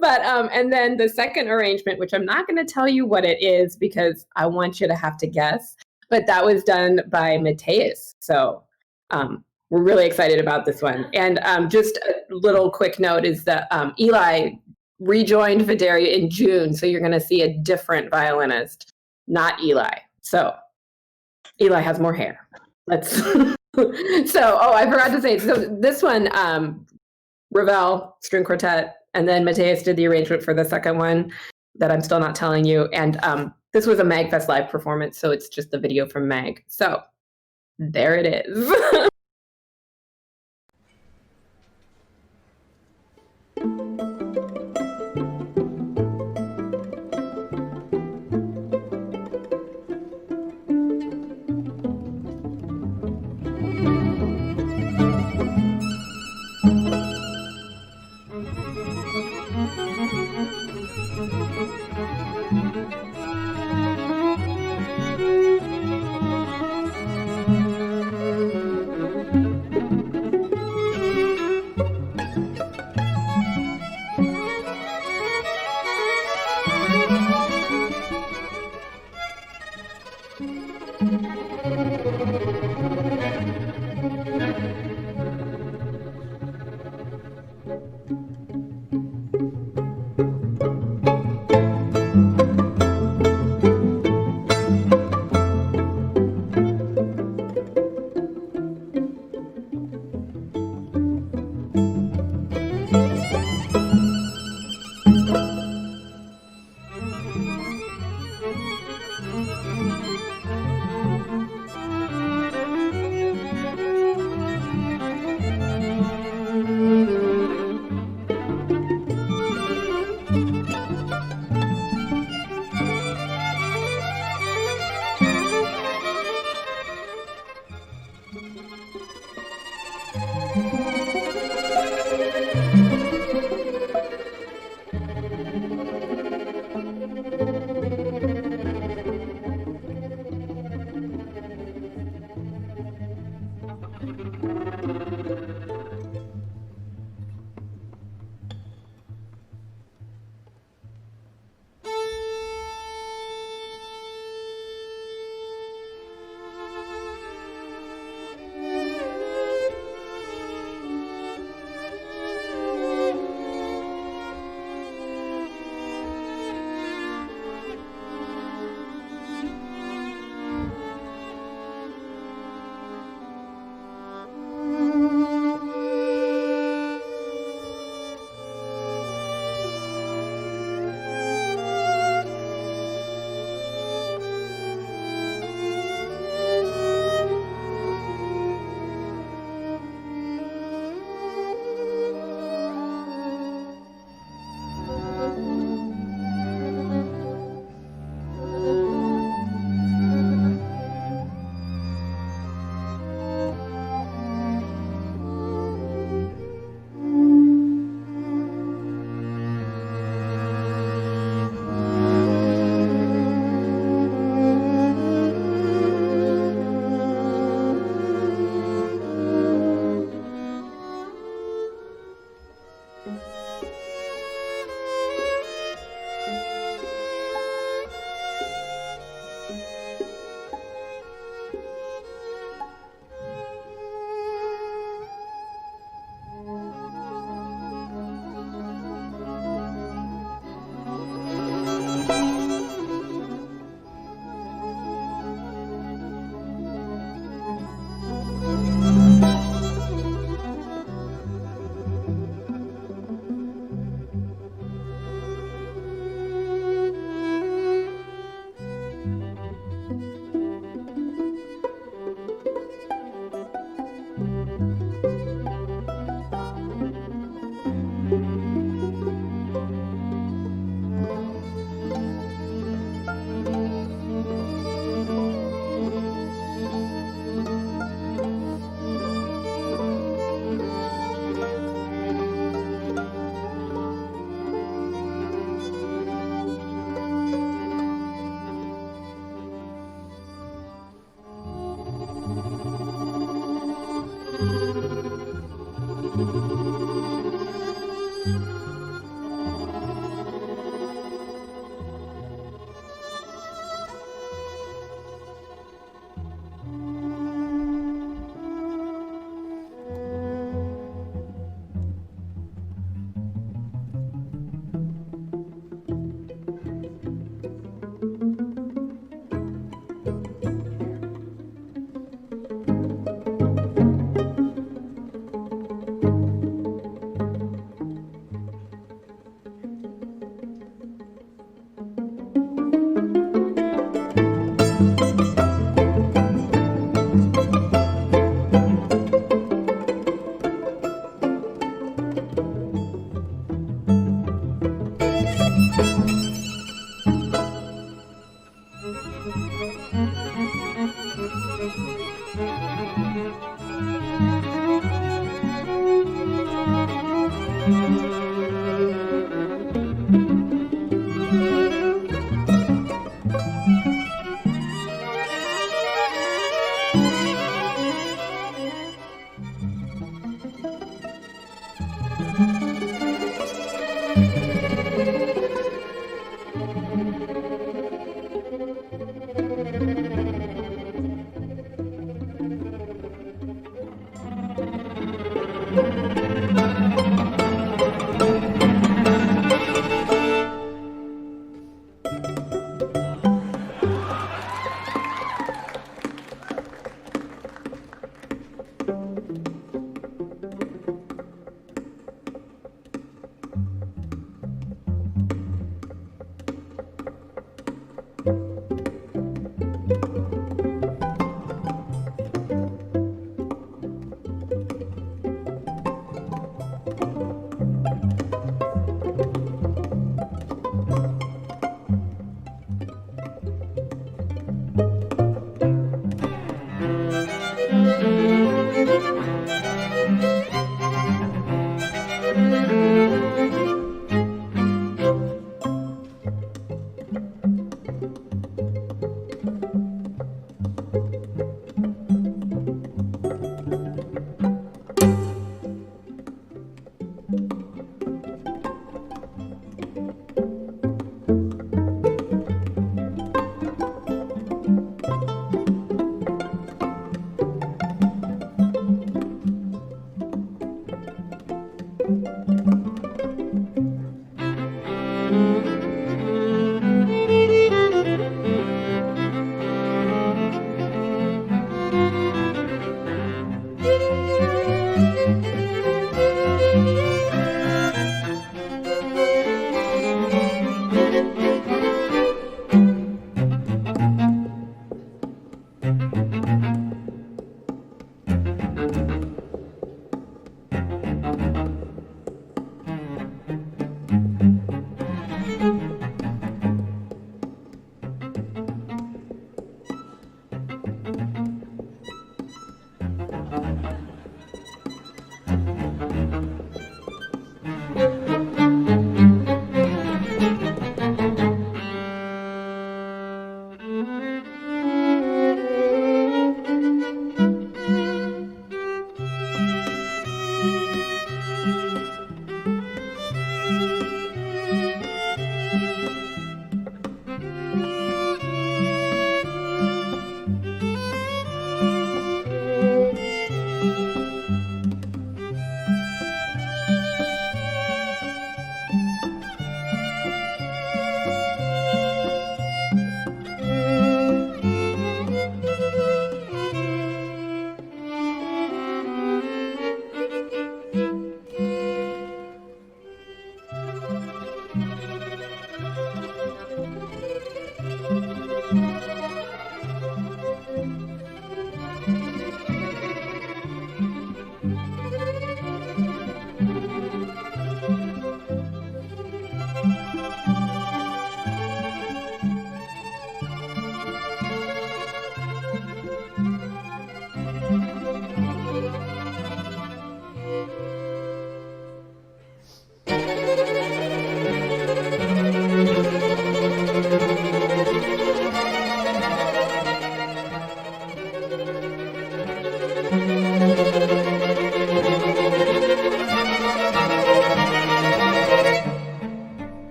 But and then the second arrangement, which I'm not going to tell you what it is because I want you to have to guess, but that was done by Mateus. So we're really excited about this one. And just a little quick note is that Eli rejoined Videri in June, so you're going to see a different violinist, not Eli. So Eli has more hair. Let's. I forgot to say. So this one, Ravel String Quartet, and then Mateus did the arrangement for the second one that I'm still not telling you. And this was a MagFest live performance, so it's just the video from Mag. So there it is.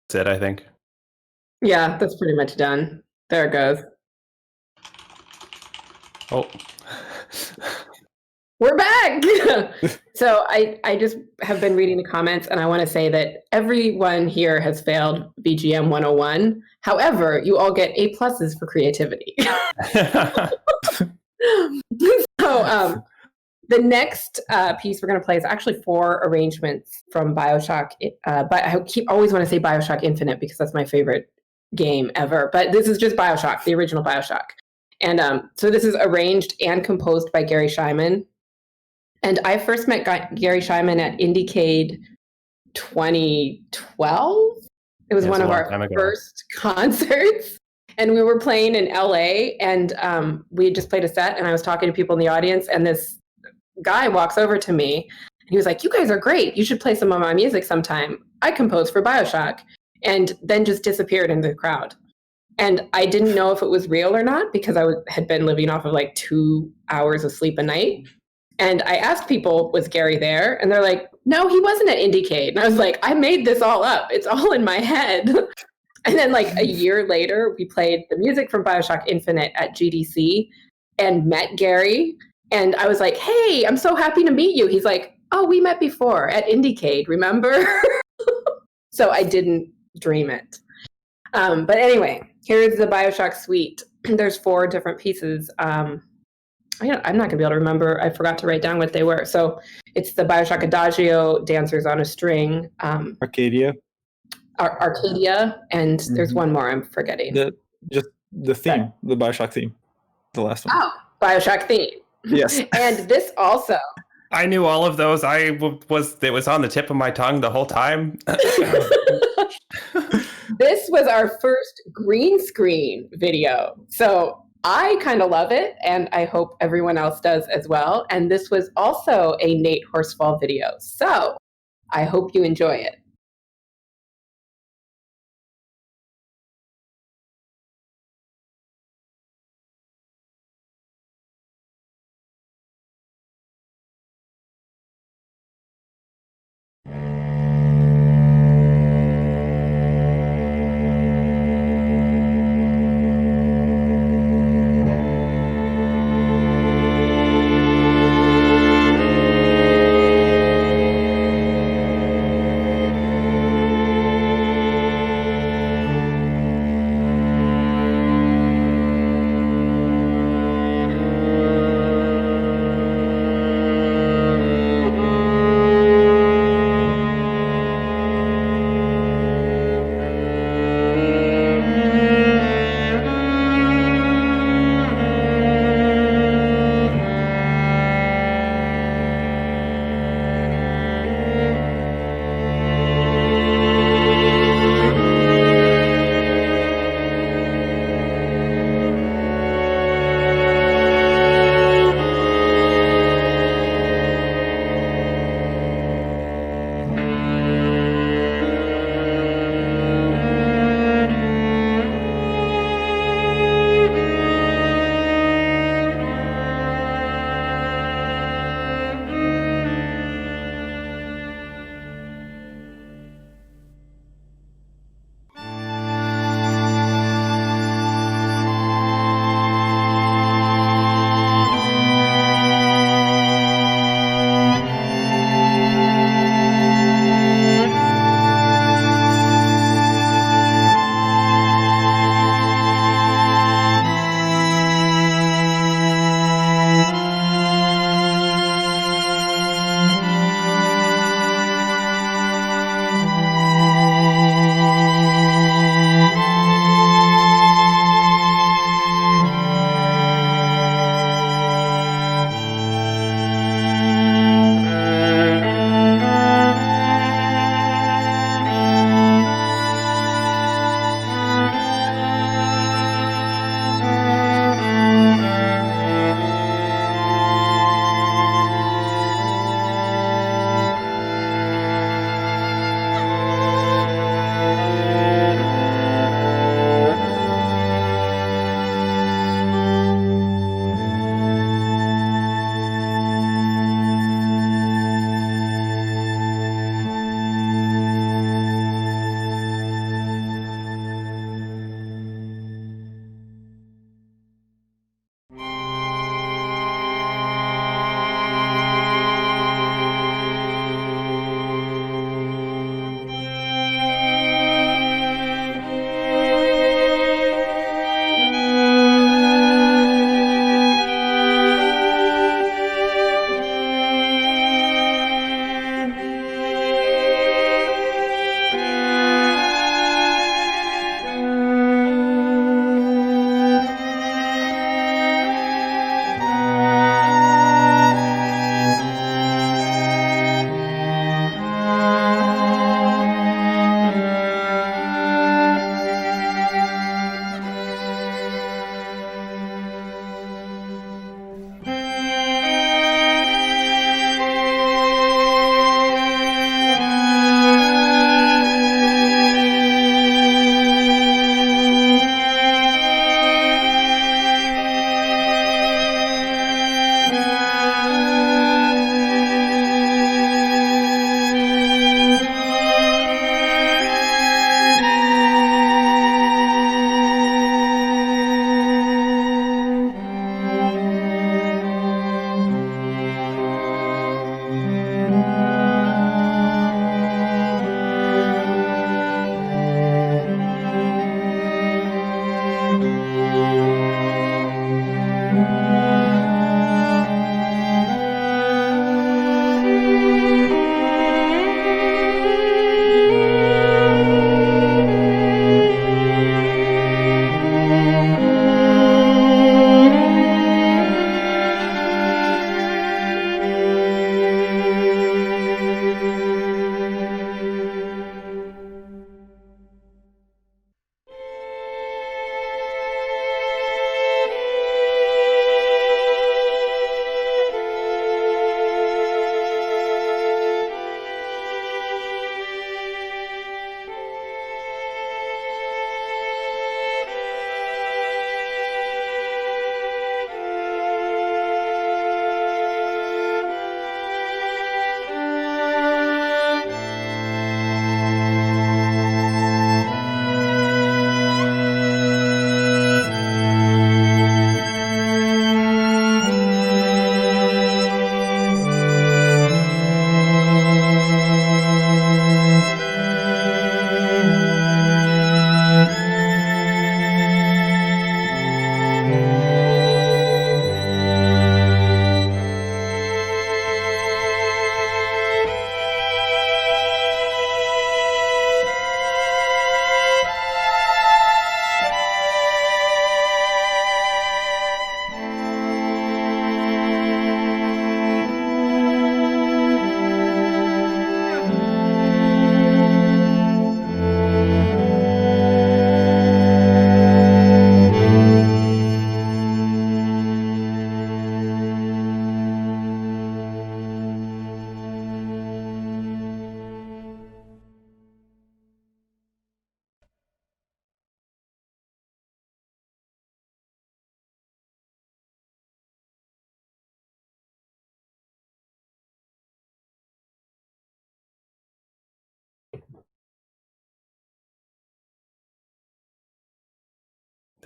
That's it, I think. Yeah, that's pretty much done. There it goes. Oh. We're back! So I just have been reading the comments, and I want to say that everyone here has failed VGM 101. However, you all get A pluses for creativity. So the next piece we're going to play is actually 4 arrangements from Bioshock. But I always want to say Bioshock Infinite because that's my favorite game ever. But this is just Bioshock, the original Bioshock. And so this is arranged and composed by Gary Shyman. And I first met Gary Shyman at Indiecade 2012. It was one of our first concerts. And we were playing in LA, and we had just played a set, and I was talking to people in the audience, and this guy walks over to me, and he was like, "You guys are great. You should play some of my music sometime. I composed for Bioshock." And then just disappeared into the crowd. And I didn't know if it was real or not because I had been living off of like 2 hours of sleep a night. And I asked people, was Gary there? And they're like, no, he wasn't at Indiecade. And I was like, I made this all up. It's all in my head. And then like a year later, we played the music from Bioshock Infinite at GDC and met Gary. And I was like, hey, I'm so happy to meet you. He's like, oh, we met before at Indiecade, remember? So I didn't dream it. But anyway, here's the Bioshock suite. There's 4 different pieces. I'm not going to be able to remember. I forgot to write down what they were. So it's the Bioshock Adagio, Dancers on a String. Arcadia. Arcadia, and there's one more I'm forgetting. Just the theme, the Bioshock theme, the last one. Oh, Bioshock theme. Yes. And this also. I knew all of those. It was on the tip of my tongue the whole time. This was our first green screen video. So I kind of love it, and I hope everyone else does as well. And this was also a Nate Horsfall video. So I hope you enjoy it.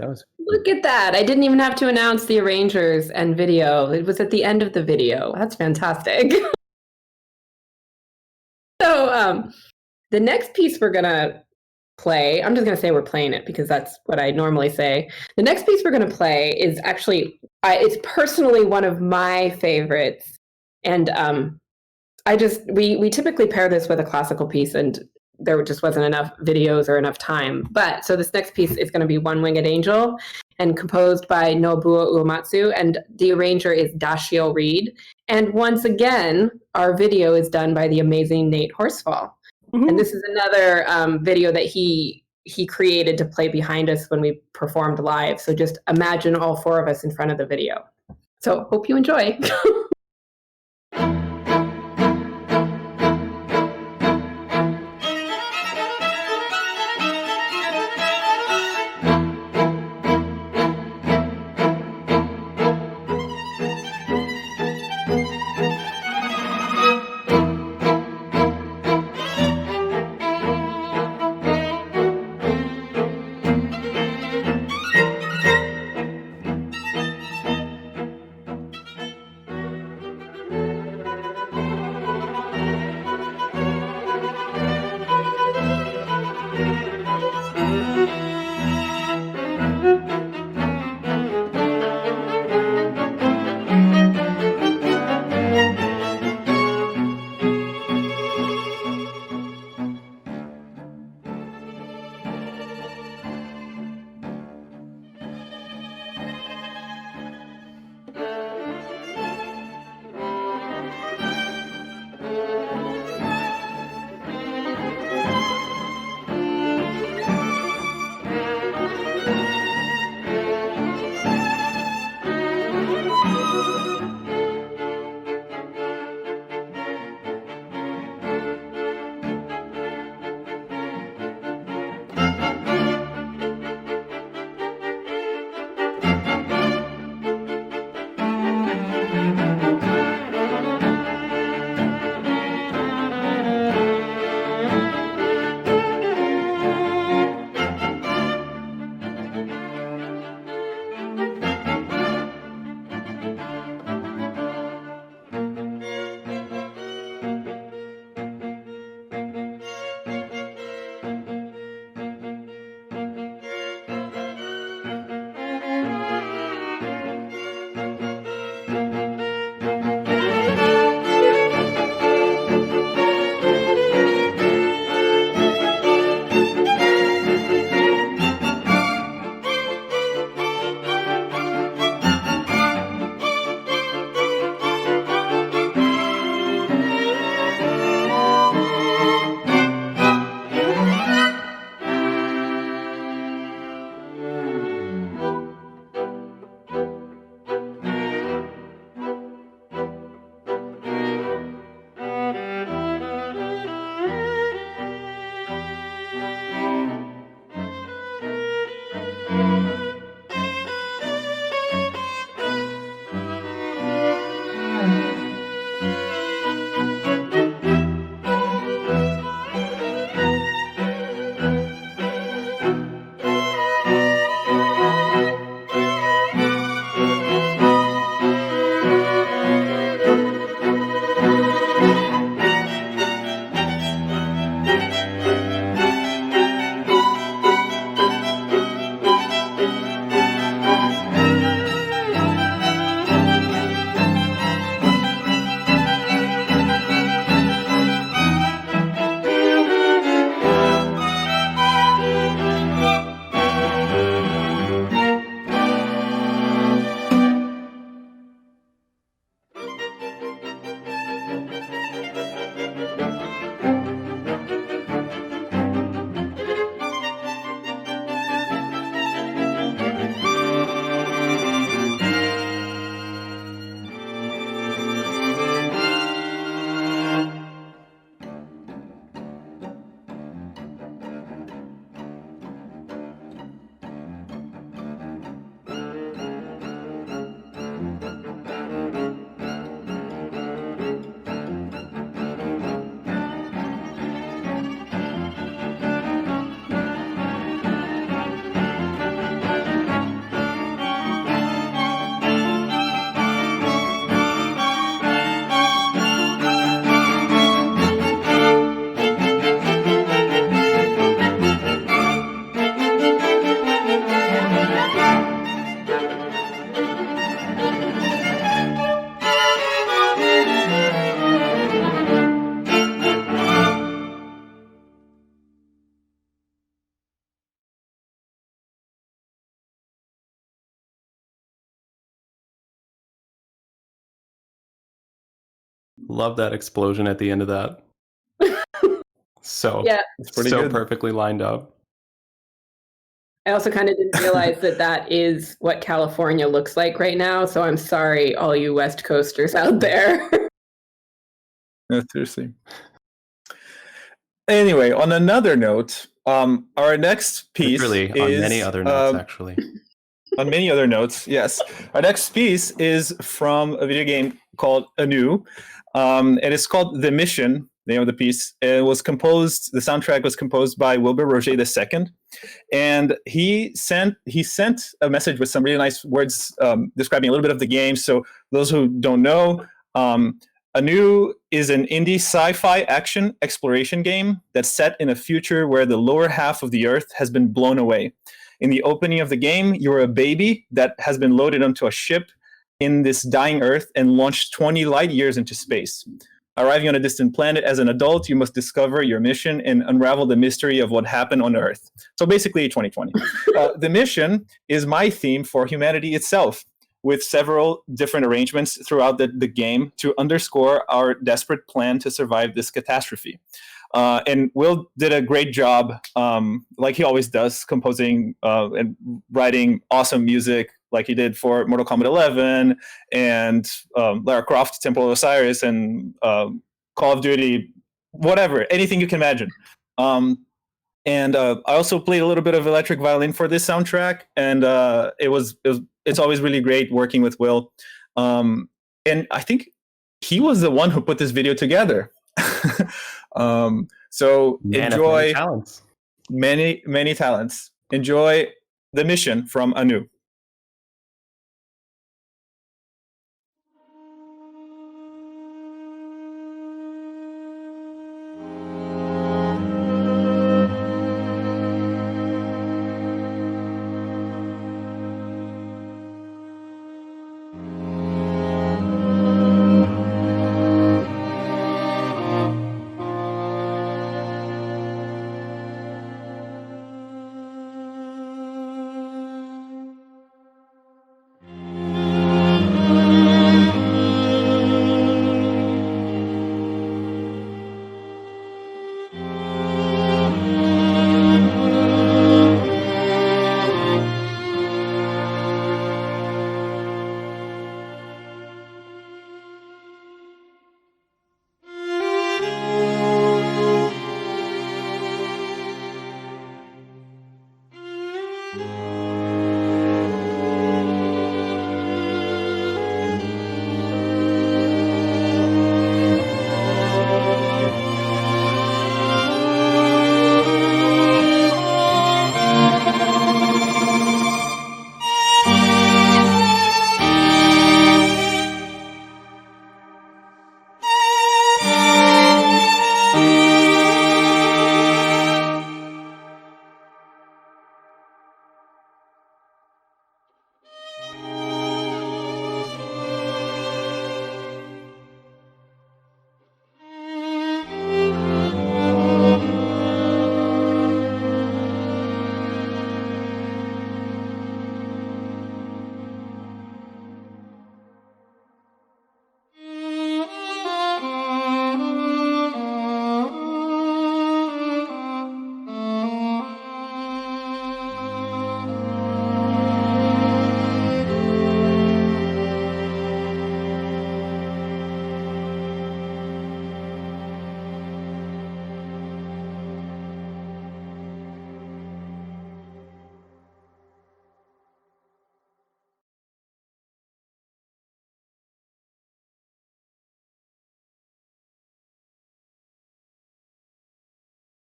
That was Look at that. I didn't even have to announce the arrangers and video. It was at the end of the video. That's fantastic. So the next piece we're going to play, I'm just going to say we're playing it because that's what I normally say. The next piece we're going to play is actually, it's personally one of my favorites. And we typically pair this with a classical piece, and there just wasn't enough videos or enough time. But so this next piece is going to be One Winged Angel, and composed by Nobuo Uematsu, and the arranger is Dashio Reed. And once again, our video is done by the amazing Nate Horsfall. Mm-hmm. And this is another video that he created to play behind us when we performed live. So just imagine all four of us in front of the video. So hope you enjoy. Love that explosion at the end of that. So Yeah. It's pretty so good. perfectly lined up. I also kind of didn't realize that that is what California looks like right now. So I'm sorry, all you West Coasters out there. No, seriously. Anyway, on another note, our next piece Literally, is on many other notes, actually. On many other notes, yes. Our next piece is from a video game called Anu. It is called The Mission, the name of the piece. The soundtrack was composed by Wilbur Roger II. And he sent a message with some really nice words describing a little bit of the game. So those who don't know, Anu is an indie sci-fi action exploration game that's set in a future where the lower half of the Earth has been blown away. In the opening of the game, you're a baby that has been loaded onto a ship in this dying Earth and launched 20 light years into space. Arriving on a distant planet as an adult, you must discover your mission and unravel the mystery of what happened on Earth. So basically 2020. The mission is my theme for humanity itself, with several different arrangements throughout the game to underscore our desperate plan to survive this catastrophe. And Will did a great job, like he always does, composing and writing awesome music, like he did for Mortal Kombat 11 and Lara Croft, Temple of Osiris, and Call of Duty, whatever, anything you can imagine. And I also played a little bit of electric violin for this soundtrack, and it's always really great working with Will. And I think he was the one who put this video together. So Man enjoy of many talents. Many talents. Enjoy The Mission from Anu.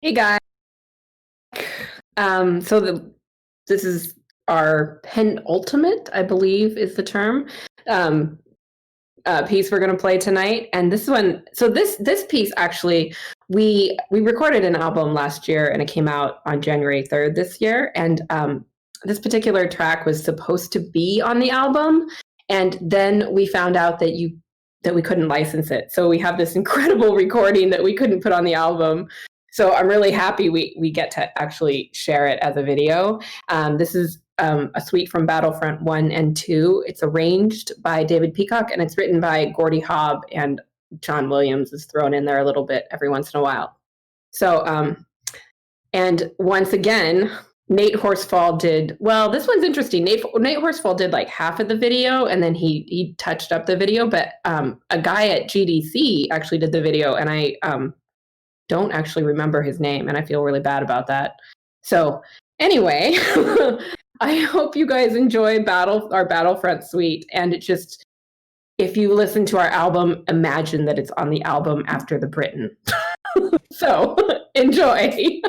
Hey guys. This is our penultimate, I believe is the term, piece we're going to play tonight. And this piece actually, we recorded an album last year and it came out on January 3rd this year. And this particular track was supposed to be on the album. And then we found out that we couldn't license it. So we have this incredible recording that we couldn't put on the album. So I'm really happy we get to actually share it as a video. This is a suite from Battlefront 1 and 2. It's arranged by David Peacock, and it's written by Gordy Hobb and John Williams is thrown in there a little bit every once in a while. So, and once again, Nate Horsfall did, well, this one's interesting. Nate Horsfall did like half of the video, and then he touched up the video, but a guy at GDC actually did the video, and I don't actually remember his name, and I feel really bad about that. So anyway, I hope you guys enjoy our Battlefront suite, and it just, if you listen to our album, imagine that it's on the album after the Britain. So enjoy.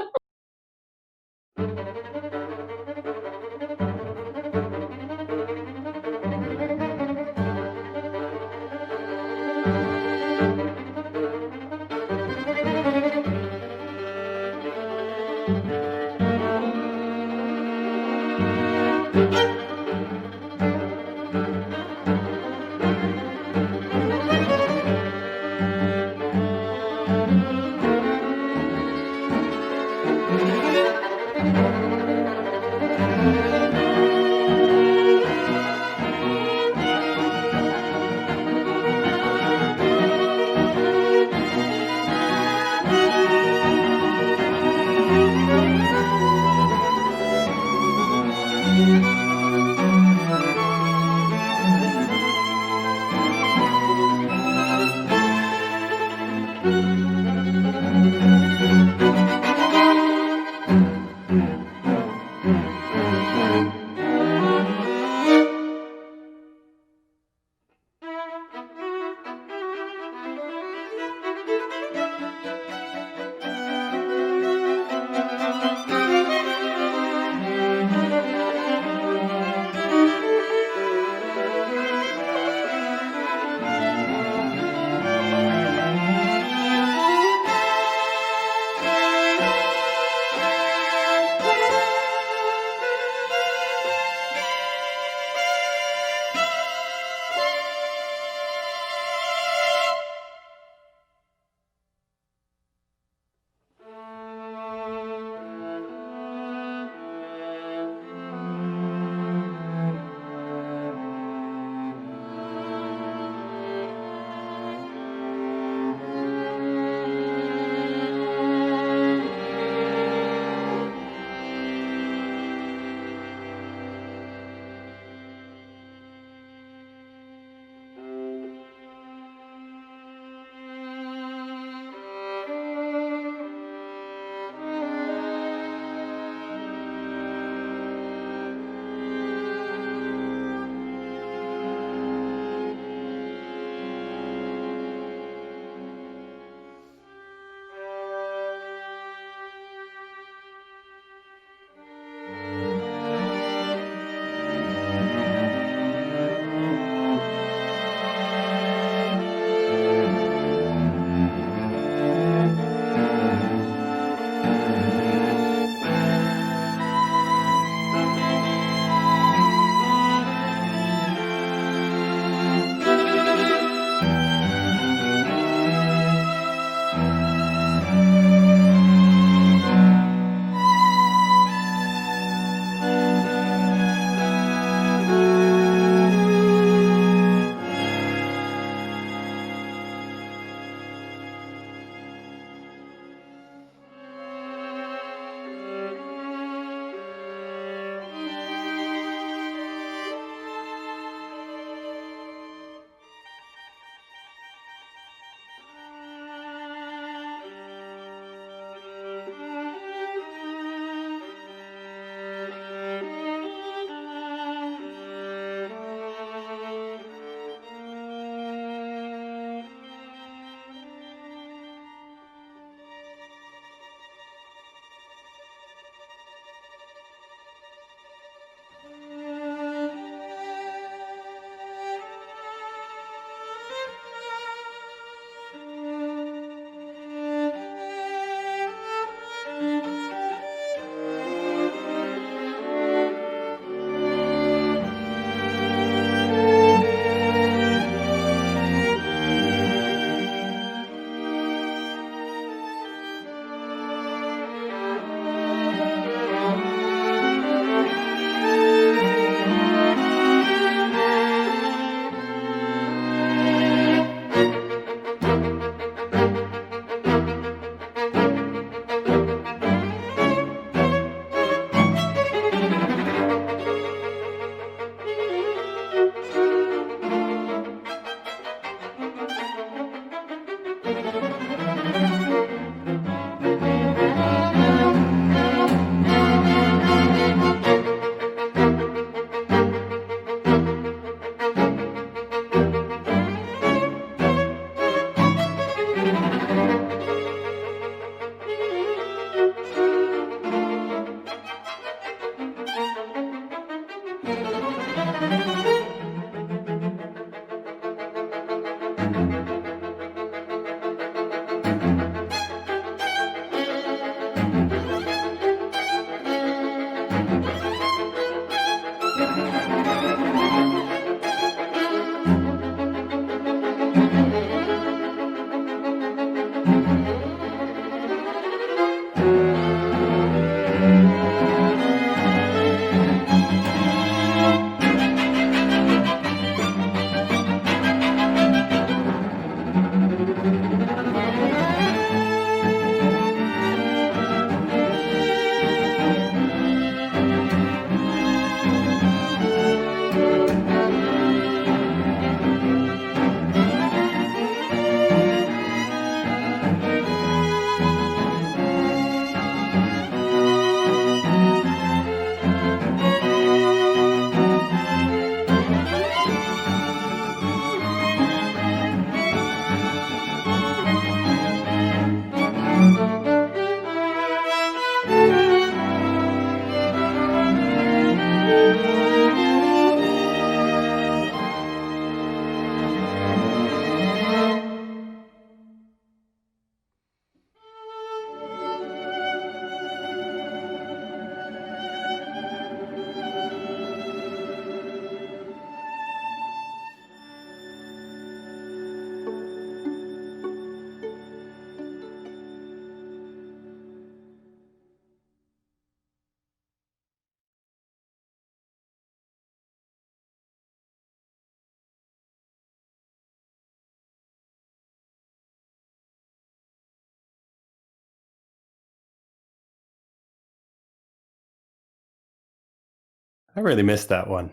I really missed that one.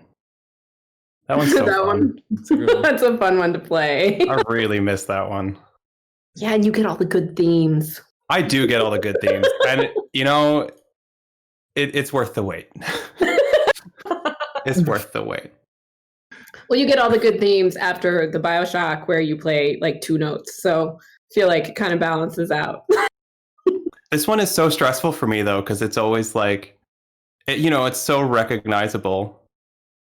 That one's so That fun. one, that's a fun one to play. I really missed that one. Yeah, and you get all the good themes. I do get all the good themes, and you know, it's worth the wait. It's worth the wait. Well, you get all the good themes after the BioShock where you play like 2 notes. So I feel like it kind of balances out. This one is so stressful for me though, because it's always like, it's so recognizable.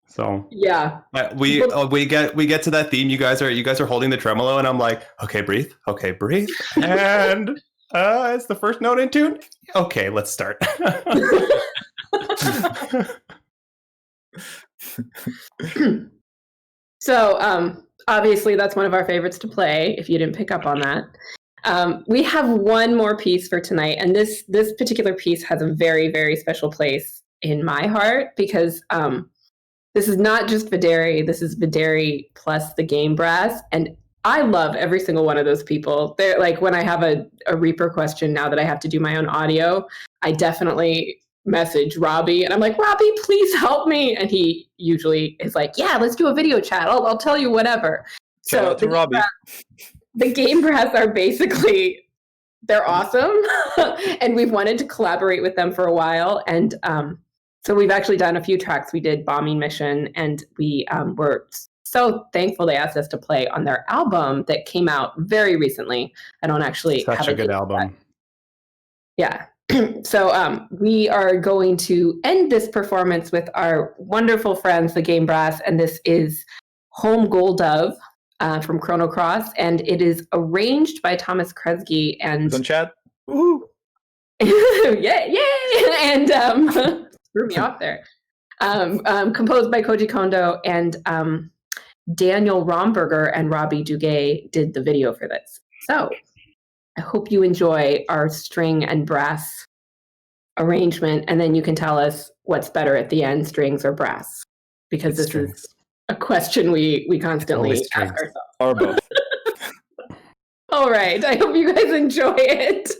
So yeah, we get to that theme. You guys are holding the tremolo, and I'm like, okay, breathe, and it's the first note in tune. Okay, let's start. So obviously that's one of our favorites to play. If you didn't pick up on that, we have one more piece for tonight, and this particular piece has a very, very special place in my heart because this is not just Videri. This is Videri plus the game brass, and I love every single one of those people. They're like, when I have a Reaper question now that I have to do my own audio, I definitely message Robbie and I'm like, Robbie, please help me. And he usually is like, yeah, let's do a video chat. I'll tell you whatever. Shout out to Robbie. The game brass are basically, they're awesome. And we've wanted to collaborate with them for a while. And so we've actually done a few tracks. We did Bombing Mission, and we were so thankful they asked us to play on their album that came out very recently. I don't actually Such have a good album. Yeah. So we are going to end this performance with our wonderful friends, the Game Brass, and this is Home Gold Dove from Chrono Cross, and it is arranged by Thomas Kresge and on chat. Woo! Yay! And threw me off there. Composed by Koji Kondo, and Daniel Romberger and Robbie Duguay did the video for this. So I hope you enjoy our string and brass arrangement, and then you can tell us what's better at the end, strings or brass, because this is a question we constantly ask ourselves. Or both. All right. I hope you guys enjoy it.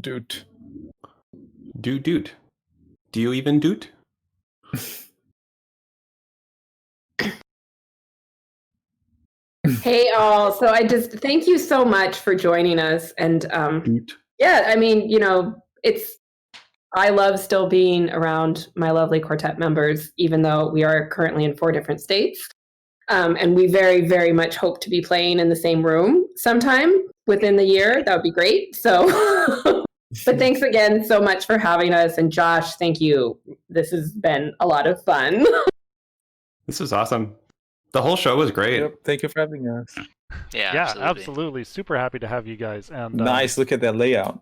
Doot. Doot. Do you even doot? Hey all, so I just thank you so much for joining us. And yeah, I mean, I love still being around my lovely quartet members, even though we are currently in 4 different states. And we very, very much hope to be playing in the same room sometime within the year. That would be great. So, but thanks again so much for having us. And Josh, thank you. This has been a lot of fun. This was awesome. The whole show was great. Yep. Thank you for having us. Yeah, absolutely. Super happy to have you guys. And nice. Look at that layout.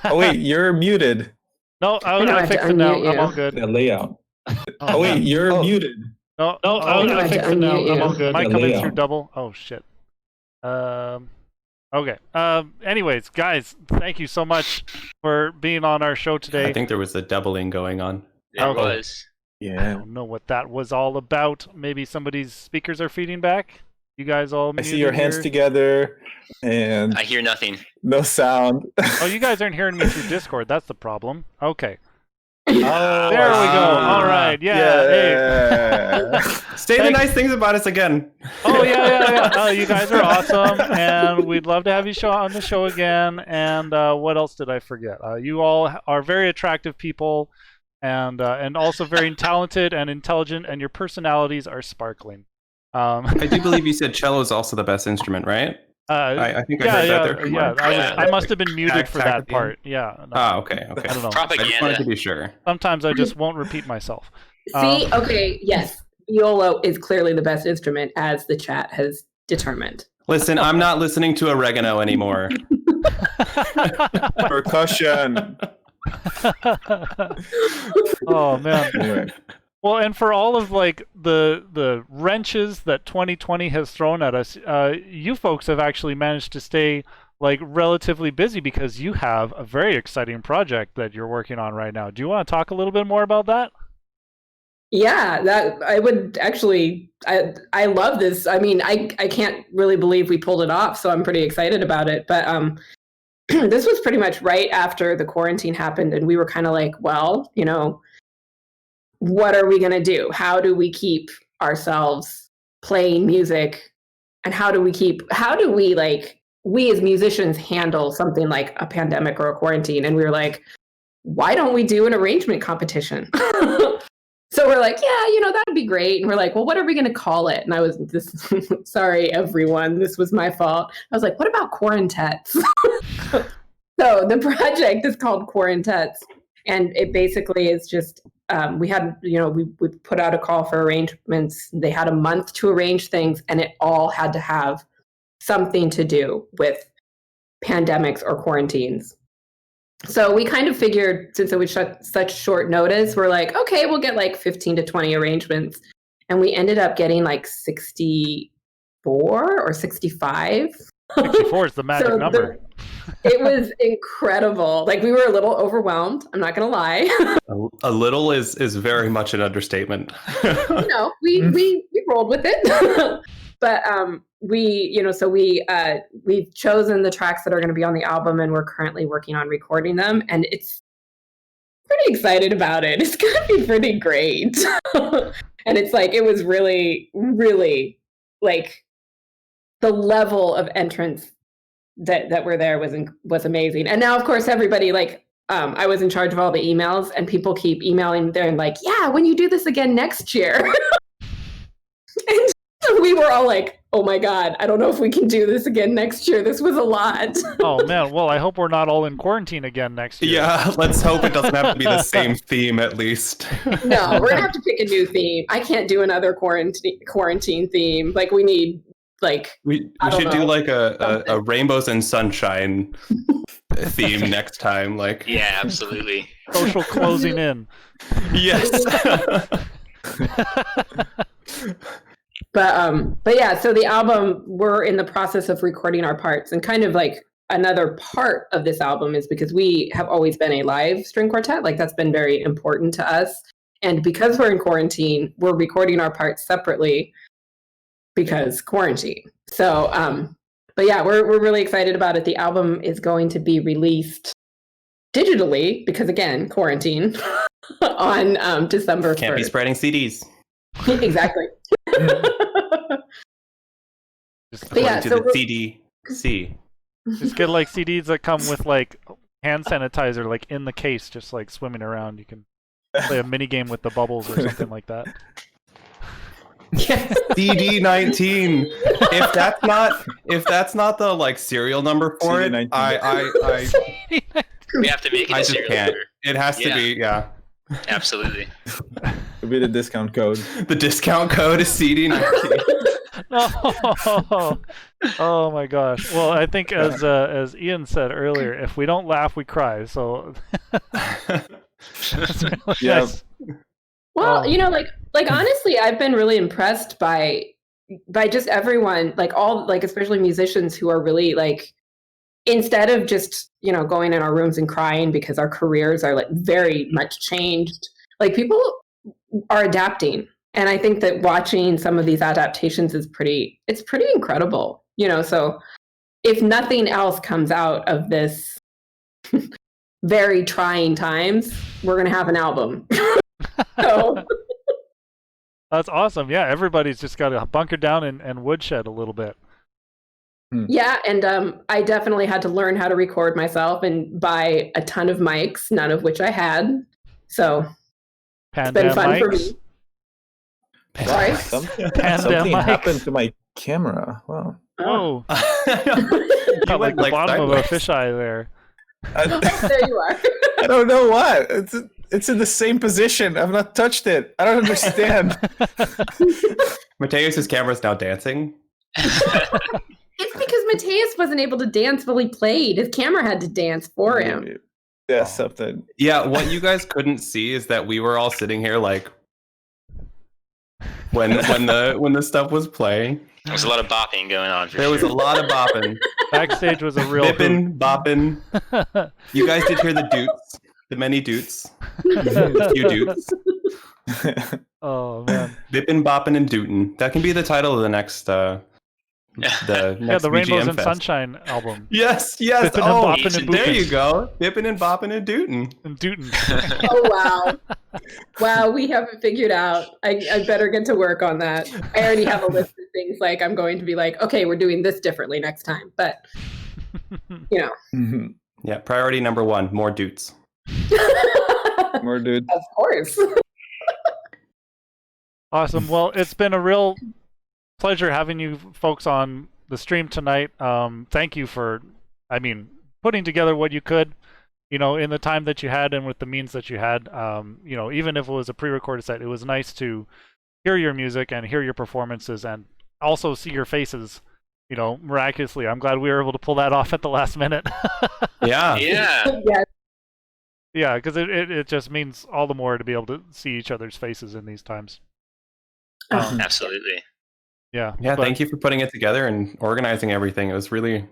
Oh wait, you're muted. No, I fixed it now. I'm all good. That layout. Oh wait, you're muted. No, I fixed it now. I'm all good. Might come in through double. Oh shit. Okay. Anyways, guys, thank you so much for being on our show today. I think there was a doubling going on. It was. Yeah. I don't know what that was all about. Maybe somebody's speakers are feeding back. You guys all. I see your hands together, and I hear nothing. No sound. Oh, you guys aren't hearing me through Discord. That's the problem. Okay. Oh, there we go. All right. Yeah. Hey. Say the nice things about us again. Oh yeah. You guys are awesome, and we'd love to have you on the show again. And what else did I forget? You all are very attractive people, and also very talented and intelligent, and your personalities are sparkling. I do believe you said cello is also the best instrument, right? I think I heard that there. Yeah, I must have been muted for that part. Yeah. No, okay. I don't know. Propaganda. I just wanted to be sure. Sometimes I just won't repeat myself. See, okay, yes, viola is clearly the best instrument, as the chat has determined. Listen, I'm not listening to oregano anymore. Percussion. Oh man. Well, and for all of like the wrenches that 2020 has thrown at us, you folks have actually managed to stay like relatively busy because you have a very exciting project that you're working on right now. Do you want to talk a little bit more about that? Yeah, that I would actually. I love this. I mean, I can't really believe we pulled it off, so I'm pretty excited about it. But this was pretty much right after the quarantine happened, and we were kind of like, well, what are we going to do? How do we keep ourselves playing music? And how do we like, we as musicians handle something like a pandemic or a quarantine? And we were like, why don't we do an arrangement competition? So we're like, yeah, that'd be great. And we're like, well, what are we going to call it? And I was sorry, everyone, this was my fault. I was like, what about Quarantets? So the project is called Quarantets. And it basically is just, we had, we put out a call for arrangements. They had a month to arrange things, and it all had to have something to do with pandemics or quarantines. So we kind of figured, since it was such short notice, we're like, okay, we'll get like 15 to 20 arrangements. And we ended up getting like 64 or 65. 64 is the magic number. It was incredible. Like, we were a little overwhelmed. I'm not going to lie. A little is very much an understatement. No, we rolled with it. But we've chosen the tracks that are going to be on the album, and we're currently working on recording them. And it's pretty excited about it. It's going to be pretty great. And it's like, it was really, really like the level of entrance that were there was amazing. And now, of course, everybody, like, I was in charge of all the emails, and people keep emailing there and like, yeah, when you do this again next year. And we were all like, oh my God, I don't know if we can do this again next year. This was a lot. Oh man, well, I hope we're not all in quarantine again next year. Yeah, let's hope it doesn't have to be the same theme at least. No, we're gonna have to pick a new theme. I can't do another quarantine theme. Like, we need, like, we should do like a rainbows and sunshine theme next time. Like, yeah, absolutely. Social closing in. Yes. But yeah, so the album, we're in the process of recording our parts, and kind of like another part of this album is because we have always been a live string quartet. Like, that's been very important to us. And because we're in quarantine, we're recording our parts separately because quarantine. So, yeah, we're really excited about it. The album is going to be released digitally because, again, quarantine on December 1st. Can't be spreading CDs. Exactly. According yeah, to so the CDC. Just get like CDs that come with like hand sanitizer, like in the case, just like swimming around. You can play a mini game with the bubbles or something like that. CD19. If that's not the like serial number for it, I We have to make it I a just serial can't. number. It has to be, yeah. Absolutely. It'll be the discount code. The discount code is CD19. No. Oh my gosh. Well, I think as Ian said earlier, if we don't laugh, we cry. So that's really nice. Well, you know, like honestly, I've been really impressed by just everyone, like all, like especially musicians who are really like, instead of just, you know, going in our rooms and crying because our careers are like very much changed, like people are adapting. And I think that watching some of these adaptations is pretty incredible, you know. So if nothing else comes out of this very trying times, we're going to have an album. So. That's awesome. Yeah, everybody's just got to bunker down and woodshed a little bit. Yeah, and I definitely had to learn how to record myself and buy a ton of mics, none of which I had. So it's been fun for me. Sorry? Something happened to my camera. Wow. Oh. Got like the bottom of a fisheye there. There you are. I don't know what. It's in the same position. I've not touched it. I don't understand. Mateus's camera's now dancing. It's because Mateus wasn't able to dance while he played. His camera had to dance for him. Yeah, something. Yeah, what you guys couldn't see is that we were all sitting here like when the stuff was playing. There was a lot of bopping going on. There was a lot of bopping. Backstage was a real bipping, bopping. You guys did hear the doots, the many doots, a few doots. Oh man, bipping, bopping, and dootin'. That can be the title of the next. The Rainbows VGM and Fest. Sunshine album. Yes. Bippin' and Oh, boppin' and there boopin'. you go. Bipping and bopping and dootin'. And dootin'. Oh wow, we haven't figured out. I better get to work on that. I already have a list of things like I'm going to be like, okay, we're doing this differently next time. But you know, Yeah. Priority number 1: more doots. More dudes. Of course. Awesome. Well, it's been a real pleasure having you folks on the stream tonight. Thank you for, putting together what you could, in the time that you had and with the means that you had. Even if it was a pre-recorded set, it was nice to hear your music and hear your performances and also see your faces, miraculously. I'm glad we were able to pull that off at the last minute. Yeah. Yeah, because it just means all the more to be able to see each other's faces in these times. Absolutely. Yeah. Thank you for putting it together and organizing everything. It was really a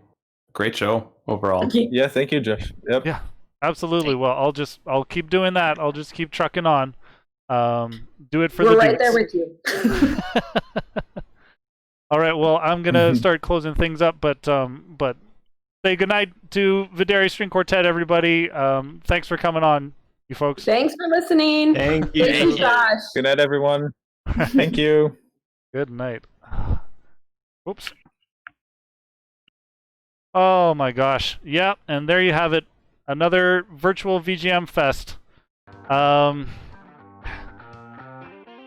great show overall. Yeah, thank you, Josh. Yep. Yeah, absolutely. Well, I'll keep doing that. I'll just keep trucking on. Do it for We're the right dudes. there with you. All right. Well, I'm gonna start closing things up, but say goodnight to VideriStringQuartet, everybody. Thanks for coming on, you folks. Thanks for listening. Thank you. Thank you, Josh. Good night, everyone. Thank you. Good night. Whoops. Oh my gosh. Yeah, and there you have it. Another virtual VGM Fest.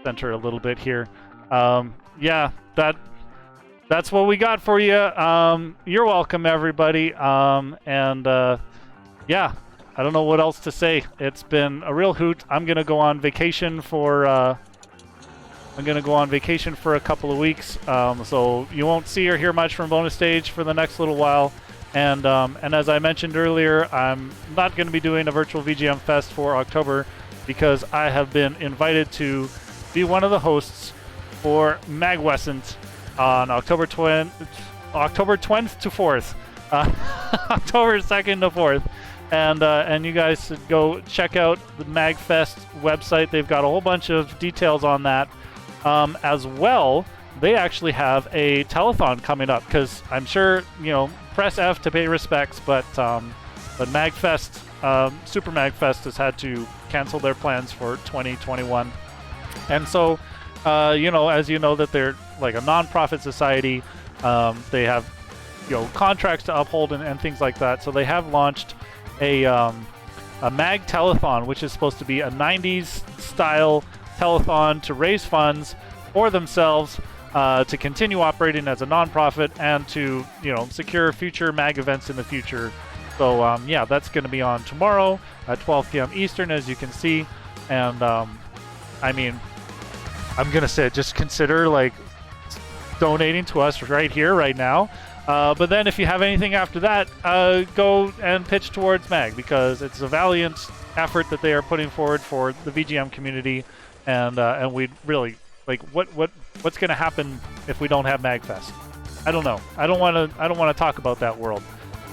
Center a little bit here. Yeah, that's what we got for you. You're welcome, everybody. Yeah, I don't know what else to say. It's been a real hoot. I'm gonna go on vacation for a couple of weeks, so you won't see or hear much from Bonus Stage for the next little while. And as I mentioned earlier, I'm not going to be doing a virtual VGM Fest for October because I have been invited to be one of the hosts for Magwescent on October 20th to 4th, October 2nd to 4th. And you guys should go check out the MagFest website. They've got a whole bunch of details on that. As well, they actually have a telethon coming up, because I'm sure, press F to pay respects, but MagFest, Super MagFest has had to cancel their plans for 2021. And so, as you know, that they're like a non-profit society, they have, contracts to uphold and things like that. So they have launched a Mag Telethon, which is supposed to be a 90s style telethon to raise funds for themselves, to continue operating as a non-profit and to, secure future Mag events in the future. So, yeah, that's going to be on tomorrow at 12 p.m. Eastern, as you can see. And, I mean, I'm going to say just consider, like, donating to us right here, right now. But then if you have anything after that, go and pitch towards MAG, because it's a valiant effort that they are putting forward for the VGM community. And we really, like, what's going to happen if we don't have MagFest? I don't know. I don't want to talk about that world.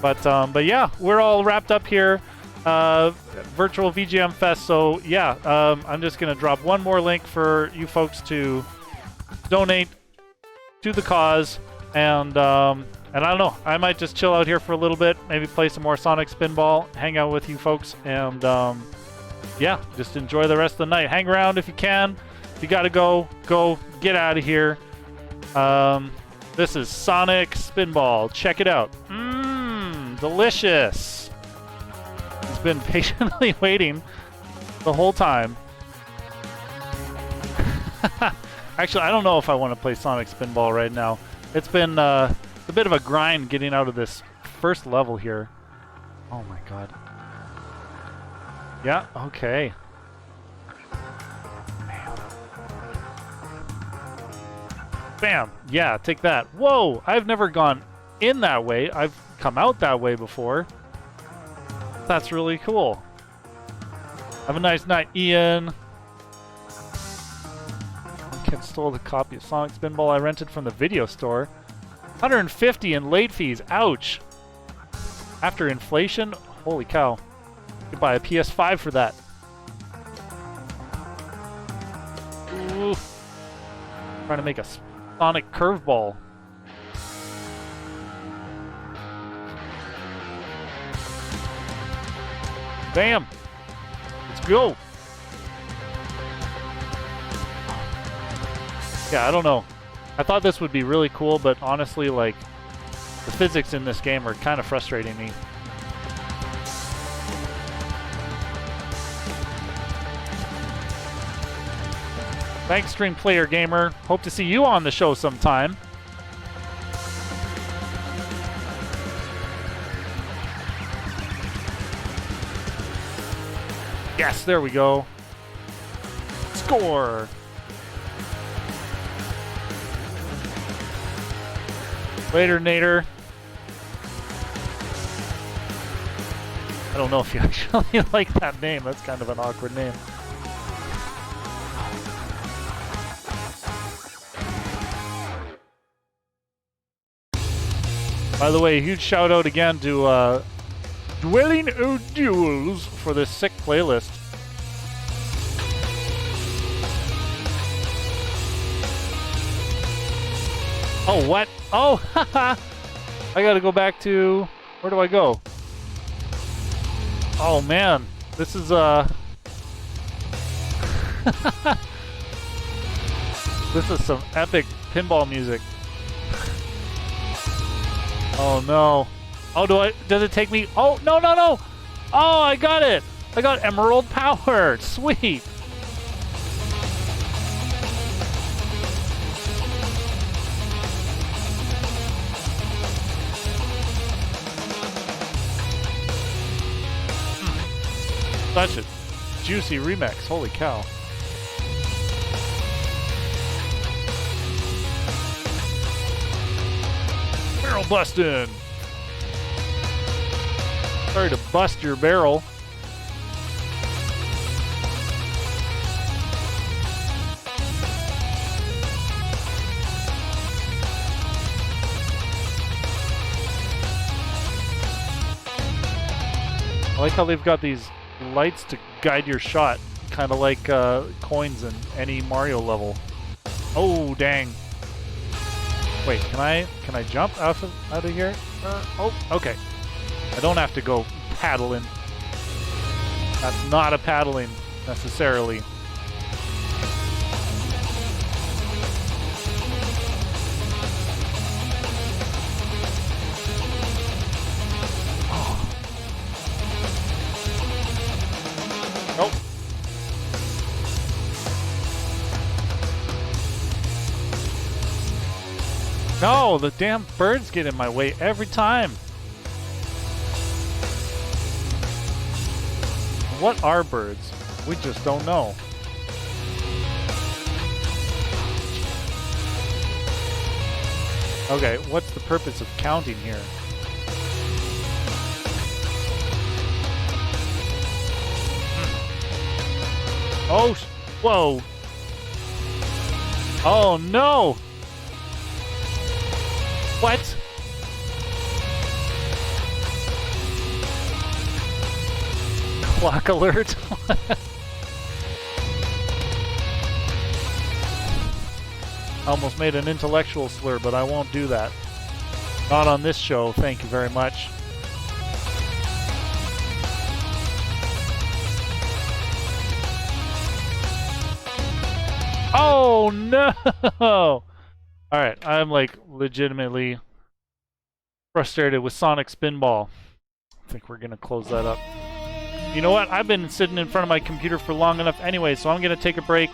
But yeah, we're all wrapped up here. Virtual VGM Fest. So yeah, I'm just gonna drop one more link for you folks to donate to the cause, and I don't know. I might just chill out here for a little bit, maybe play some more Sonic Spinball, hang out with you folks, and yeah, just enjoy the rest of the night. Hang around if you can. If you gotta go get out of here. This is Sonic Spinball. Check it out. Delicious. He's been patiently waiting the whole time. Actually, I don't know if I want to play Sonic Spinball right now. It's been a bit of a grind getting out of this first level here. Oh my god. Yeah, okay. Bam! Yeah, take that. Whoa! I've never gone in that way. I've come out that way before. That's really cool. Have a nice night, Ian. Kid stole the copy of Sonic Spinball I rented from the video store. $150 in late fees. Ouch. After inflation, holy cow. You could buy a PS5 for that. Ooh. Trying to make a Sonic curveball. Bam! Let's go! Yeah, I don't know. I thought this would be really cool, but honestly, like, the physics in this game are kind of frustrating me. Thanks, Stream Player Gamer. Hope to see you on the show sometime. Yes, there we go. Score! Later, Nader. I don't know if you actually like that name. That's kind of an awkward name. By the way, a huge shout out again to Dwelling O'Duels for this sick playlist. Oh, what? Oh, haha! I gotta go back to... Where do I go? Oh, man. This is, This is some epic pinball music. Oh, no. Oh, does it take me? Oh, no, no, no! Oh, I got it! I got Emerald Power! Sweet! Such a juicy remix, holy cow. Barrel busting! Sorry to bust your barrel. I like how they've got these lights to guide your shot, kind of like coins in any Mario level. Oh, dang. Wait, can I jump out of here? Oh, okay. I don't have to go paddling. That's not a paddling necessarily. Nope. No, the damn birds get in my way every time. What are birds? We just don't know. Okay, what's the purpose of counting here? Oh, whoa. Oh, no. What? Clock alert. Almost made an intellectual slur, but I won't do that. Not on this show, thank you very much. Oh no! Alright, I'm like legitimately frustrated with Sonic Spinball. I think we're gonna close that up. You know what? I've been sitting in front of my computer for long enough anyway, so I'm gonna take a break.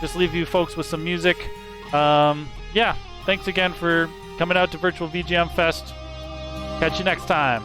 Just leave you folks with some music. Yeah, thanks again for coming out to Virtual VGM Fest. Catch you next time.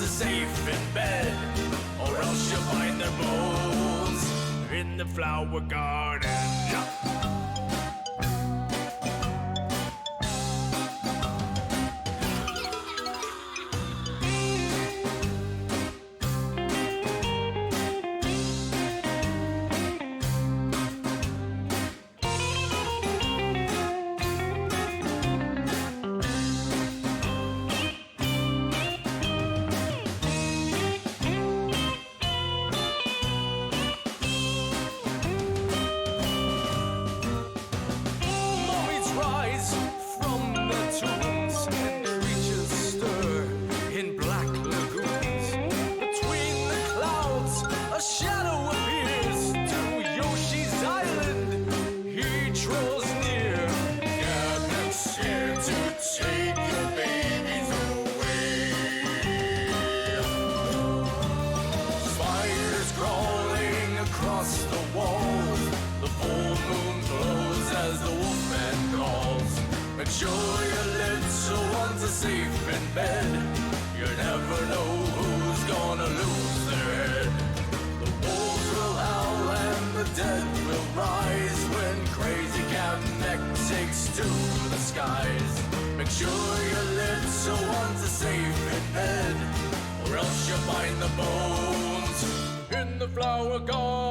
are safe in bed, or else you'll find their bones in the flower garden. Mummies rise from the tombs, and creatures stir in black lagoons. Between the clouds, a shadow appears to Yoshi's island. He draws near. Gadget's here to take your babies away. Spiders crawling across the walls. The full moon glows as the wolfman calls. Make sure your little ones are safe in bed. You never know who's gonna lose their head. The wolves will howl and the dead will rise when crazy cat neck takes to the skies. Make sure your little ones are safe in bed, or else you'll find the bones in the flower garden.